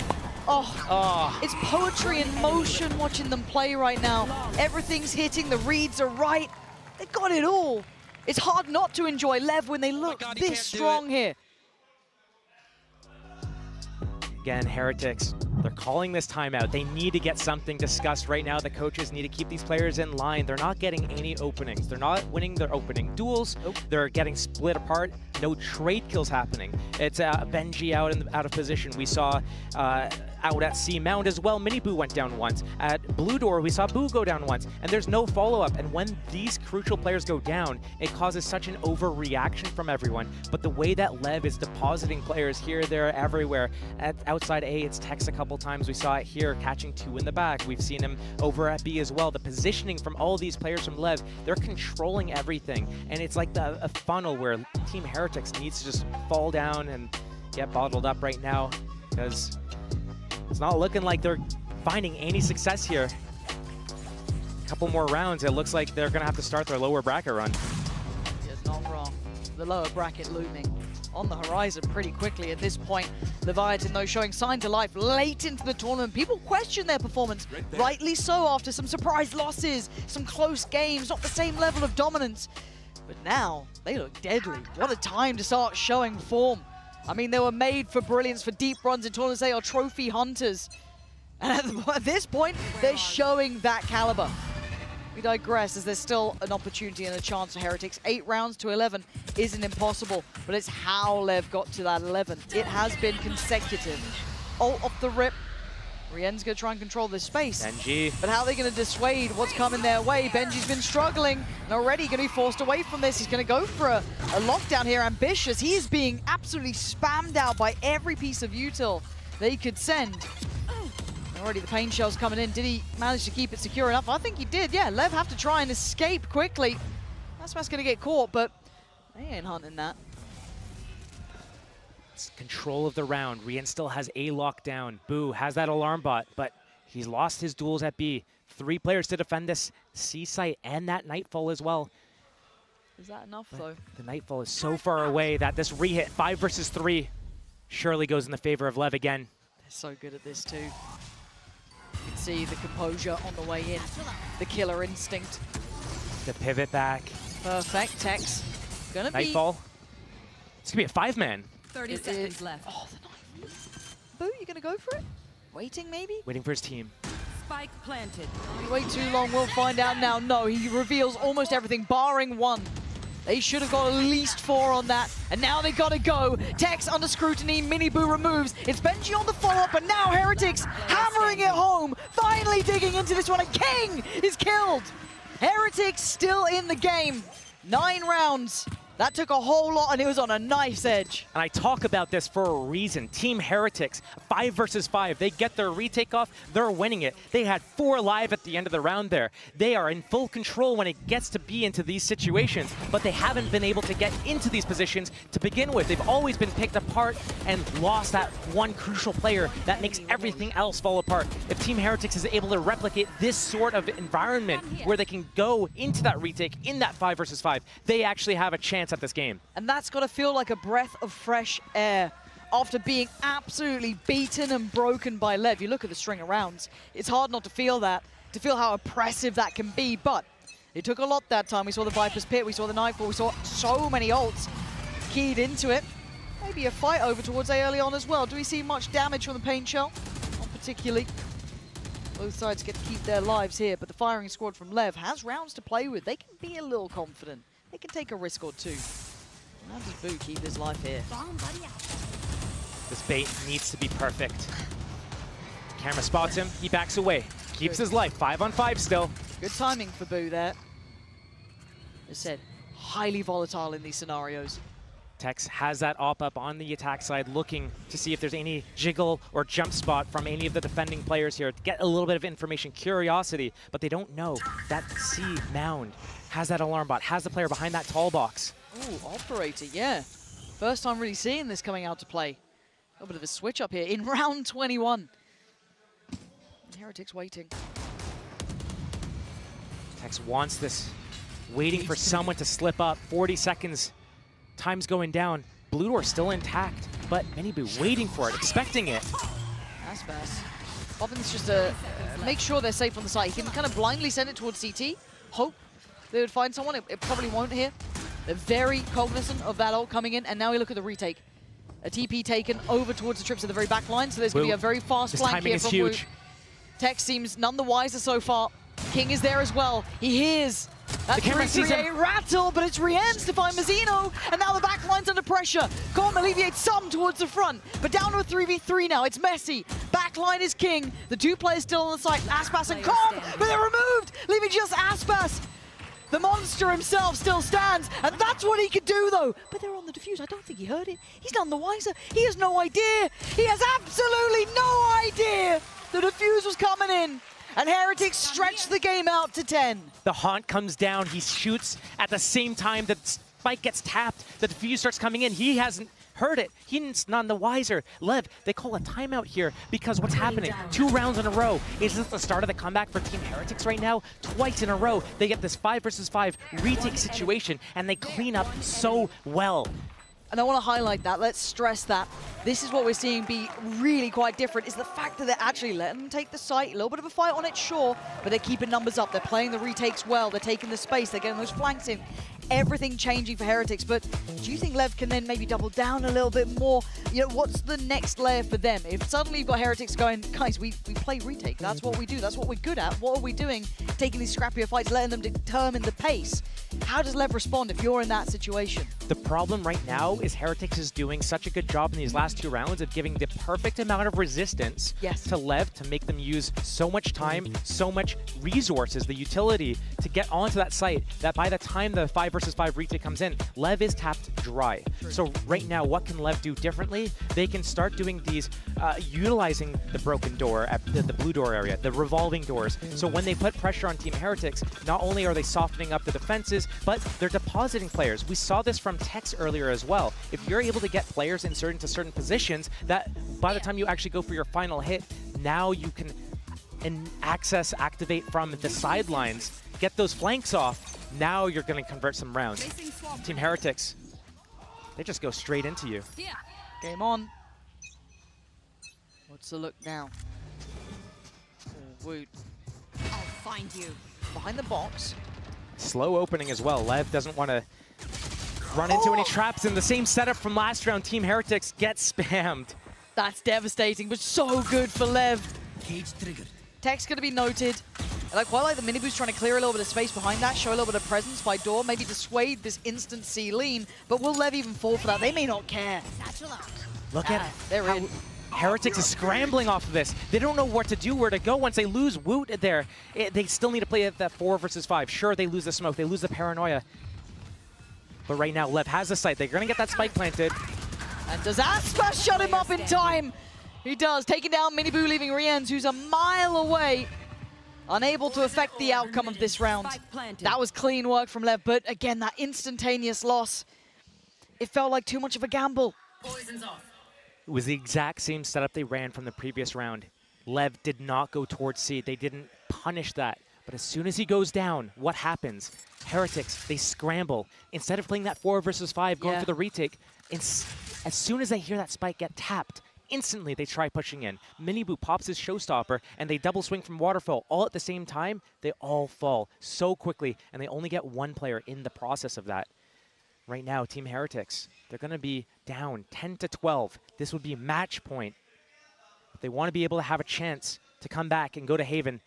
Speaker 2: It's poetry in motion watching them play right now. Everything's hitting, the reads are right. They got it all. It's hard not to enjoy LEV when they look this strong here.
Speaker 1: Again, Heretics, they're calling this timeout. They need to get something discussed right now. The coaches need to keep these players in line. They're not getting any openings. They're not winning their opening duels. They're getting split apart. No trade kills happening. It's Benji out of position. We saw out at C Mound as well. Mini Boo went down once. At Blue Door, we saw Boo go down once. And there's no follow-up. And when these crucial players go down, it causes such an overreaction from everyone. But the way that LEV is depositing players here, there, everywhere. Outside A, it's Tex a couple times. We saw it here, catching 2 in the back. We've seen him over at B as well. The positioning from all these players from LEV, they're controlling everything. And it's like a funnel where Team Heretics needs to just fall down and get bottled up right now, because it's not looking like they're finding any success here. A couple more rounds, it looks like they're going to have to start their lower bracket run.
Speaker 2: It's not wrong. The lower bracket looming on the horizon pretty quickly at this point. Leviathan, though, showing signs of life late into the tournament. People question their performance, rightly so, after some surprise losses, some close games, not the same level of dominance. But now, they look deadly. What a time to start showing form. I mean, they were made for brilliance, for deep runs in tournaments. They are trophy hunters. And at this point, they're showing that caliber. We digress, as there's still an opportunity and a chance for Heretics. 8 rounds to 11 isn't impossible, but it's how LEV got to that 11. It has been consecutive. Ult off the rip. Rien's going to try and control this space.
Speaker 1: Benji.
Speaker 2: But how are they going to dissuade what's coming their way? Benji's been struggling and already going to be forced away from this. He's going to go for a lockdown here. Ambitious. He is being absolutely spammed out by every piece of util they could send. Already the pain shell's coming in. Did he manage to keep it secure enough? I think he did, yeah. LEV have to try and escape quickly. Aspas going to get caught, but they ain't hunting that.
Speaker 1: Control of the round. Rien still has a lockdown. Boo has that alarm bot, but he's lost his duels at B. 3 players to defend this C site and that Nightfall as well.
Speaker 2: Is that enough, though?
Speaker 1: The Nightfall is so far away that this re-hit, 5 versus 3, surely goes in the favor of LEV again.
Speaker 2: They're so good at this, too. You can see the composure on the way in. The killer instinct.
Speaker 1: The pivot back.
Speaker 2: Perfect. Tex. Gonna
Speaker 1: Nightfall. It's gonna be a 5-man.
Speaker 13: 30 seconds left.
Speaker 2: Oh, the knife. Boo, you gonna go for it? Waiting, maybe?
Speaker 1: Waiting for his team.
Speaker 13: Spike planted.
Speaker 2: Wait too long, we'll find out now. No, he reveals almost everything, barring 1. They should have got at least 4 on that, and now they gotta go. Tex under scrutiny, Mini Boo removes. It's Benji on the follow-up, but now Heretics hammering it home, finally digging into this one, and King is killed. Heretics still in the game. 9 rounds. That took a whole lot, and it was on a knife's edge.
Speaker 1: And I talk about this for a reason. Team Heretics, 5 versus 5. They get their retake off, they're winning it. They had 4 alive at the end of the round there. They are in full control when it gets to be into these situations, but they haven't been able to get into these positions to begin with. They've always been picked apart and lost that one crucial player that makes everything else fall apart. If Team Heretics is able to replicate this sort of environment where they can go into that retake in that 5 versus 5, they actually have a chance at this game.
Speaker 2: And that's got to feel like a breath of fresh air after being absolutely beaten and broken by LEV. You look at the string of rounds, it's hard not to feel that, to feel how oppressive that can be, but it took a lot that time. We saw the Viper's Pit, we saw the Nightfall, we saw so many ults keyed into it. Maybe a fight over towards A early on as well. Do we see much damage from the Pain Shell? Not particularly. Both sides get to keep their lives here, but the firing squad from LEV has rounds to play with. They can be a little confident. They can take a risk or 2. How does Boo keep his life here?
Speaker 1: This bait needs to be perfect. Camera spots him, he backs away. Keeps his life, 5 on 5 still.
Speaker 2: Good timing for Boo there. As said, highly volatile in these scenarios.
Speaker 1: Tex has that op up on the attack side, looking to see if there's any jiggle or jump spot from any of the defending players here to get a little bit of information, curiosity, but they don't know. That C mound has that alarm bot, has the player behind that tall box.
Speaker 2: Ooh, operator, yeah. First time really seeing this coming out to play. A little bit of a switch up here in round 21. And Heretics waiting.
Speaker 1: Tex wants this, waiting for someone to slip up. 40 seconds. Time's going down. Blue door still intact, but Mini Boo waiting for it, expecting it.
Speaker 2: Aspas. Bobbin's just to make sure they're safe on the site. He can kind of blindly send it towards CT, hope they would find someone. It probably won't here. They're very cognizant of that ult coming in, and now we look at the retake. A TP taken over towards the trips at the very back line, so there's going to be a very fast flank here from Wu. Tex seems none the wiser so far. King is there as well. He hears that 3-3-8 rattle, but it's Rien's to find Mazzino, and now the back line's under pressure. Calm alleviates some towards the front, but down to a 3v3 now. It's messy. Back line is King. The 2 players still on the site, Aspas and Calm, but they're removed, leaving just Aspas. The monster himself still stands, and that's what he could do, though. But they're on the defuse. I don't think he heard it. He's none the wiser. He has no idea. He has absolutely no idea the defuse was coming in. And Heretics stretched the game out to 10.
Speaker 1: The haunt comes down. He shoots at the same time that spike gets tapped. The defuse starts coming in. He hasn't heard it. He's none the wiser. LEV, they call a timeout here because what's happening? 2 rounds in a row. Is this the start of the comeback for Team Heretics right now? Twice in a row, they get this 5 versus 5 retake situation, and they clean up so well.
Speaker 2: And I want to highlight that. Let's stress that. This is what we're seeing be really quite different, is the fact that they're actually letting them take the site. A little bit of a fight on it, sure, but they're keeping numbers up. They're playing the retakes well. They're taking the space. They're getting those flanks in. Everything changing for Heretics, but do you think LEV can then maybe double down a little bit more? You know, what's the next layer for them? If suddenly you've got Heretics going, guys, we play retake. That's what we do. That's what we're good at. What are we doing? Taking these scrappier fights, letting them determine the pace. How does LEV respond if you're in that situation?
Speaker 1: The problem right now is Heretics is doing such a good job in these last 2 rounds of giving the perfect amount of resistance to LEV to make them use so much time, so much resources, the utility to get onto that site that by the time the 5 versus 5 retake comes in, LEV is tapped dry. So right now, what can LEV do differently? They can start doing these, utilizing the broken door at the blue door area, the revolving doors. So when they put pressure on Team Heretics, not only are they softening up the defenses, but they're depositing players. We saw this from Tex earlier as well. If you're able to get players inserted into certain positions, that by the time you actually go for your final hit, now you can activate from the sidelines, get those flanks off. Now you're going to convert some rounds. Team Heretics, they just go straight into you.
Speaker 2: Game on. What's the look now? Woot.
Speaker 13: I'll find you.
Speaker 2: Behind the box.
Speaker 1: Slow opening as well. LEV doesn't want to run into any traps in the same setup from last round. Team Heretics gets spammed.
Speaker 2: That's devastating, but so good for LEV.
Speaker 13: Cage triggered.
Speaker 2: Tech's going to be noted. And I quite like the mini boost trying to clear a little bit of space behind that, show a little bit of presence by door, maybe dissuade this instant C lean. But will LEV even fall for that? They may not care.
Speaker 1: Look at
Speaker 2: they're
Speaker 1: how
Speaker 2: in.
Speaker 1: Heretics is scrambling off of this. They don't know what to do, where to go. Once they lose Woot there, they still need to play at that 4 versus 5. Sure, they lose the smoke, they lose the paranoia. But right now, LEV has the site. They're going to get that spike planted.
Speaker 2: And does Aspas shut him up in time? He does, taking down Miniboo, leaving Rienz, who's a mile away. Unable to affect the outcome of this round. That was clean work from LEV, but again, that instantaneous loss. It felt like too much of a gamble.
Speaker 1: It was the exact same setup they ran from the previous round. LEV did not go towards C. They didn't punish that. But as soon as he goes down, what happens? Heretics, they scramble. Instead of playing that 4 versus 5, going for the retake, as soon as they hear that spike get tapped, instantly they try pushing in. Miniboo pops his showstopper, and they double swing from Waterfall. All at the same time, they all fall so quickly, and they only get 1 player in the process of that. Right now, Team Heretics, they're going to be down 10 to 12. This would be match point. If they want to be able to have a chance to come back and go to Haven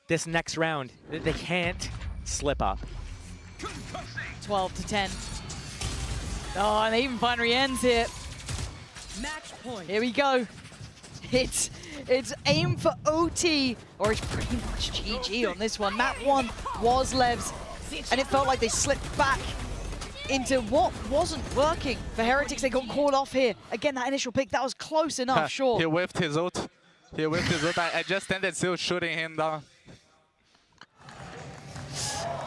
Speaker 1: this next round, they can't slip up.
Speaker 2: 12 to 10. Oh, and they even find Rienz here.
Speaker 13: Match point.
Speaker 2: Here we go. It's aim for OT, or it's pretty much GG on this one. Map 1 was LEV's, and it felt like they slipped back into what wasn't working for Heretics. They got caught off here. Again, that initial pick, that was close enough, sure.
Speaker 12: He whiffed his ult. He whiffed his ult. I just ended still shooting him down.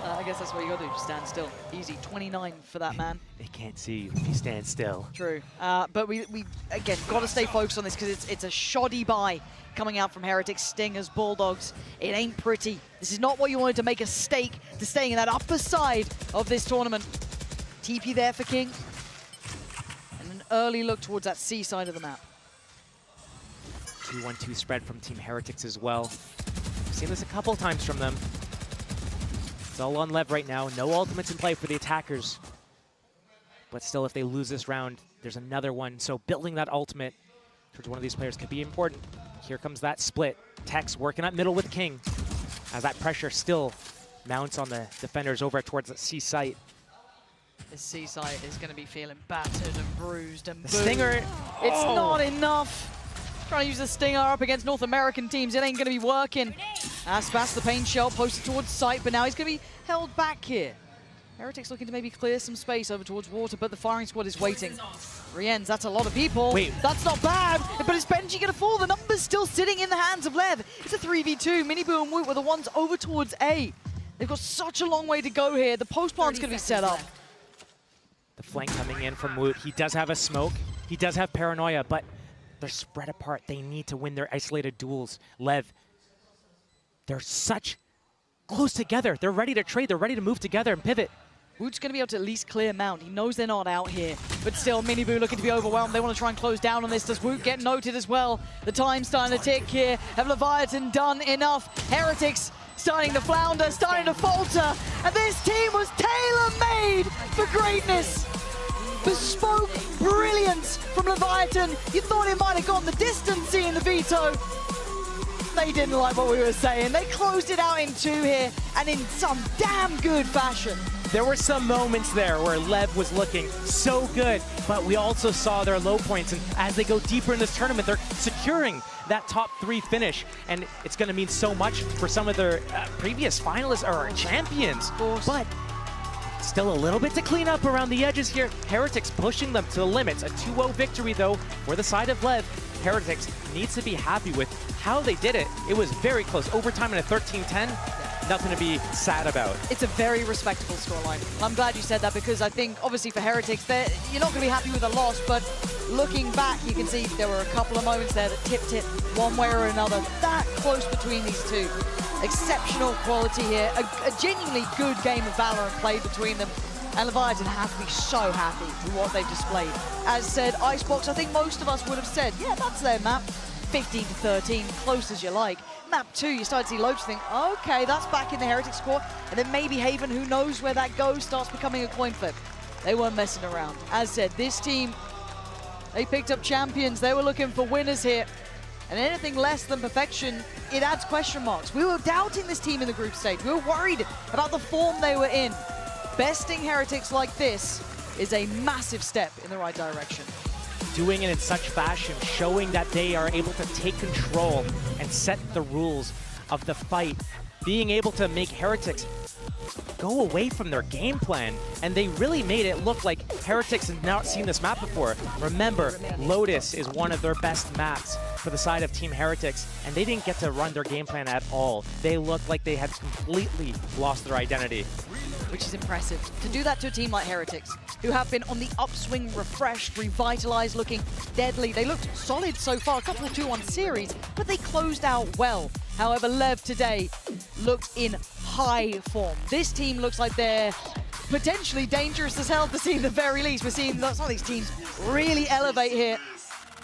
Speaker 2: I guess that's what you gotta do, just stand still. Easy, 29 for that man.
Speaker 1: They can't see you if you stand still.
Speaker 2: True, but we again, gotta stay focused on this because it's a shoddy buy coming out from Heretics, Stingers, Bulldogs. It ain't pretty. This is not what you wanted to make a stake to staying in that upper side of this tournament. TP there for King. And an early look towards that C side of the map.
Speaker 1: 2-1-2 spread from Team Heretics as well. We've seen this a couple times from them. It's all on LEV right now. No ultimates in play for the attackers. But still, if they lose this round, there's another one. So building that ultimate towards one of these players could be important. Here comes that split. Tex working up middle with King. As that pressure still mounts on the defenders over towards the C site.
Speaker 2: This C site is going to be feeling battered and bruised and
Speaker 1: The Stinger.
Speaker 2: It's not enough. Trying to use the Stinger up against North American teams. It ain't going to be working. Aspas, the pain shell, posted towards site, but now he's going to be held back here. Heretics looking to maybe clear some space over towards water, but the firing squad is waiting. Rienz, that's a lot of people.
Speaker 1: Wait.
Speaker 2: That's not bad, but is Benji going to fall? The number's still sitting in the hands of LEV. It's a 3v2. Miniboo and Woot were the ones over towards A. They've got such a long way to go here. The post plant's going to be set up.
Speaker 1: The flank coming in from Woot. He does have a smoke. He does have paranoia, but they're spread apart. They need to win their isolated duels. LEV, they're such close together. They're ready to trade. They're ready to move together and pivot.
Speaker 2: Woot's going to be able to at least clear Mount. He knows they're not out here. But still, Miniboo looking to be overwhelmed. They want to try and close down on this. Does Woot get noted as well? The time's starting to tick here. Have Leviathan done enough? Heretics starting to flounder, starting to falter. And this team was tailor-made for greatness. Bespoke brilliance from Leviathan. You thought it might have gone the distance seeing the veto. They didn't like what we were saying. They closed it out in 2 here, and in some damn good fashion.
Speaker 1: There were some moments there where LEV was looking so good, but we also saw their low points, and as they go deeper in this tournament, they're securing that top 3 finish, and it's going to mean so much for some of their previous finalists or champions. But still a little bit to clean up around the edges here. Heretics pushing them to the limits. A 2-0 victory, though, for the side of LEV. Heretics needs to be happy with how they did it. It was very close. Overtime in a 13-10. Nothing to be sad about.
Speaker 2: It's a very respectable scoreline. I'm glad you said that because I think, obviously, for Heretics, you're not going to be happy with a loss, but looking back, you can see there were a couple of moments there that tipped it one way or another. That close between these two. Exceptional quality here. A genuinely good game of Valorant played between them. And Leviathan have to be so happy with what they've displayed. As said, Icebox, I think most of us would have said, yeah, that's their map. 15-13, close as you like. Map 2, you start to see Lotus think, okay, that's back in the Heretics score. And then maybe Haven, who knows where that goes, starts becoming a coin flip. They weren't messing around. As said, this team, they picked up champions. They were looking for winners here. And anything less than perfection, it adds question marks. We were doubting this team in the group stage. We were worried about the form they were in. Besting Heretics like this is a massive step in the right direction.
Speaker 1: Doing it in such fashion, showing that they are able to take control and set the rules of the fight. Being able to make Heretics go away from their game plan, and they really made it look like Heretics have not seen this map before. Remember, Lotus is one of their best maps for the side of Team Heretics, and they didn't get to run their game plan at all. They looked like they had completely lost their identity.
Speaker 2: Which is impressive. To do that to a team like Heretics, who have been on the upswing, refreshed, revitalized, looking deadly. They looked solid so far, a couple of 2-1 series, but they closed out well. However, LEV today looked in high form. This team looks like they're potentially dangerous as hell to see at the very least. We're seeing some of these teams really elevate here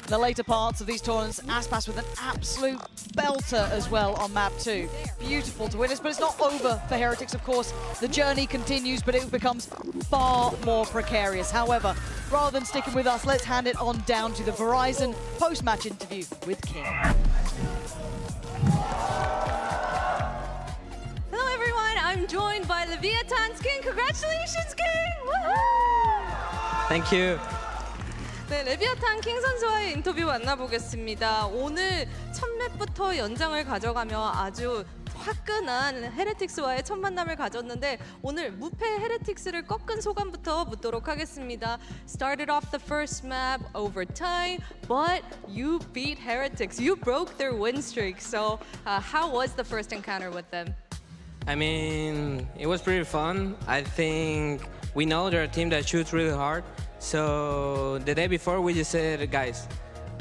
Speaker 2: in the later parts of these tournaments. Aspas with an absolute belter as well on map 2. Beautiful to witness, but it's not over for Heretics, of course. The journey continues, but it becomes far more precarious. However, rather than sticking with us, let's hand it on down to the Verizon post-match interview with King.
Speaker 14: Hello everyone, I'm joined by Leviathan's King. Congratulations, King! Woohoo!
Speaker 6: Thank you.
Speaker 14: 네, 레비아탄 킹 선수와의 인터뷰 만나보겠습니다. 오늘 첫 맵부터 연장을 가져가며 아주 화끈한 헤레틱스와의 첫 만남을 가졌는데 오늘 무패 헤레틱스를 꺾은 소감부터 묻도록 하겠습니다. Started off the first map overtime, but you beat Heretics. You broke their win streak. So how was the first encounter with them?
Speaker 6: I mean, it was pretty fun. I think we know they're a team that shoots really hard. So the day before, we just said, guys,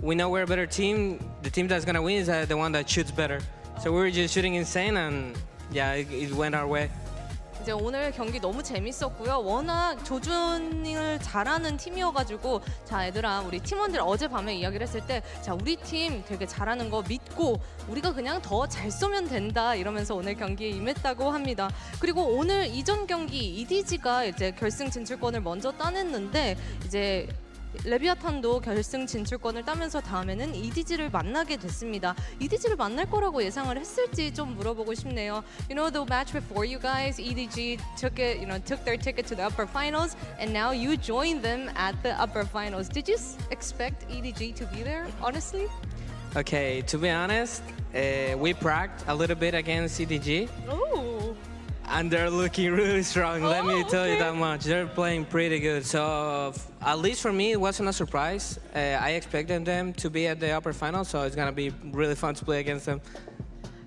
Speaker 6: we know we're a better team. The team that's gonna win is the one that shoots better. So we were just shooting insane, and yeah, it went our way.
Speaker 14: 이제 오늘 경기 너무 재밌었고요. 워낙 조준을 잘하는 팀이어가지고 자 얘들아 우리 팀원들 어젯밤에 이야기를 했을 때 자 우리 팀 되게 잘하는 거 믿고 우리가 그냥 더 잘 쏘면 된다 이러면서 오늘 경기에 임했다고 합니다. 그리고 오늘 이전 경기 EDG가 이제 결승 진출권을 먼저 따냈는데 이제 레비아탄도 결승 진출권을 따면서 다음에는 EDG를 만나게 됐습니다. EDG를 만날 거라고 예상을 했을지 좀 물어보고 싶네요. You know the match before you guys, EDG took their ticket to the upper finals, and now you joined them at the upper finals. Did you expect EDG to be there, honestly?
Speaker 6: Okay, to be honest, we practiced a little bit against CDG.
Speaker 14: Oh.
Speaker 6: And they're looking really strong, let me tell you that much. They're playing pretty good. So at least for me, it wasn't a surprise. I expected them to be at the upper final, so it's gonna be really fun to play against them.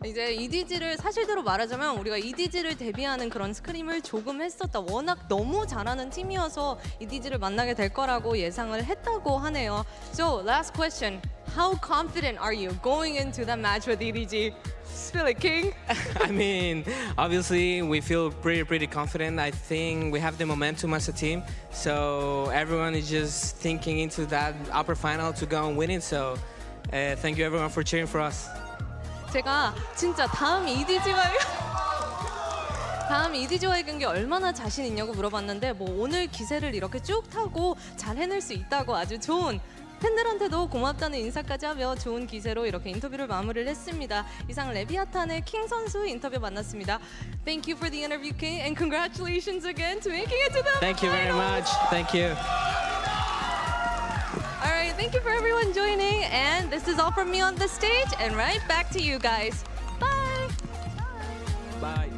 Speaker 14: 이제 EDG를 사실대로 말하자면 우리가 EDG를 대비하는 그런 스크림을 조금 했었다. 워낙 너무 잘하는 팀이어서 EDG를 만나게 될 거라고 예상을 했다고 하네요. So last question, how confident are you going into that match with EDG? Spill it, King.
Speaker 6: I mean, obviously we feel pretty confident. I think we have the momentum as a team, so everyone is just thinking into that upper final to go and win it. So thank you everyone for cheering for us.
Speaker 14: 제가 진짜 다음 EDG와의 경기 얼마나 자신 있냐고 물어봤는데 뭐 오늘 기세를 이렇게 쭉 타고 잘 해낼 수 있다고 아주 좋은 팬들한테도 고맙다는 인사까지 하며 좋은 기세로 이렇게 인터뷰를 마무리를 했습니다. 이상 레비아탄의 킹 선수 인터뷰 만났습니다. Thank you for the interview, King, and congratulations again to making it to the
Speaker 6: Thank you very much. Thank you.
Speaker 14: All right, thank you for everyone joining, and this is all from me on the stage, and right back to you guys. Bye.
Speaker 6: Bye.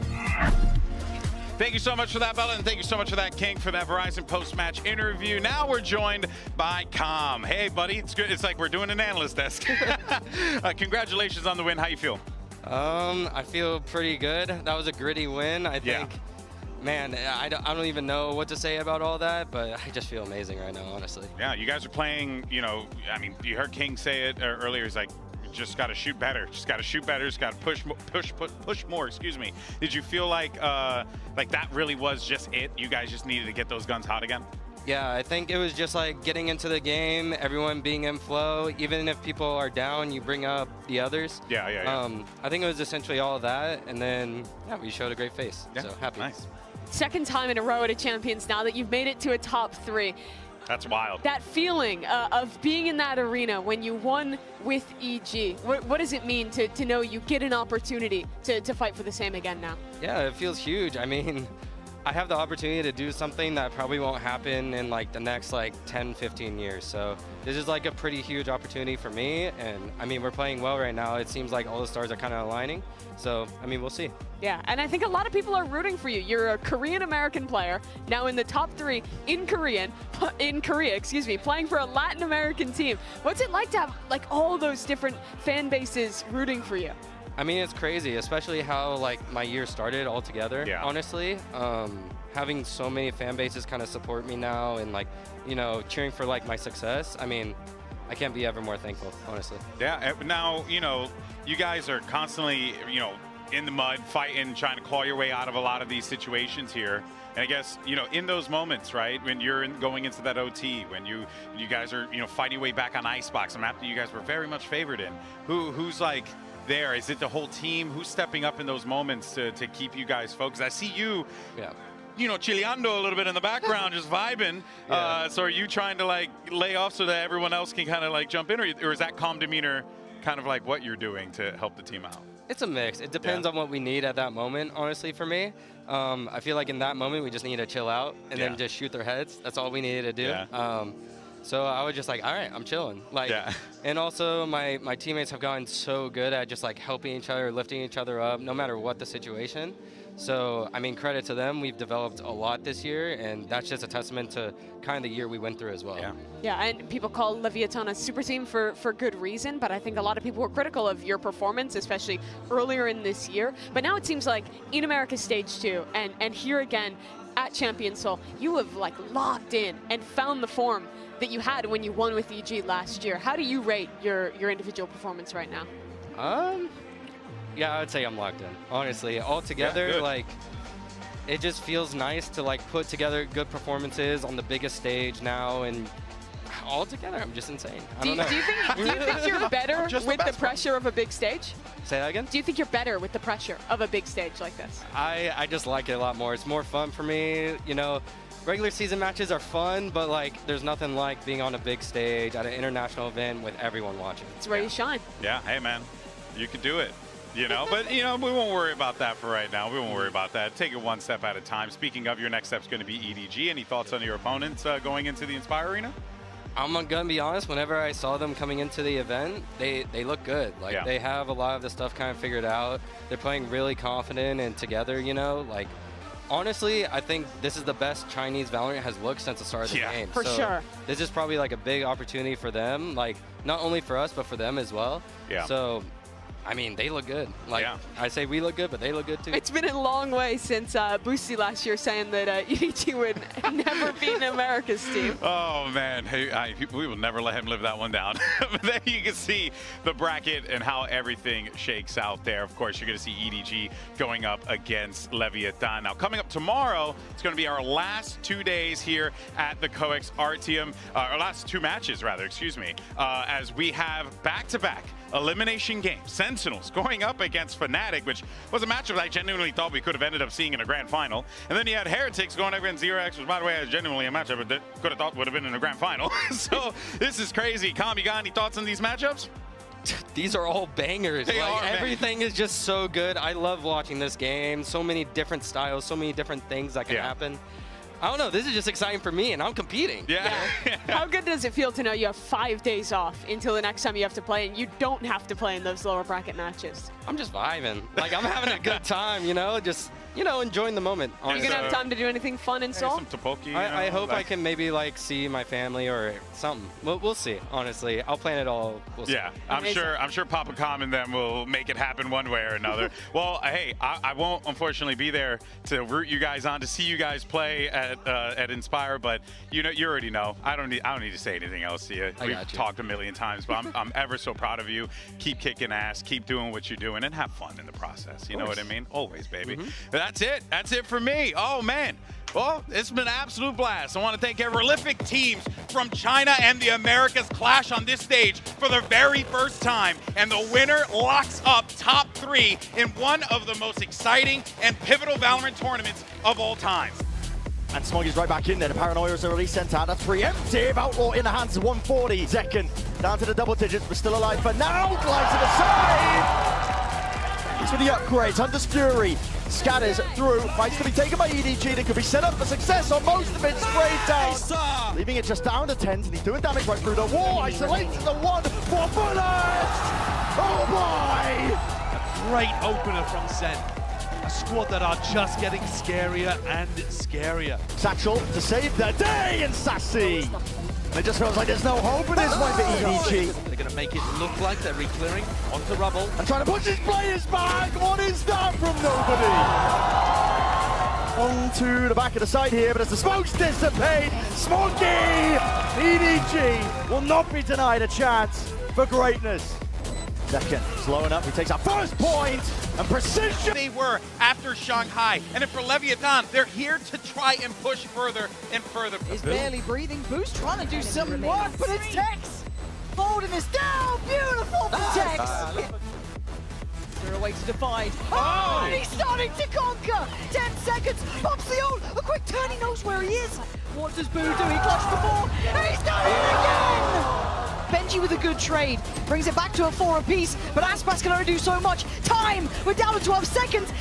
Speaker 9: Thank you so much for that, Bella, and thank you so much for that, King, for that Verizon post-match interview. Now we're joined by Com. Hey, buddy, it's good. It's like we're doing an analyst desk. Congratulations on the win. How you feel?
Speaker 15: I feel pretty good. That was a gritty win. I think, man, I don't even know what to say about all that, but I just feel amazing right now, honestly.
Speaker 9: Yeah, you guys are playing, you know, I mean, you heard King say it earlier. He's like, just got to shoot better. Just got to shoot better. Just got to push more. Excuse me. Did you feel like that really was just it? You guys just needed to get those guns hot again?
Speaker 15: Yeah, I think it was just like getting into the game, everyone being in flow. Even if people are down, you bring up the others.
Speaker 9: Yeah.
Speaker 15: I think it was essentially all of that, and then we showed a great face.
Speaker 9: Yeah,
Speaker 15: so happy.
Speaker 9: Nice.
Speaker 8: Second time in a row at a Champions now that you've made it to a top 3.
Speaker 9: That's wild.
Speaker 8: That feeling of being in that arena when you won with EG, what does it mean to know you get an opportunity to fight for the same again now?
Speaker 15: Yeah, it feels huge. I mean, I have the opportunity to do something that probably won't happen in like the next 10, 15 years. So this is like a pretty huge opportunity for me. And I mean, we're playing well right now. It seems like all the stars are kind of aligning. So, I mean, we'll see.
Speaker 8: Yeah, and I think a lot of people are rooting for you. You're a Korean-American player, now in the top 3 in Korea, playing for a Latin American team. What's it like to have like all those different fan bases rooting for you?
Speaker 15: I mean, it's crazy, especially how my year started all together, honestly. Having so many fan bases kind of support me now and cheering for my success. I mean, I can't be ever more thankful, honestly.
Speaker 9: Yeah, now, you guys are constantly, in the mud, fighting, trying to claw your way out of a lot of these situations here. And I guess, in those moments, right, when you're going into that OT, when you guys are, fighting your way back on Icebox, a map that you guys were very much favored in, who's there? Is it the whole team? Who's stepping up in those moments to keep you guys focused? I see you, chileando a little bit in the background, just vibing. So are you trying to lay off so that everyone else can kind of jump in, or is that calm demeanor kind of what you're doing to help the team out?
Speaker 15: It's a mix. It depends on what we need at that moment, honestly, for me. I feel like in that moment, we just need to chill out and then just shoot their heads. That's all we needed to do. So I was just all right, I'm chilling. And also my teammates have gotten so good at just helping each other, lifting each other up, no matter what the situation. So, I mean, credit to them. We've developed a lot this year, and that's just a testament to kind of the year we went through as well.
Speaker 8: Yeah, and people call Leviathan a super team for good reason, but I think a lot of people were critical of your performance, especially earlier in this year. But now it seems like in America Stage 2, and here again at Champions Seoul, you have locked in and found the form that you had when you won with EG last year. How do you rate your individual performance right now?
Speaker 15: Yeah, I would say I'm locked in. Honestly, all together, it just feels nice to put together good performances on the biggest stage now, and all together, I'm just insane. I don't know.
Speaker 8: Do you think you're better with the pressure of a big stage?
Speaker 15: Say that again?
Speaker 8: Do you think you're better with the pressure of a big stage like this?
Speaker 15: I just like it a lot more. It's more fun for me. Regular season matches are fun, but there's nothing like being on a big stage at an international event with everyone watching.
Speaker 8: It's where you shine.
Speaker 9: Yeah, hey man, you can do it. But we won't worry about that for right now. We won't worry about that. Take it one step at a time. Speaking of, your next step's going to be EDG. Any thoughts on your opponents going into the Inspire Arena?
Speaker 15: I'm gonna be honest, whenever I saw them coming into the event, they look good. They have a lot of the stuff kind of figured out. They're playing really confident and together, Honestly, I think this is the best Chinese Valorant has looked since the start of the game.
Speaker 8: For sure.
Speaker 15: This is probably a big opportunity for them, not only for us, but for them as well.
Speaker 9: Yeah.
Speaker 15: So, I mean, they look good. I say we look good, but they look good too.
Speaker 8: It's been a long way since Boosty last year saying that EDG would never beat America's team.
Speaker 9: Oh, man. Hey, we will never let him live that one down. But then you can see the bracket and how everything shakes out there. Of course, you're going to see EDG going up against Leviathan. Now, coming up tomorrow, it's going to be our last 2 days here at the COEX Artium, our last 2 matches, rather, excuse me, as we have back-to-back elimination game. Sentinels going up against Fnatic, which was a matchup I genuinely thought we could have ended up seeing in a grand final. And then you had Heretics going up against Zerox, which by the way is genuinely a matchup that could have thought would have been in a grand final. So this is crazy. Kam, you got any thoughts on these matchups?
Speaker 15: These are all bangers.
Speaker 9: They are, man.
Speaker 15: Everything is just so good. I love watching this game. So many different styles, so many different things that can happen. I don't know, this is just exciting for me, and I'm competing.
Speaker 9: Yeah.
Speaker 8: How good does it feel to know you have 5 days off until the next time you have to play, and you don't have to play in those lower bracket matches?
Speaker 15: I'm just vibing. Like, I'm having a good time, you know? Just, you know, enjoying the moment.
Speaker 8: Are you going to have time to do anything fun in Seoul?
Speaker 9: Some tteokbokki,
Speaker 15: I hope I can maybe, like, see my family or something. We'll see, honestly. I'll plan it all. We'll see.
Speaker 9: Yeah, I'm sure Papa Kam and them will make it happen one way or another. Well, hey, I won't unfortunately be there to root you guys on, to see you guys play at Inspire, but you already know. I don't need to say anything else to you. We've talked a million times, but I'm ever so proud of you. Keep kicking ass, keep doing what you're doing, and have fun in the process. You know what I mean? Always, baby. That's it. That's it for me. Oh man. Well, it's been an absolute blast. I want to thank prolific teams from China and the Americas clash on this stage for the very first time, and the winner locks up top 3 in one of the most exciting and pivotal Valorant tournaments of all time.
Speaker 16: And Smoggy's right back in there. The Paranoia is already sent out. That's preemptive. Outlaw in the hands of 140. Zekken down to the double digits, but still alive for now. Glides to the side. He's for the upgrades. Hunter's Fury scatters through. Fights to be taken by EDG. That could be set up for success on most of it. Sprayed down. Leaving it just down to 10s, and he's doing damage right through the wall. Isolates the 1 for bullets. Oh boy!
Speaker 5: A great opener from Zen. A squad that are just getting scarier and scarier.
Speaker 16: Satchel to save the day, and Sassy. And it just feels like there's no hope at this point for EDG.
Speaker 5: They're going to make it look like they're re-clearing onto rubble.
Speaker 16: And trying to push his players back. What is that from nobody? On to the back of the side here, but as the smokes dissipate, Smoggy! EDG will not be denied a chance for greatness. Second, slowing up, he takes our first point, and precision!
Speaker 9: They were after Shanghai, and then for Leviathan, they're here to try and push further and further.
Speaker 2: He's barely breathing. Boost trying to do some work, but it's Tex holding this down. Beautiful for Tex. Is there a way to divide? Oh, he's starting to conquer. 10 seconds, pops the ult. A quick turn, he knows where he is. What does Boo do? He clutched the ball, and he's done it again. Benji with a good trade, brings it back to a 4 apiece, but Aspas can only do so much. Time, we're down to 12 seconds.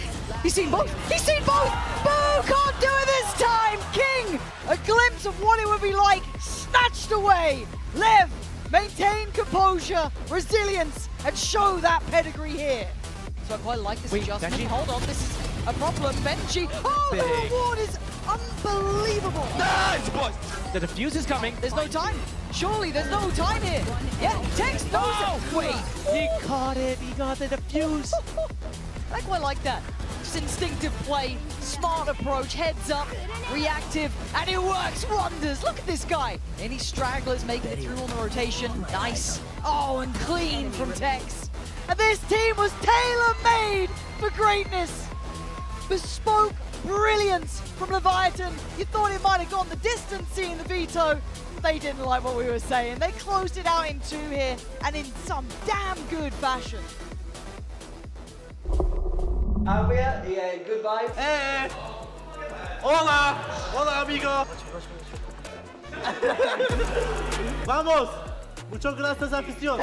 Speaker 2: He's seen both, he's seen both. Boo can't do it this time. King, a glimpse of what it would be like, snatched away. Lev, maintain composure, resilience, and show that pedigree here. So I quite like this adjustment.
Speaker 1: Benji?
Speaker 2: Hold on, this is a problem. Benji, the reward is unbelievable.
Speaker 5: Nice, boys.
Speaker 1: The defuse is coming.
Speaker 2: There's no time. Surely there's no time here. Yeah, Tex knows it. Wait.
Speaker 1: He caught it. He got the defuse.
Speaker 2: I quite like that. Just instinctive play, smart approach, heads up, reactive, and it works wonders. Look at this guy. Any stragglers making it through on the rotation. Nice. Oh, and clean from Tex. And this team was tailor-made for greatness. Bespoke brilliance from Leviathan. You thought it might have gone the distance seeing the veto. They didn't like what we were saying. They closed it out in 2 here, and in some damn good fashion.
Speaker 17: Albia, good vibes.
Speaker 5: Hey! Hola! Hola, amigo! Vamos! Muchas gracias, afición!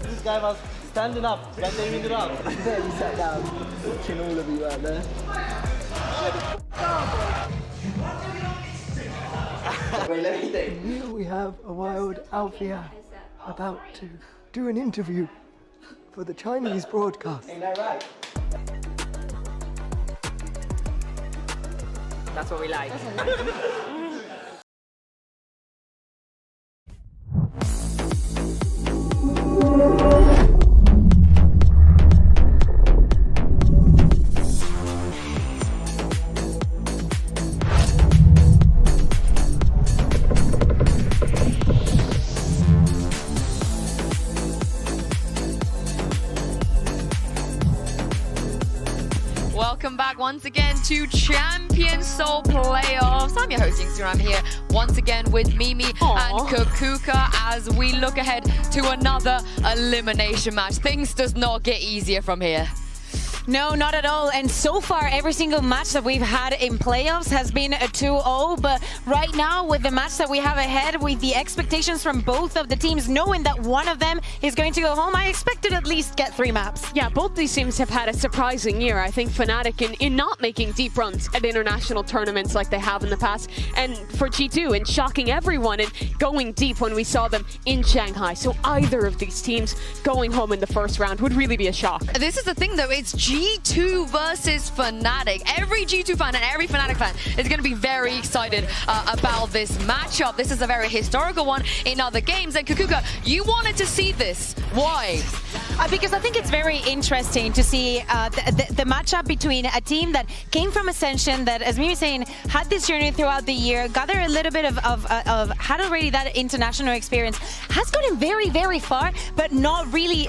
Speaker 17: This guy was standing up when they win the round. Barely sat down. Watching all of you out there. Wait, let me think. Here we have a wild Althea about to do an interview for the Chinese broadcast. Ain't that right?
Speaker 18: That's what we like.
Speaker 4: welcome back once again to Champions Seoul Playoffs. I'm your host, Instagram here, once again with Mimi and Kakuka as we look ahead to another elimination match. Things does not get easier from here.
Speaker 7: No, not at all. And so far, every single match that we've had in playoffs has been a 2-0. But right now, with the match that we have ahead, with the expectations from both of the teams, knowing that one of them is going to go home, I expect to at least get 3 maps.
Speaker 8: Yeah, both these teams have had a surprising year. I think Fnatic in not making deep runs at international tournaments like they have in the past. And for G2 in shocking everyone and going deep when we saw them in Shanghai. So either of these teams going home in the first round would really be a shock.
Speaker 4: This is the thing, though. It's G2 versus Fnatic. Every G2 fan and every Fnatic fan is going to be very excited about this matchup. This is a very historical one in other games. And Kakuka, you wanted to see this. Why?
Speaker 7: Because I think it's very interesting to see the matchup between a team that came from Ascension, that, as Mimi was saying, had this journey throughout the year, gathered a little bit of had already that international experience, has gotten very, very far, but not really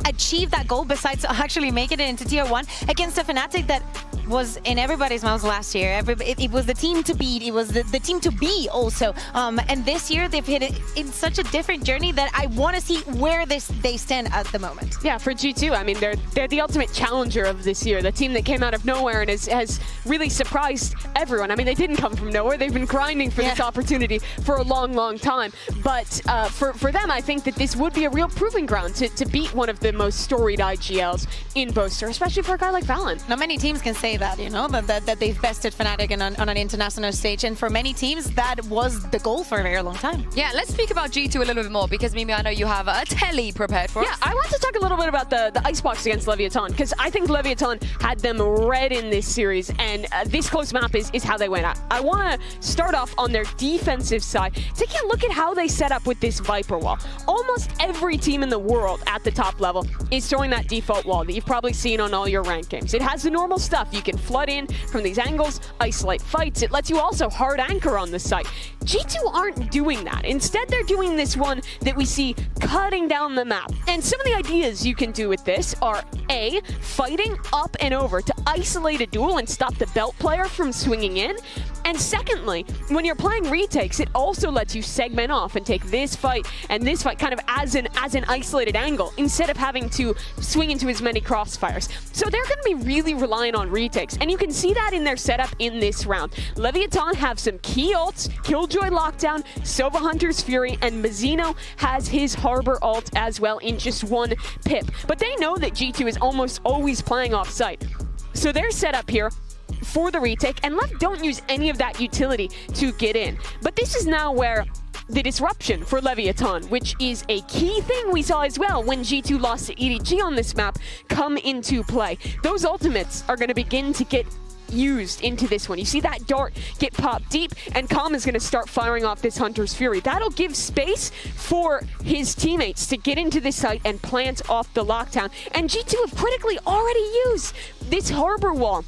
Speaker 7: achieved that goal besides actually making it into Tier 1 against a Fnatic that was in everybody's mouths last year. It was the team to beat. It was the team to be also. And this year they've hit it in such a different journey that I want to see where they stand at the moment.
Speaker 8: Yeah, for G2, I mean, they're the ultimate challenger of this year. The team that came out of nowhere and has really surprised everyone. I mean, they didn't come from nowhere. They've been grinding for this opportunity for a long, long time. But for them, I think that this would be a real proving ground to beat one of the most storied IGLs in Boaster, especially for a guy like Valorant.
Speaker 7: Not many teams can say that, you know, that they've bested Fnatic on an international stage. And for many teams, that was the goal for a very long time.
Speaker 4: Yeah, let's speak about G2 a little bit more because, Mimi, I know you have a telly prepared for us.
Speaker 8: Yeah, I want to talk a little bit about the Icebox against Leviathan because I think Leviathan had them red in this series, and this close map is how they went. I want to start off on their defensive side, taking a look at how they set up with this Viper wall. Almost every team in the world at the top level is throwing that default wall that you've probably seen on all your ranked games. It has the normal stuff. You can flood in from these angles, isolate fights. It lets you also hard anchor on the site. G2 aren't doing that. Instead, they're doing this one that we see cutting down the map. And some of the ideas you can do with this are A, fighting up and over to isolate a duel and stop the belt player from swinging in. And secondly, when you're playing retakes, it also lets you segment off and take this fight and this fight kind of as an isolated angle instead of having to swing into as many crossfires. So they're going to be really relying on retakes, and you can see that in their setup in this round. Leviathan have some key ults, Killjoy Lockdown, Sova Hunter's Fury, and Mazzino has his Harbor ult as well in just 1 pip. But they know that G2 is almost always playing off site. So they're set up here for the retake, and LEV don't use any of that utility to get in. But this is now where the disruption for Leviathan, which is a key thing we saw as well when G2 lost to EDG on this map, come into play. Those ultimates are going to begin to get used into this one. You see that dart get popped deep, and Calm is going to start firing off this Hunter's Fury. That'll give space for his teammates to get into this site and plant off the lockdown. And G2 have critically already used this Harbor wall,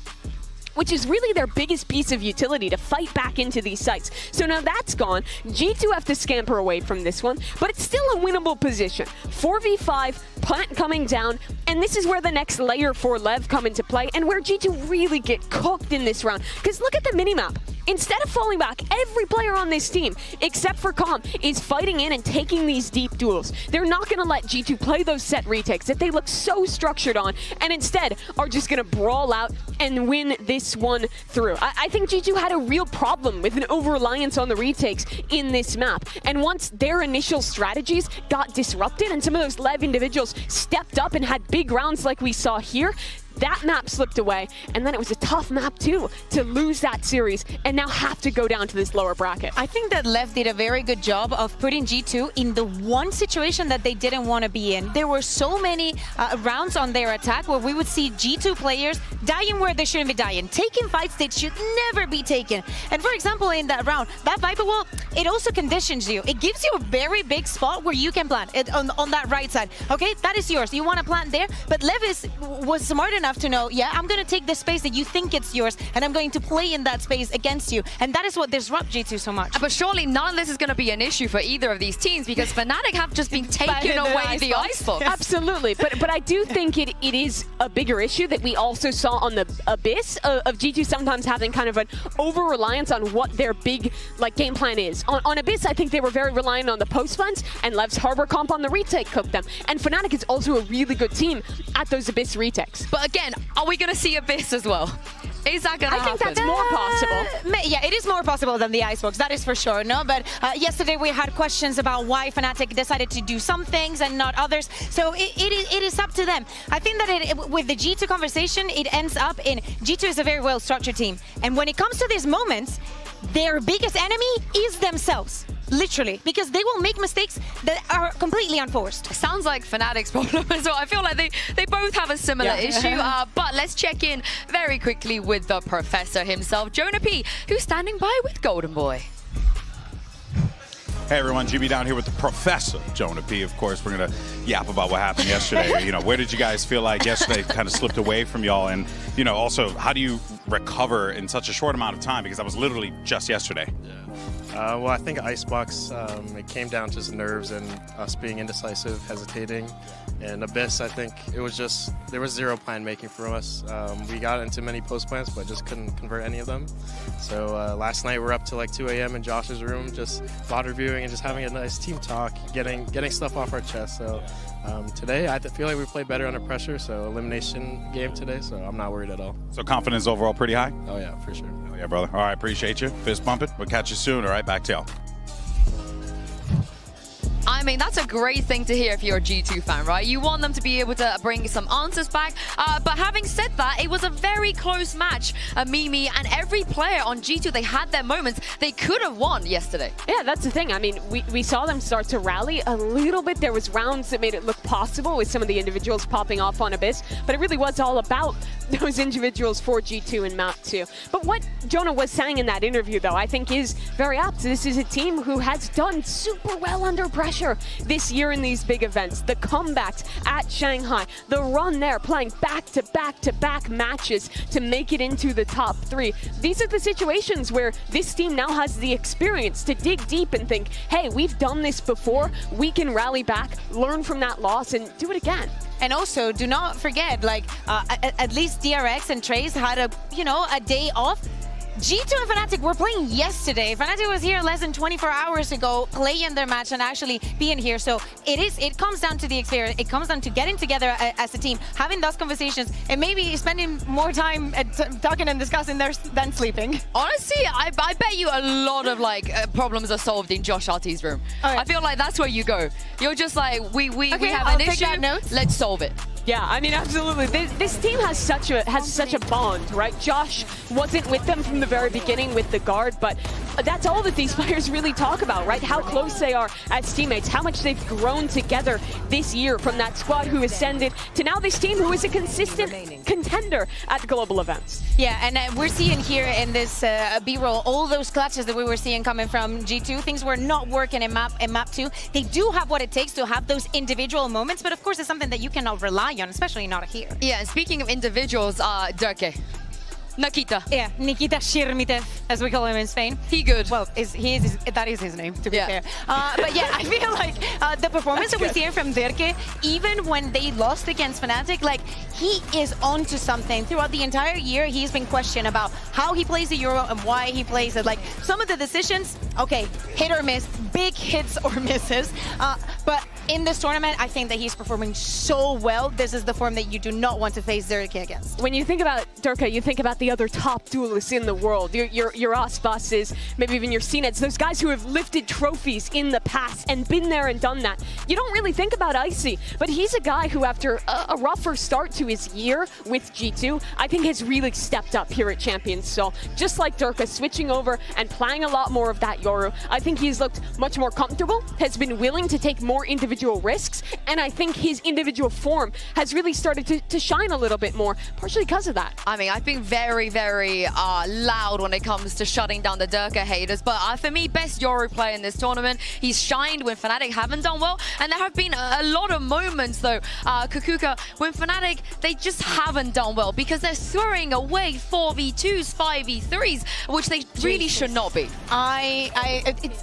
Speaker 8: which is really their biggest piece of utility to fight back into these sites. So now that's gone. G2 have to scamper away from this one, but it's still a winnable position. 4v5, plant coming down, and this is where the next layer for LEV come into play and where G2 really get cooked in this round. Because look at the minimap. Instead of falling back, every player on this team, except for Calm, is fighting in and taking these deep duels. They're not going to let G2 play those set retakes that they look so structured on, and instead are just going to brawl out and win this one through. I think G2 had a real problem with an over-reliance on the retakes in this map. And once their initial strategies got disrupted and some of those LEV individuals stepped up and had big rounds like we saw here, that map slipped away, and then it was a tough map too to lose that series and now have to go down to this lower bracket.
Speaker 7: I think that LEV did a very good job of putting G2 in the one situation that they didn't want to be in. There were so many rounds on their attack where we would see G2 players dying where they shouldn't be dying, taking fights that should never be taken. And for example, in that round, that Viper wall, it also conditions you. It gives you a very big spot where you can plant it on that right side. Okay, that is yours. You want to plant there, but LEV was smart enough enough to know, yeah, I'm going to take the space that you think it's yours, and I'm going to play in that space against you. And that is what disrupts G2 so much.
Speaker 4: But surely none of this is going to be an issue for either of these teams, because Fnatic have just been taking away the Icebox.
Speaker 8: Absolutely, but I do think it is a bigger issue that we also saw on the Abyss of G2 sometimes having kind of an over-reliance on what their big game plan is. On Abyss, I think they were very reliant on the post plans, and Lev's Harbor comp on the retake cooked them. And Fnatic is also a really good team at those Abyss retakes.
Speaker 4: But again, are we going to see Abyss as well? Is that going to happen?
Speaker 8: I think that's more possible.
Speaker 7: Yeah, it is more possible than the Icebox, that is for sure, no? But yesterday we had questions about why Fnatic decided to do some things and not others. So it is up to them. I think that with the G2 conversation, it ends up in G2 is a very well-structured team. And when it comes to these moments, their biggest enemy is themselves. Literally, because they will make mistakes that are completely unforced.
Speaker 4: Sounds like Fnatic's problem as well. I feel like they both have a similar issue. But let's check in very quickly with the professor himself, Jonah P, who's standing by with Golden Boy.
Speaker 9: Hey everyone, GB down here with the Professor, Jonah P. Of course, we're going to yap about what happened yesterday. Where did you guys feel like yesterday kind of slipped away from y'all? And, also, how do you recover in such a short amount of time? Because that was literally just yesterday.
Speaker 10: Well, I think Icebox, it came down to some nerves and us being indecisive, hesitating. And Abyss, I think it was just, there was zero plan making from us. We got into many post plans, but just couldn't convert any of them. So last night we were up to like 2 a.m. in Josh's room, just VOD reviewing and just having a nice team talk, getting stuff off our chest. So today I feel like we played better under pressure, so elimination game today, so I'm not worried at all.
Speaker 9: So confidence overall pretty high?
Speaker 10: Oh yeah, for sure.
Speaker 9: Oh yeah, brother. All right, appreciate you. Fist bumping. We'll catch you soon. All right, back to y'all.
Speaker 4: I mean, that's a great thing to hear if you're a G2 fan, right? You want them to be able to bring some answers back. But having said that, it was a very close match. Mimi and every player on G2, they had their moments. They could have won yesterday.
Speaker 8: Yeah, that's the thing. I mean, we saw them start to rally a little bit. There was rounds that made it look possible with some of the individuals popping off on Abyss. But it really was all about those individuals for G2 and Map 2. But what Jonah was saying in that interview, though, I think is very apt. This is a team who has done super well under pressure this year in these big events. The comebacks at Shanghai, the run there, playing back-to-back-to-back matches to make it into the top 3. These are the situations where this team now has the experience to dig deep and think, hey, we've done this before, we can rally back, learn from that loss, and do it again.
Speaker 7: And also, do not forget, at least DRX and Trace had a day off. G2 and Fnatic were playing yesterday. Fnatic was here less than 24 hours ago, playing their match and actually being here. So it comes down to the experience. It comes down to getting together as a team, having those conversations, and maybe spending more time talking and discussing than sleeping.
Speaker 4: Honestly, I bet you a lot of problems are solved in Josh RT's room. Okay. I feel like that's where you go. You're just like, we have an issue, let's solve it.
Speaker 8: Yeah, I mean, absolutely. This team has such a bond, right? Josh wasn't with them from the very beginning with the guard, but that's all that these players really talk about, right? How close they are as teammates, how much they've grown together this year from that squad who ascended to now this team who is a consistent contender at global events.
Speaker 7: Yeah, and we're seeing here in this B-roll all those clutches that we were seeing coming from G2. Things were not working in map 2. They do have what it takes to have those individual moments, but of course it's something that you cannot rely on, especially not here.
Speaker 4: Yeah, and speaking of individuals, Durke. Nikita.
Speaker 7: Yeah, Nikita Shirmitev, as we call him in Spain.
Speaker 4: He good.
Speaker 7: Well, that is his name, to be fair. But yeah, I feel like the performance that we see from Durke, even when they lost against Fnatic, he is onto something. Throughout the entire year, he's been questioned about how he plays the Euro and why he plays it. Some of the decisions, okay, hit or miss, big hits or misses. But in this tournament, I think that he's performing so well. This is the form that you do not want to face Durke against.
Speaker 8: When you think about Durke, you think about the other top duelists in the world. Your Aspas, maybe even your CNEDs, those guys who have lifted trophies in the past and been there and done that. You don't really think about Icy, but he's a guy who, after a rougher start to his year with G2, I think has really stepped up here at Champions. So just like Durke, switching over and playing a lot more of that Yoru, I think he's looked much more comfortable, has been willing to take more individual individual risks, and I think his individual form has really started to shine a little bit more, partially because of that.
Speaker 4: I mean, I've been very, very loud when it comes to shutting down the Durka haters, but for me, best Yoru player in this tournament. He's shined when Fnatic haven't done well, and there have been a lot of moments, though, Kukuka, when Fnatic, they just haven't done well because they're throwing away 4v2s, 5v3s, which they really should not be.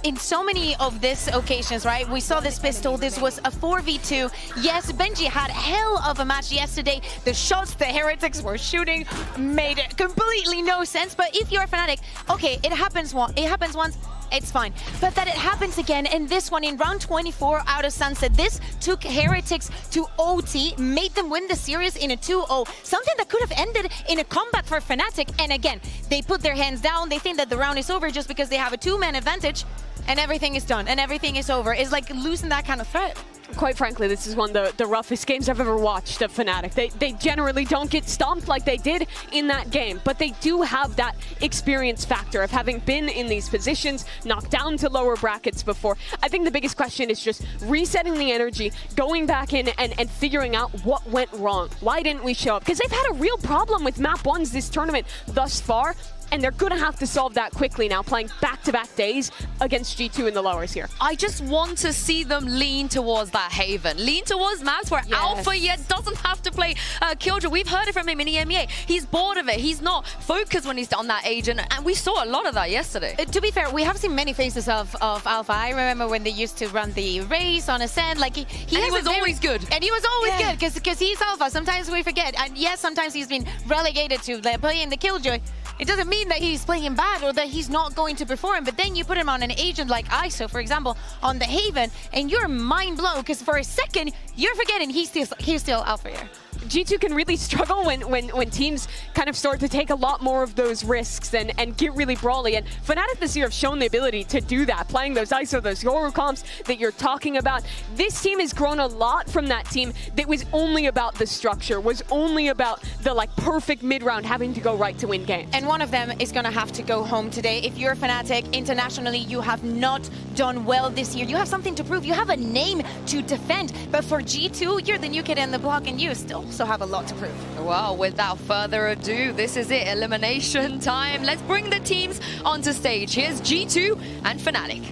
Speaker 7: In so many of these occasions, right, we saw this pistol, this was a 4v2. Yes, Benji had hell of a match yesterday. The shots the Heretics were shooting made completely no sense, but if you're a Fnatic, okay, it happens once, it's fine. But that it happens again, and this one in round 24 out of Sunset, this took Heretics to OT, made them win the series in a 2-0, something that could have ended in a comeback for Fnatic, and again, they put their hands down, they think that the round is over just because they have a 2-man advantage, and everything is done, and everything is over. It's like losing that kind of threat.
Speaker 8: Quite frankly, this is one of the roughest games I've ever watched of Fnatic. They generally don't get stomped like they did in that game, but they do have that experience factor of having been in these positions, knocked down to lower brackets before. I think the biggest question is just resetting the energy, going back in and figuring out what went wrong. Why didn't we show up? Because they've had a real problem with map ones this tournament thus far, and they're going to have to solve that quickly now, playing back-to-back days against G2 in the lowers here.
Speaker 4: I just want to see them lean towards that Haven. Lean towards maps where Alpha yet doesn't have to play Killjoy. We've heard it from him in EMEA. He's bored of it. He's not focused when he's on that agent, and we saw a lot of that yesterday.
Speaker 7: To be fair, we have seen many faces of Alpha. I remember when they used to run the race on Ascend. Like he
Speaker 4: was always good.
Speaker 7: And he was always good because he's Alpha. Sometimes we forget. And yes, sometimes he's been relegated to playing the Killjoy. It doesn't mean that he's playing bad or that he's not going to perform, but then you put him on an agent like ISO, for example, on the Haven, and you're mind blown because for a second, you're forgetting he's still Alpha here.
Speaker 8: G2 can really struggle when teams kind of start to take a lot more of those risks and get really brawly. And Fnatic this year have shown the ability to do that, playing those ISO, those Yoru comps that you're talking about. This team has grown a lot from that team that was only about the structure, was only about the perfect mid-round having to go right to win games.
Speaker 7: And one of them is going to have to go home today. If you're Fnatic, internationally, you have not done well this year. You have something to prove. You have a name to defend. But for G2, you're the new kid in the block and you still have a lot to prove.
Speaker 4: Well, without further ado, this is it. Elimination time. Let's bring the teams onto stage. Here's G2 and Fnatic.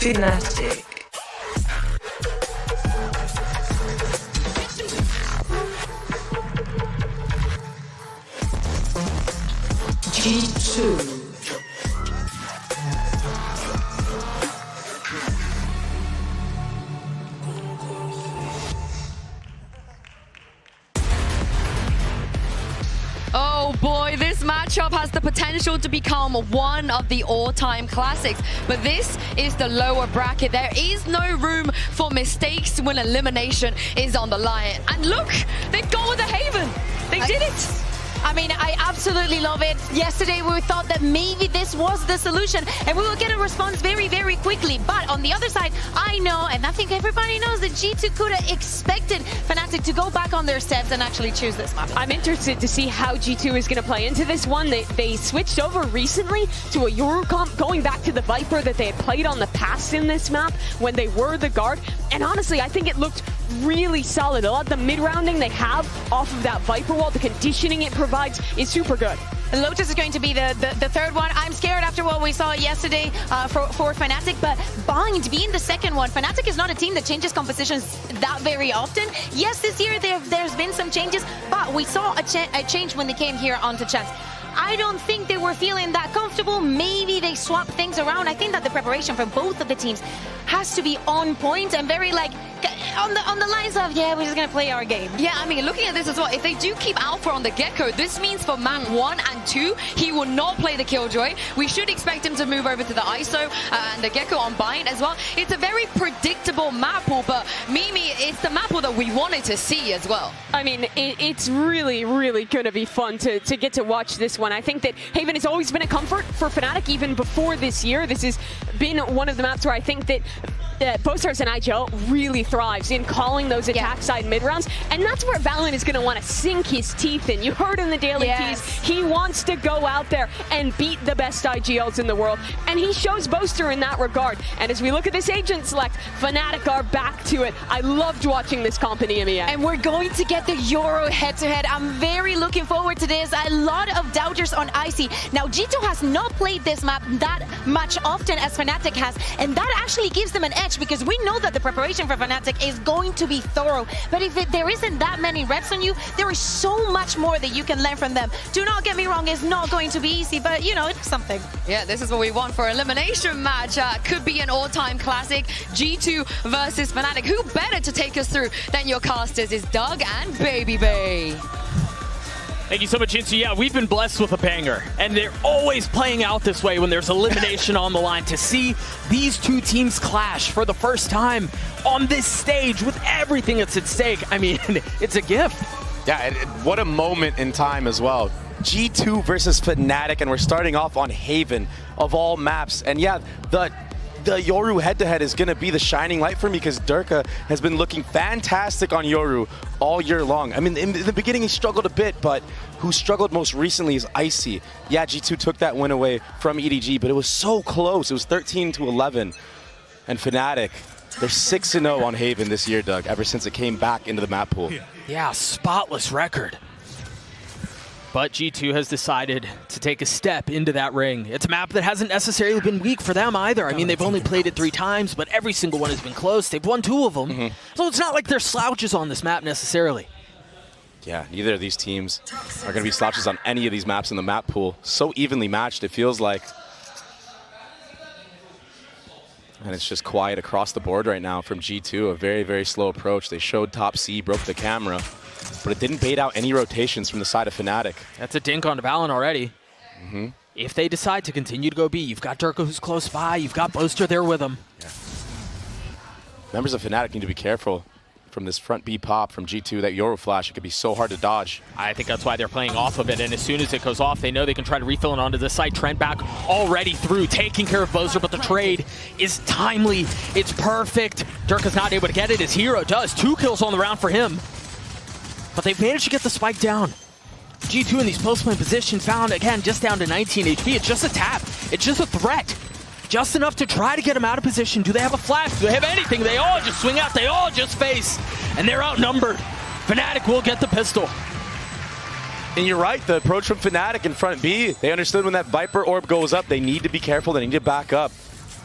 Speaker 18: Fnatic. G2.
Speaker 4: Oh boy, this matchup has the potential to become one of the all-time classics. But this is the lower bracket. There is no room for mistakes when elimination is on the line. And look, they've gone with the Haven. They did it.
Speaker 7: I mean, I absolutely love it. Yesterday, we thought that maybe this was the solution, and we will get a response very, very quickly. But on the other side, I know, and I think everybody knows, that G2 could have expected Fnatic to go back on their steps and actually choose this map.
Speaker 8: I'm interested to see how G2 is going to play into this one. They switched over recently to a Yoru comp, going back to the Viper that they had played on the past in this map when they were the guard. And honestly, I think it looked really solid. A lot of the mid-rounding they have off of that Viper wall, the conditioning it provides is super good.
Speaker 7: Lotus is going to be the third one. I'm scared after what we saw yesterday for Fnatic, but Bind being the second one. Fnatic is not a team that changes compositions that very often. Yes, this year there's been some changes, but we saw a change when they came here onto Chance. I don't think they were feeling that comfortable. Maybe they swapped things around. I think that the preparation for both of the teams has to be on point and very on the lines of, yeah, we're just gonna play our game.
Speaker 4: Yeah, I mean, looking at this as well, if they do keep Alpha on the Gecko, this means for man 1 and 2, he will not play the Killjoy. We should expect him to move over to the ISO and the Gecko on Bind as well. It's a very predictable map pool, but Mimi, it's the map pool that we wanted to see as well.
Speaker 8: I mean, it's really, really gonna be fun to get to watch this one. I think that Haven has always been a comfort for Fnatic even before this year. This has been one of the maps where I think that Boaster as an IGL really thrives in calling those attack side mid rounds, and that's where VALORANT is going to want to sink his teeth in. You heard in the daily keys, he wants to go out there and beat the best IGLs in the world, and he shows Boaster in that regard. And as we look at this agent select, Fnatic are back to it. I loved watching this comp in EMEA.
Speaker 7: And we're going to get the Euro head-to-head. I'm very looking forward to this. A lot of doubters on Icy. Now, G2 has not played this map that much often as Fnatic has, and that actually gives them an edge because we know that the preparation for Fnatic is going to be thorough. But if there isn't that many reps on you, there is so much more that you can learn from them. Do not get me wrong, it's not going to be easy, but you know, it's something.
Speaker 4: Yeah, this is what we want for elimination match. Could be an all-time classic. G2 versus Fnatic. Who better to take us through than your casters is Doug and Baby Bay.
Speaker 18: Thank you so much, Insu. Yeah, we've been blessed with a banger, and they're always playing out this way when there's elimination on the line. To see these two teams clash for the first time on this stage with everything that's at stake, I mean, it's a gift.
Speaker 19: Yeah, what a moment in time as well. G2 versus Fnatic, and we're starting off on Haven of all maps. And yeah, the Yoru head-to-head is going to be the shining light for me because Durka has been looking fantastic on Yoru all year long. I mean, in the beginning he struggled a bit, but who struggled most recently is Icy. Yeah, G2 took that win away from EDG, but it was so close. It was 13-11. And Fnatic, they're 6-0 on Haven this year, Doug, ever since it came back into the map pool.
Speaker 18: Yeah, spotless record. But G2 has decided to take a step into that ring. It's a map that hasn't necessarily been weak for them either. I mean, they've only played it 3 times, but every single one has been close. They've won 2 of them. So it's not like they're slouches on this map necessarily.
Speaker 19: Yeah, neither of these teams are going to be slouches on any of these maps in the map pool. So evenly matched, it feels like. And it's just quiet across the board right now from G2. A very, very slow approach. They showed top C, broke the camera, but it didn't bait out any rotations from the side of Fnatic.
Speaker 18: That's a dink on Valen already. If they decide to continue to go B, you've got Durka who's close by, you've got Boaster there with him.
Speaker 19: Yeah. Members of Fnatic need to be careful from this front B pop from G2. That Yoru flash, it could be so hard to dodge.
Speaker 18: I think that's why they're playing off of it, and as soon as it goes off, they know they can try to refill it onto the side. Trent back already through, taking care of Boaster, but the trade is timely. It's perfect. Durka's not able to get it. His hero does. 2 kills on the round for him. But they've managed to get the spike down. G2 in these post-play positions found, again, just down to 19 HP. It's just a tap. It's just a threat. Just enough to try to get him out of position. Do they have a flash? Do they have anything? They all just swing out. They all just face. And they're outnumbered. Fnatic will get the pistol.
Speaker 19: And you're right, the approach from Fnatic in front B, they understood when that Viper orb goes up, they need to be careful, they need to back up.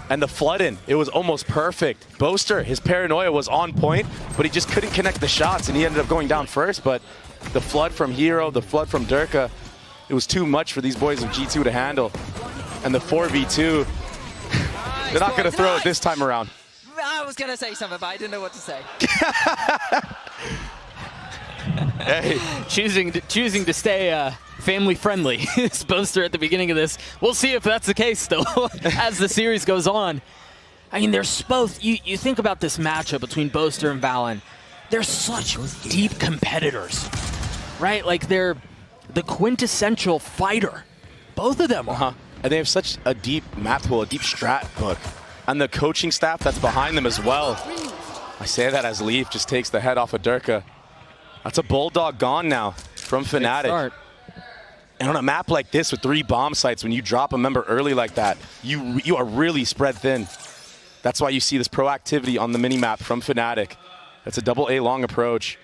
Speaker 19: And the flood in, it was almost perfect. Boaster, his paranoia was on point, but he just couldn't connect the shots, and he ended up going down first. But the flood from Hero, the flood from Durka, it was too much for these boys of G2 to handle. And the 4v2, they're not going to throw it this time around.
Speaker 20: I was going to say something, but I didn't know what to say.
Speaker 18: Hey. Choosing to stay family friendly is Boaster at the beginning of this. We'll see if that's the case though as the series goes on. I mean, there's both. You think about this matchup between Boaster and Valen. They're such deep competitors, right? Like they're the quintessential fighter. Both of them.
Speaker 19: And they have such a deep map pool, a deep strat book. And the coaching staff that's behind them as well. I say that as Leaf just takes the head off of Durka. That's a Bulldog gone now from Fnatic. And on a map like this with 3 bomb sites, when you drop a member early like that, you are really spread thin. That's why you see this proactivity on the mini-map from Fnatic. That's a double A long approach.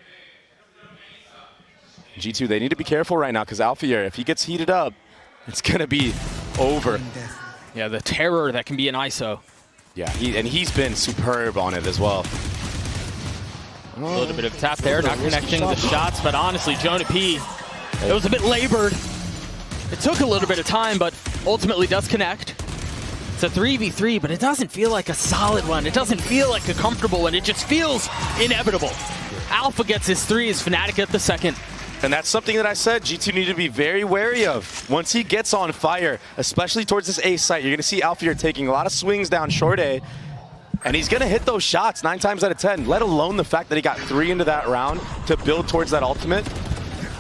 Speaker 19: G2, they need to be careful right now because Alfier, if he gets heated up, it's going to be over.
Speaker 18: Yeah, the terror that can be an ISO.
Speaker 19: Yeah, he's been superb on it as well.
Speaker 18: A little bit of tap there, not connecting the shots, but honestly, Jonah P, it was a bit labored. It took a little bit of time, but ultimately does connect. It's a 3v3, but it doesn't feel like a solid one. It doesn't feel like a comfortable one. It just feels inevitable. Alpha gets his 3 as Fnatic at the second.
Speaker 19: And that's something that I said G2 need to be very wary of. Once he gets on fire, especially towards this A site, you're going to see Alfier taking a lot of swings down short A. And he's going to hit those shots 9 times out of 10, let alone the fact that he got 3 into that round to build towards that ultimate.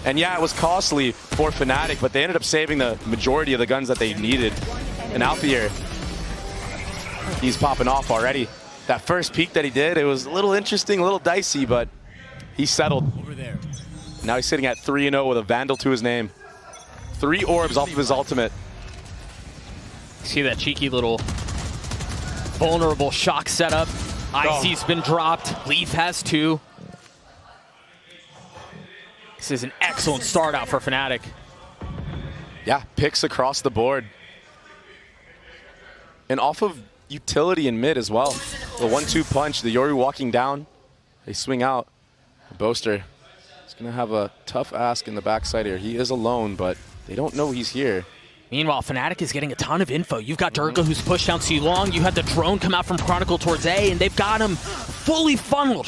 Speaker 19: And yeah, it was costly for Fnatic, but they ended up saving the majority of the guns that they needed. And Alfier, he's popping off already. That first peek that he did, it was a little interesting, a little dicey, but he settled.
Speaker 18: Over there.
Speaker 19: Now he's sitting at 3-0 with a Vandal to his name. 3 orbs off of his ultimate.
Speaker 18: See that cheeky little vulnerable shock setup. Icy's been dropped. Leaf has 2. This is an excellent start out for Fnatic.
Speaker 19: Yeah, picks across the board. And off of utility in mid as well. The 1-2 punch, the Yoru walking down. They swing out. Boaster is going to have a tough ask in the backside here. He is alone, but they don't know he's here.
Speaker 18: Meanwhile, Fnatic is getting a ton of info. You've got Durga who's pushed down C long. You had the drone come out from Chronicle towards A, and they've got him fully funneled